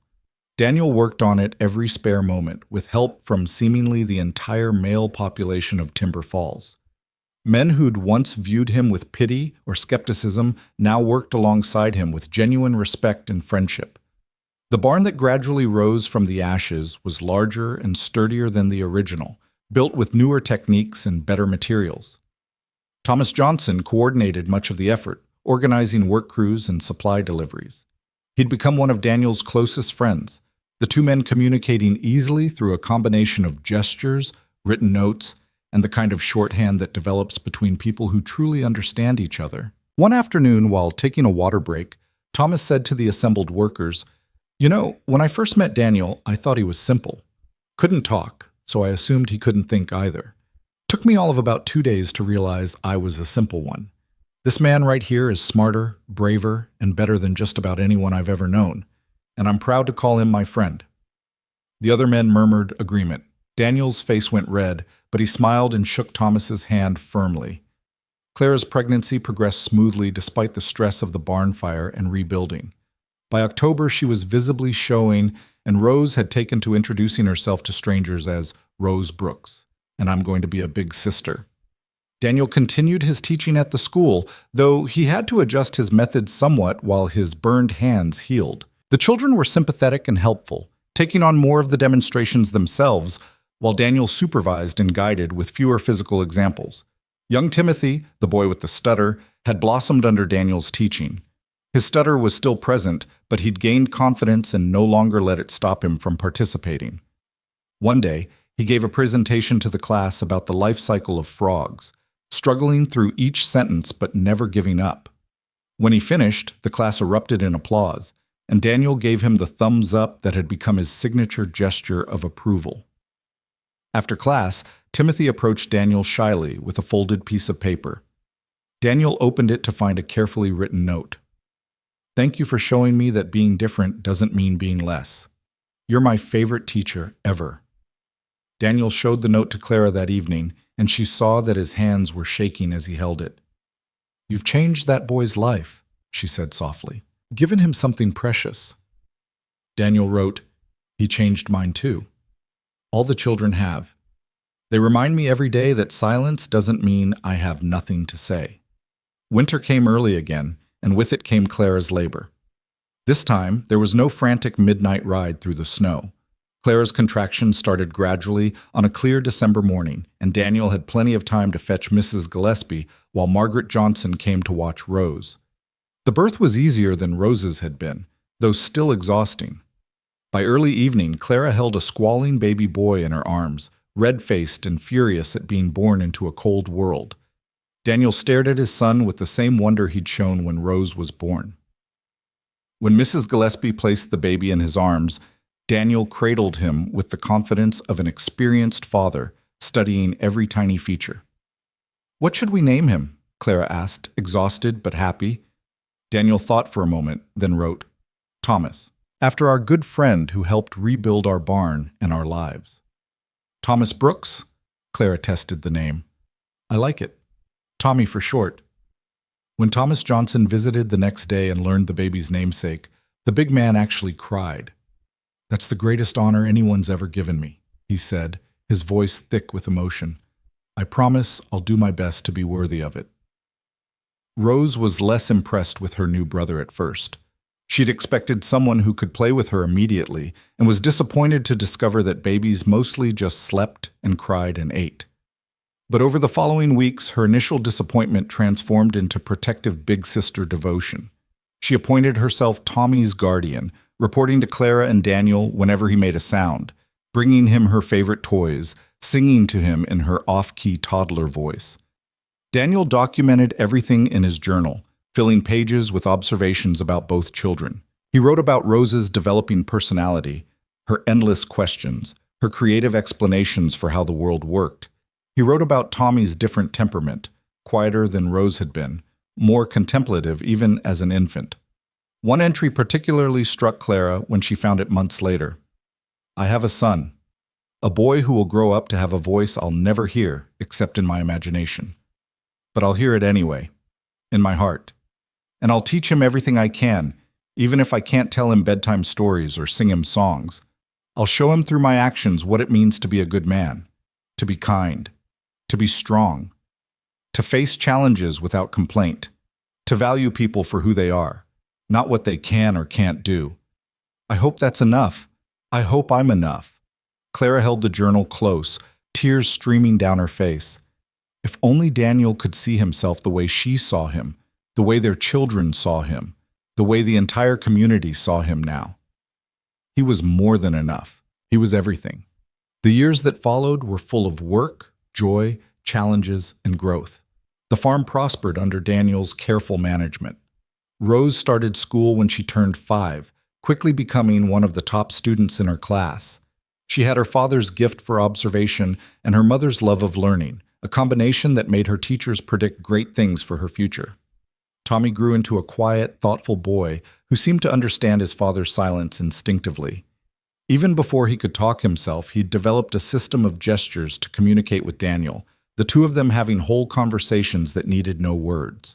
A: Daniel worked on it every spare moment, with help from seemingly the entire male population of Timber Falls. Men who'd once viewed him with pity or skepticism now worked alongside him with genuine respect and friendship. The barn that gradually rose from the ashes was larger and sturdier than the original, built with newer techniques and better materials. Thomas Johnson coordinated much of the effort, organizing work crews and supply deliveries. He'd become one of Daniel's closest friends, the two men communicating easily through a combination of gestures, written notes, and the kind of shorthand that develops between people who truly understand each other. One afternoon, while taking a water break, Thomas said to the assembled workers, "You know, when I first met Daniel, I thought he was simple. Couldn't talk, so I assumed he couldn't think either. Took me all of about 2 days to realize I was the simple one. This man right here is smarter, braver, and better than just about anyone I've ever known, and I'm proud to call him my friend." The other men murmured agreement. Daniel's face went red, but he smiled and shook Thomas's hand firmly. Clara's pregnancy progressed smoothly despite the stress of the barn fire and rebuilding. By October, she was visibly showing, and Rose had taken to introducing herself to strangers as Rose Brooks, and I'm going to be a big sister. Daniel continued his teaching at the school, though he had to adjust his methods somewhat while his burned hands healed. The children were sympathetic and helpful, taking on more of the demonstrations themselves, while Daniel supervised and guided with fewer physical examples. Young Timothy, the boy with the stutter, had blossomed under Daniel's teaching. His stutter was still present, but he'd gained confidence and no longer let it stop him from participating. One day, he gave a presentation to the class about the life cycle of frogs, struggling through each sentence but never giving up. When he finished, the class erupted in applause, and Daniel gave him the thumbs up that had become his signature gesture of approval. After class, Timothy approached Daniel shyly with a folded piece of paper. Daniel opened it to find a carefully written note. "Thank you for showing me that being different doesn't mean being less. You're my favorite teacher ever." Daniel showed the note to Clara that evening, and she saw that his hands were shaking as he held it. "You've changed that boy's life," she said softly, "given him something precious." Daniel wrote, "He changed mine too. All the children have. They remind me every day that silence doesn't mean I have nothing to say." Winter came early again, and with it came Clara's labor. This time, there was no frantic midnight ride through the snow. Clara's contractions started gradually on a clear December morning, and Daniel had plenty of time to fetch Mrs. Gillespie while Margaret Johnson came to watch Rose. The birth was easier than Rose's had been, though still exhausting. By early evening, Clara held a squalling baby boy in her arms, red-faced and furious at being born into a cold world. Daniel stared at his son with the same wonder he'd shown when Rose was born. When Mrs. Gillespie placed the baby in his arms, Daniel cradled him with the confidence of an experienced father, studying every tiny feature. "What should we name him?" Clara asked, exhausted but happy. Daniel thought for a moment, then wrote, "Thomas, after our good friend who helped rebuild our barn and our lives." "Thomas Brooks?" Clara tested the name. "I like it. Tommy for short." When Thomas Johnson visited the next day and learned the baby's namesake, the big man actually cried. "That's the greatest honor anyone's ever given me," he said, his voice thick with emotion. "I promise I'll do my best to be worthy of it." Rose was less impressed with her new brother at first. She'd expected someone who could play with her immediately, and was disappointed to discover that babies mostly just slept and cried and ate. But over the following weeks, her initial disappointment transformed into protective big sister devotion. She appointed herself Tommy's guardian, reporting to Clara and Daniel whenever he made a sound, bringing him her favorite toys, singing to him in her off-key toddler voice. Daniel documented everything in his journal, filling pages with observations about both children. He wrote about Rose's developing personality, her endless questions, her creative explanations for how the world worked. He wrote about Tommy's different temperament, quieter than Rose had been, more contemplative even as an infant. One entry particularly struck Clara when she found it months later. "I have a son, a boy who will grow up to have a voice I'll never hear except in my imagination. But I'll hear it anyway, in my heart. And I'll teach him everything I can, even if I can't tell him bedtime stories or sing him songs. I'll show him through my actions what it means to be a good man, to be kind, to be strong, to face challenges without complaint, to value people for who they are, not what they can or can't do. I hope that's enough. I hope I'm enough." Clara held the journal close, tears streaming down her face. If only Daniel could see himself the way she saw him, the way their children saw him, the way the entire community saw him now. He was more than enough. He was everything. The years that followed were full of work, joy, challenges, and growth. The farm prospered under Daniel's careful management. Rose started school when she turned 5, quickly becoming one of the top students in her class. She had her father's gift for observation and her mother's love of learning, a combination that made her teachers predict great things for her future. Tommy grew into a quiet, thoughtful boy who seemed to understand his father's silence instinctively. Even before he could talk himself, he'd developed a system of gestures to communicate with Daniel, the two of them having whole conversations that needed no words.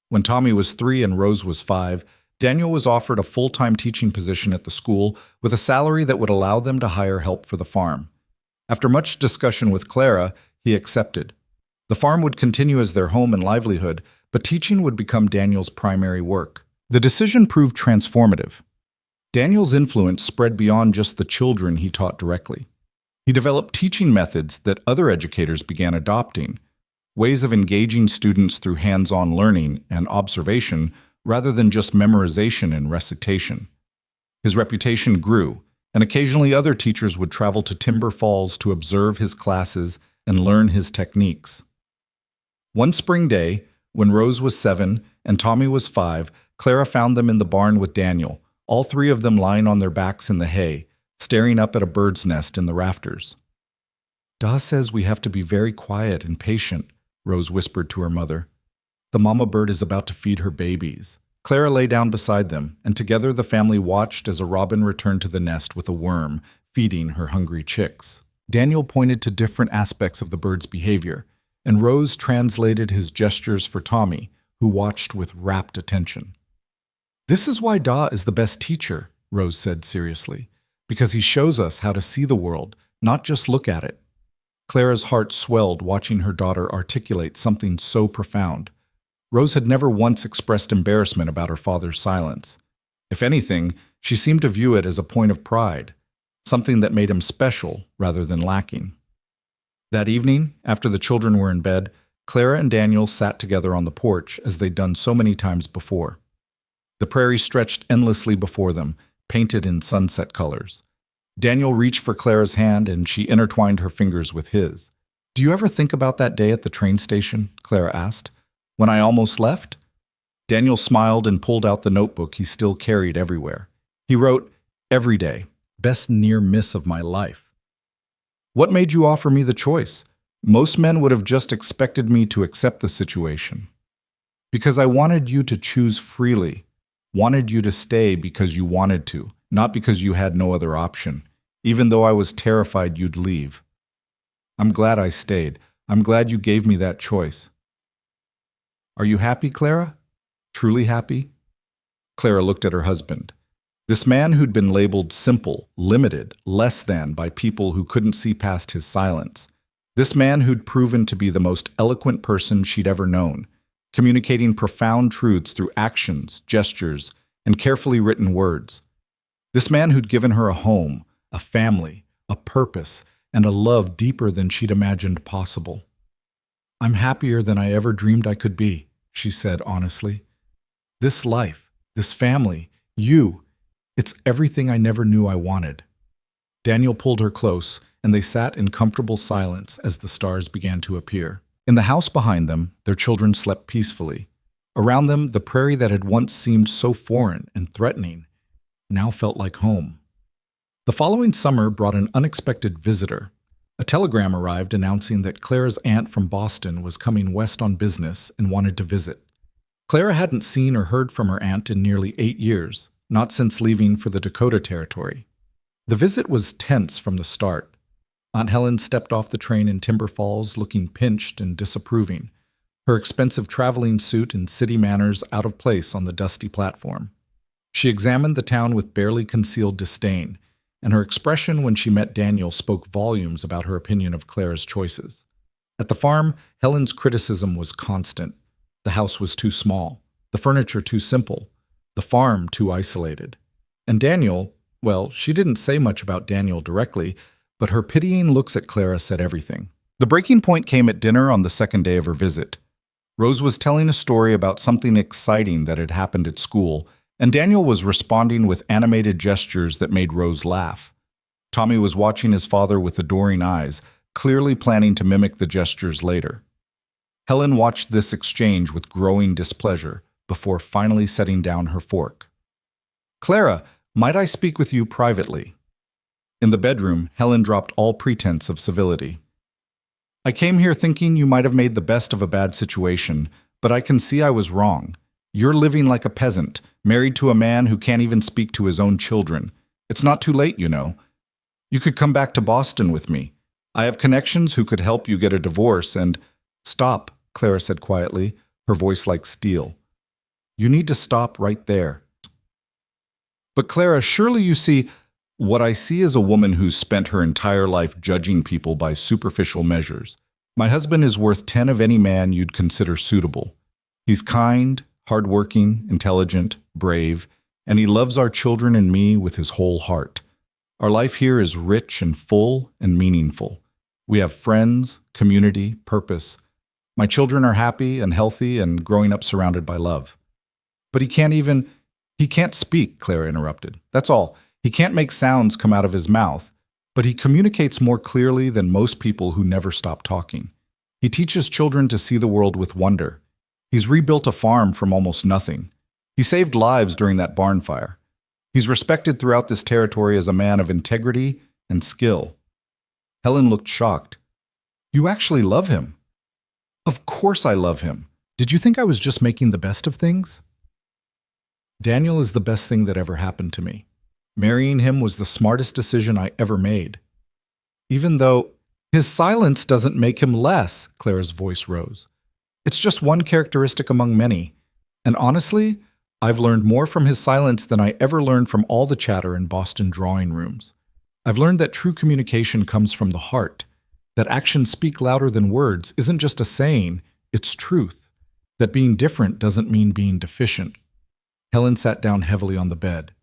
A: When Tommy was 3 and Rose was 5, Daniel was offered a full-time teaching position at the school with a salary that would allow them to hire help for the farm. After much discussion with Clara, he accepted. The farm would continue as their home and livelihood, but teaching would become Daniel's primary work. The decision proved transformative. Daniel's influence spread beyond just the children he taught directly. He developed teaching methods that other educators began adopting, ways of engaging students through hands-on learning and observation rather than just memorization and recitation. His reputation grew, and occasionally other teachers would travel to Timber Falls to observe his classes and learn his techniques. One spring day, when Rose was 7 and Tommy was 5, Clara found them in the barn with Daniel, all three of them lying on their backs in the hay, staring up at a bird's nest in the rafters. "Da says we have to be very quiet and patient," Rose whispered to her mother. "The mama bird is about to feed her babies." Clara lay down beside them, and together the family watched as a robin returned to the nest with a worm, feeding her hungry chicks. Daniel pointed to different aspects of the bird's behavior, and Rose translated his gestures for Tommy, who watched with rapt attention. "This is why Da is the best teacher," Rose said seriously, "because he shows us how to see the world, not just look at it." Clara's heart swelled watching her daughter articulate something so profound. Rose had never once expressed embarrassment about her father's silence. If anything, she seemed to view it as a point of pride, something that made him special rather than lacking. That evening, after the children were in bed, Clara and Daniel sat together on the porch as they'd done so many times before. The prairie stretched endlessly before them, painted in sunset colors. Daniel reached for Clara's hand and she intertwined her fingers with his. "Do you ever think about that day at the train station?" Clara asked. "When I almost left?" Daniel smiled and pulled out the notebook he still carried everywhere. He wrote, "Every day, best near miss of my life." "What made you offer me the choice? Most men would have just expected me to accept the situation." "Because I wanted you to choose freely, wanted you to stay because you wanted to, not because you had no other option, even though I was terrified you'd leave. I'm glad I stayed. I'm glad you gave me that choice." "Are you happy, Clara? Truly happy?" Clara looked at her husband. This man who'd been labeled simple, limited, less than by people who couldn't see past his silence. This man who'd proven to be the most eloquent person she'd ever known, communicating profound truths through actions, gestures, and carefully written words. This man who'd given her a home, a family, a purpose, and a love deeper than she'd imagined possible. "I'm happier than I ever dreamed I could be," she said honestly. "This life, this family, you, it's everything I never knew I wanted." Daniel pulled her close, and they sat in comfortable silence as the stars began to appear. In the house behind them, their children slept peacefully. Around them, the prairie that had once seemed so foreign and threatening now felt like home. The following summer brought an unexpected visitor. A telegram arrived announcing that Clara's aunt from Boston was coming west on business and wanted to visit. Clara hadn't seen or heard from her aunt in nearly 8 years, not since leaving for the Dakota Territory. The visit was tense from the start. Aunt Helen stepped off the train in Timber Falls looking pinched and disapproving, her expensive traveling suit and city manners out of place on the dusty platform. She examined the town with barely concealed disdain, and her expression when she met Daniel spoke volumes about her opinion of Clara's choices. At the farm, Helen's criticism was constant. The house was too small, the furniture too simple, the farm too isolated. And Daniel, well, she didn't say much about Daniel directly, but her pitying looks at Clara said everything. The breaking point came at dinner on the second day of her visit. Rose was telling a story about something exciting that had happened at school, And Daniel was responding with animated gestures that made Rose laugh. Tommy was watching his father with adoring eyes, clearly planning to mimic the gestures later. Helen watched this exchange with growing displeasure before finally setting down her fork. "Clara, might I speak with you privately?" In the bedroom, Helen dropped all pretense of civility. "I came here thinking you might have made the best of a bad situation, but I can see I was wrong. You're living like a peasant, married to a man who can't even speak to his own children. It's not too late, you know. You could come back to Boston with me. I have connections who could help you get a divorce and—" "Stop," Clara said quietly, her voice like steel. "You need to stop right there." "But Clara, surely you see—" "What I see is a woman who's spent her entire life judging people by superficial measures. My husband is worth 10 of any man you'd consider suitable. He's kind, hardworking, intelligent, brave, and he loves our children and me with his whole heart. Our life here is rich and full and meaningful. We have friends, community, purpose. My children are happy and healthy and growing up surrounded by love." "But he can't speak," Clara interrupted. "That's all. He can't make sounds come out of his mouth, but he communicates more clearly than most people who never stop talking. He teaches children to see the world with wonder. He's rebuilt a farm from almost nothing. He saved lives during that barn fire. He's respected throughout this territory as a man of integrity and skill." Helen looked shocked. "You actually love him?" "Of course I love him. Did you think I was just making the best of things?" "Daniel is the best thing that ever happened to me. Marrying him was the smartest decision I ever made. Even though his silence doesn't make him less," Clara's voice rose. "It's just one characteristic among many. And honestly, I've learned more from his silence than I ever learned from all the chatter in Boston drawing rooms. I've learned that true communication comes from the heart, that actions speak louder than words isn't just a saying, it's truth, that being different doesn't mean being deficient." Helen sat down heavily on the bed.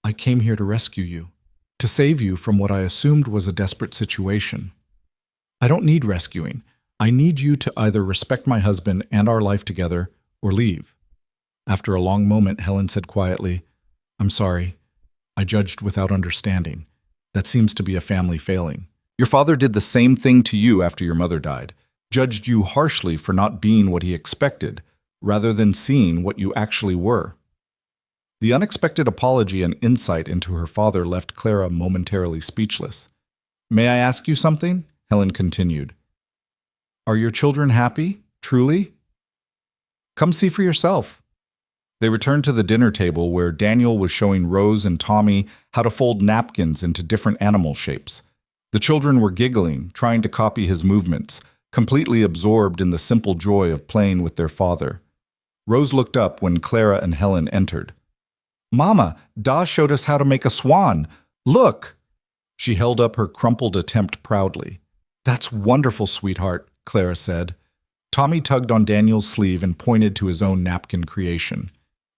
A: "I came here to rescue you, to save you from what I assumed was a desperate situation. I don't need rescuing. I need you to either respect my husband and our life together or leave." After a long moment, Helen said quietly, "I'm sorry. I judged without understanding. That seems to be a family failing. Your father did the same thing to you after your mother died, judged you harshly for not being what he expected, rather than seeing what you actually were." The unexpected apology and insight into her father left Clara momentarily speechless. "May I ask you something?" Helen continued. "Are your children happy, truly? Come see for yourself." They returned to the dinner table where Daniel was showing Rose and Tommy how to fold napkins into different animal shapes. The children were giggling, trying to copy his movements, completely absorbed in the simple joy of playing with their father. Rose looked up when Clara and Helen entered. "Mama, Da showed us how to make a swan. Look!" She held up her crumpled attempt proudly. "That's wonderful, sweetheart," Clara said. Tommy tugged on Daniel's sleeve and pointed to his own napkin creation.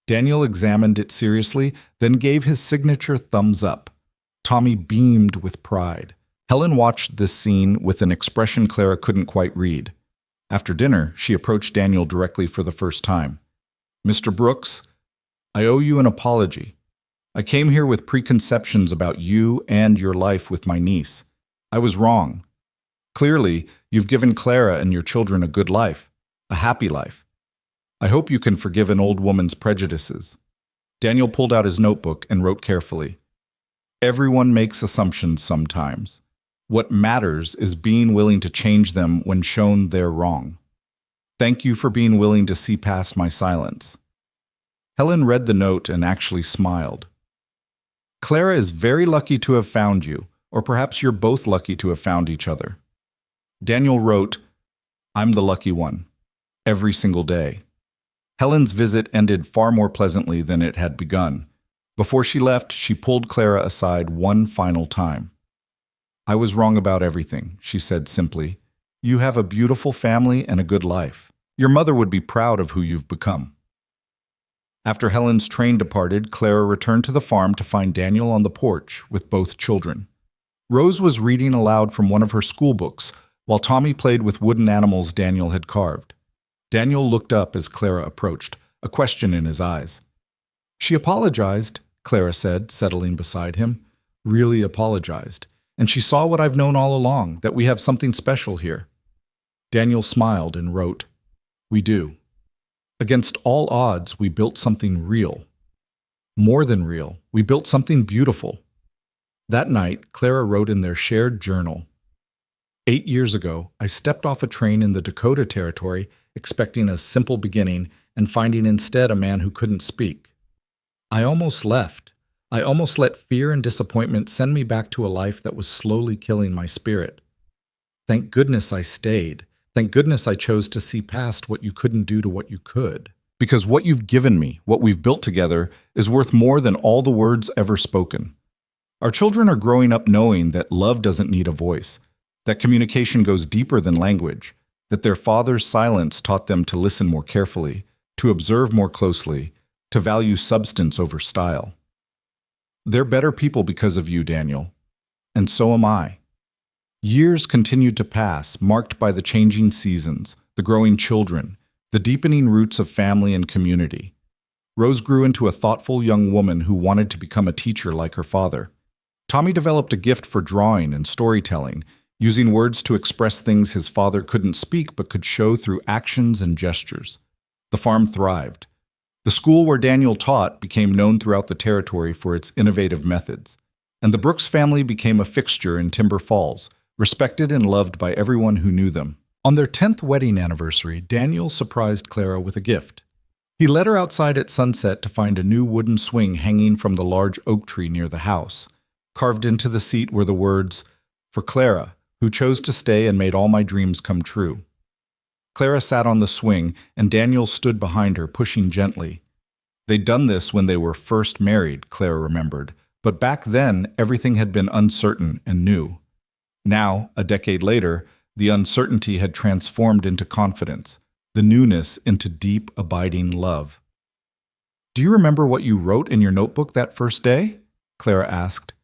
A: Daniel examined it seriously, then gave his signature thumbs up. Tommy beamed with pride. Helen watched this scene with an expression Clara couldn't quite read. After dinner, she approached Daniel directly for the first time. "Mr. Brooks, I owe you an apology. I came here with preconceptions about you and your life with my niece. I was wrong. Clearly, you've given Clara and your children a good life, a happy life. I hope you can forgive an old woman's prejudices." Daniel pulled out his notebook and wrote carefully. "Everyone makes assumptions sometimes. What matters is being willing to change them when shown they're wrong. Thank you for being willing to see past my silence." Helen read the note and actually smiled. "Clara is very lucky to have found you, or perhaps you're both lucky to have found each other." Daniel wrote, "I'm the lucky one, every single day." Helen's visit ended far more pleasantly than it had begun. Before she left, she pulled Clara aside one final time. "I was wrong about everything," she said simply. "You have a beautiful family and a good life. Your mother would be proud of who you've become." After Helen's train departed, Clara returned to the farm to find Daniel on the porch with both children. Rose was reading aloud from one of her school books, while Tommy played with wooden animals Daniel had carved. Daniel looked up as Clara approached, a question in his eyes. She apologized, Clara said, settling beside him. Really apologized. And she saw what I've known all along, that we have something special here. Daniel smiled and wrote, "We do. Against all odds, we built something real. More than real, we built something beautiful." That night, Clara wrote in their shared journal, 8 years ago, I stepped off a train in the Dakota Territory expecting a simple beginning and finding instead a man who couldn't speak. I almost left. I almost let fear and disappointment send me back to a life that was slowly killing my spirit. Thank goodness I stayed. Thank goodness I chose to see past what you couldn't do to what you could. Because what you've given me, what we've built together, is worth more than all the words ever spoken. Our children are growing up knowing that love doesn't need a voice, that communication goes deeper than language, that their father's silence taught them to listen more carefully, to observe more closely, to value substance over style. They're better people because of you, Daniel. And so am I. Years continued to pass, marked by the changing seasons, the growing children, the deepening roots of family and community. Rose grew into a thoughtful young woman who wanted to become a teacher like her father. Tommy developed a gift for drawing and storytelling, using words to express things his father couldn't speak but could show through actions and gestures. The farm thrived. The school where Daniel taught became known throughout the territory for its innovative methods, and the Brooks family became a fixture in Timber Falls, respected and loved by everyone who knew them. On their 10th wedding anniversary, Daniel surprised Clara with a gift. He led her outside at sunset to find a new wooden swing hanging from the large oak tree near the house. Carved into the seat were the words, "For Clara, who chose to stay and made all my dreams come true." Clara sat on the swing, and Daniel stood behind her, pushing gently. They'd done this when they were first married, Clara remembered, but back then everything had been uncertain and new. Now, a decade later, the uncertainty had transformed into confidence, the newness into deep, abiding love. "Do you remember what you wrote in your notebook that first day?" Clara asked.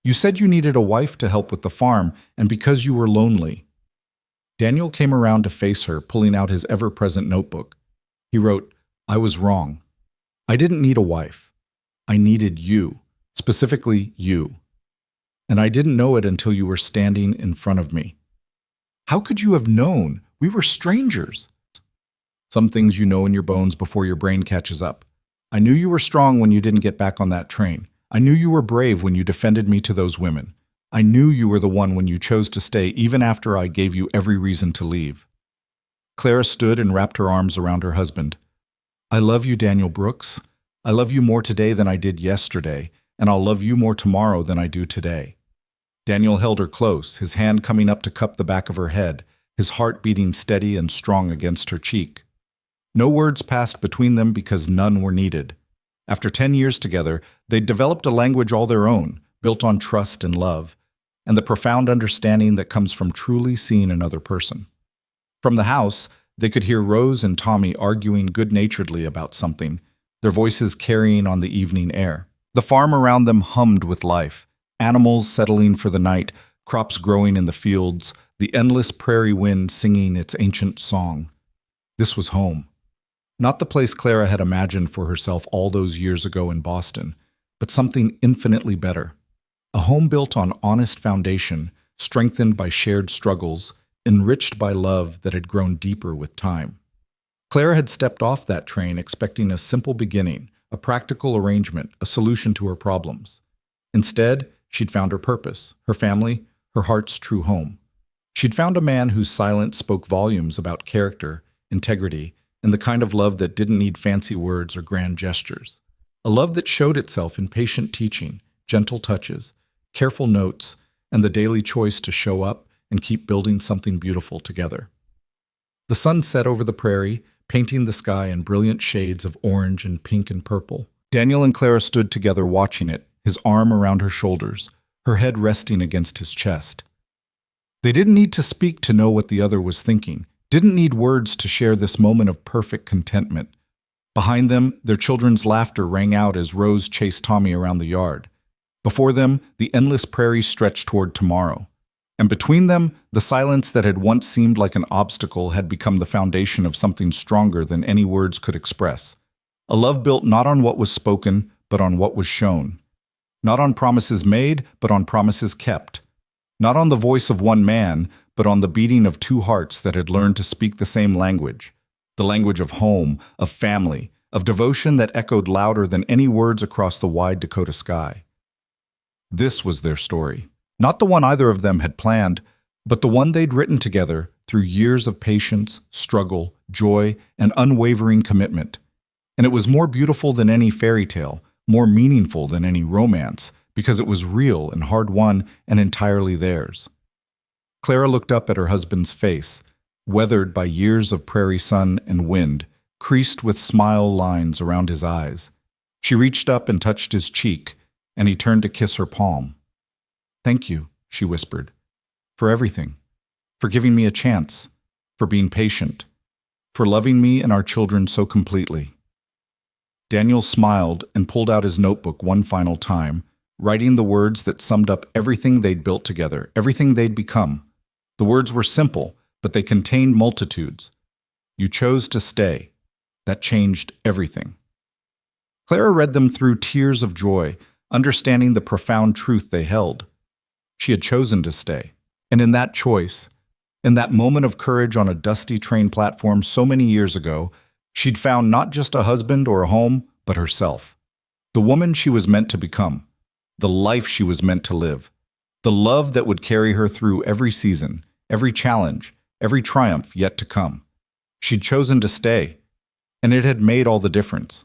A: "You said you needed a wife to help with the farm, and because you were lonely." Daniel came around to face her, pulling out his ever-present notebook. He wrote, "I was wrong. I didn't need a wife. I needed you, specifically you. And I didn't know it until you were standing in front of me." "How could you have known? We were strangers." "Some things you know in your bones before your brain catches up. I knew you were strong when you didn't get back on that train. I knew you were brave when you defended me to those women. I knew you were the one when you chose to stay even after I gave you every reason to leave." Clara stood and wrapped her arms around her husband. "I love you, Daniel Brooks. I love you more today than I did yesterday, and I'll love you more tomorrow than I do today." Daniel held her close, his hand coming up to cup the back of her head, his heart beating steady and strong against her cheek. No words passed between them because none were needed. After 10 years together, they'd developed a language all their own, built on trust and love, and the profound understanding that comes from truly seeing another person. From the house, they could hear Rose and Tommy arguing good-naturedly about something, their voices carrying on the evening air. The farm around them hummed with life, animals settling for the night, crops growing in the fields, the endless prairie wind singing its ancient song. This was home. Not the place Clara had imagined for herself all those years ago in Boston, but something infinitely better. A home built on honest foundation, strengthened by shared struggles, enriched by love that had grown deeper with time. Clara had stepped off that train expecting a simple beginning, a practical arrangement, a solution to her problems. Instead, she'd found her purpose, her family, her heart's true home. She'd found a man whose silence spoke volumes about character, integrity, and the kind of love that didn't need fancy words or grand gestures. A love that showed itself in patient teaching, gentle touches, careful notes, and the daily choice to show up and keep building something beautiful together. The sun set over the prairie, painting the sky in brilliant shades of orange and pink and purple. Daniel and Clara stood together watching it, his arm around her shoulders, her head resting against his chest. They didn't need to speak to know what the other was thinking, didn't need words to share this moment of perfect contentment. Behind them, their children's laughter rang out as Rose chased Tommy around the yard. Before them, the endless prairie stretched toward tomorrow. And between them, the silence that had once seemed like an obstacle had become the foundation of something stronger than any words could express. A love built not on what was spoken, but on what was shown. Not on promises made, but on promises kept. Not on the voice of one man, but on the beating of two hearts that had learned to speak the same language. The language of home, of family, of devotion that echoed louder than any words across the wide Dakota sky. This was their story. Not the one either of them had planned, but the one they'd written together through years of patience, struggle, joy, and unwavering commitment. And it was more beautiful than any fairy tale, more meaningful than any romance, because it was real and hard-won and entirely theirs. Clara looked up at her husband's face, weathered by years of prairie sun and wind, creased with smile lines around his eyes. She reached up and touched his cheek, and he turned to kiss her palm. "Thank you," she whispered, "for everything, for giving me a chance, for being patient, for loving me and our children so completely." Daniel smiled and pulled out his notebook one final time, writing the words that summed up everything they'd built together, everything they'd become. The words were simple, but they contained multitudes. "You chose to stay. That changed everything." Clara read them through tears of joy, understanding the profound truth they held. She had chosen to stay. And in that choice, in that moment of courage on a dusty train platform so many years ago, she'd found not just a husband or a home, but herself. The woman she was meant to become. The life she was meant to live. The love that would carry her through every season, every challenge, every triumph yet to come. She'd chosen to stay, and it had made all the difference.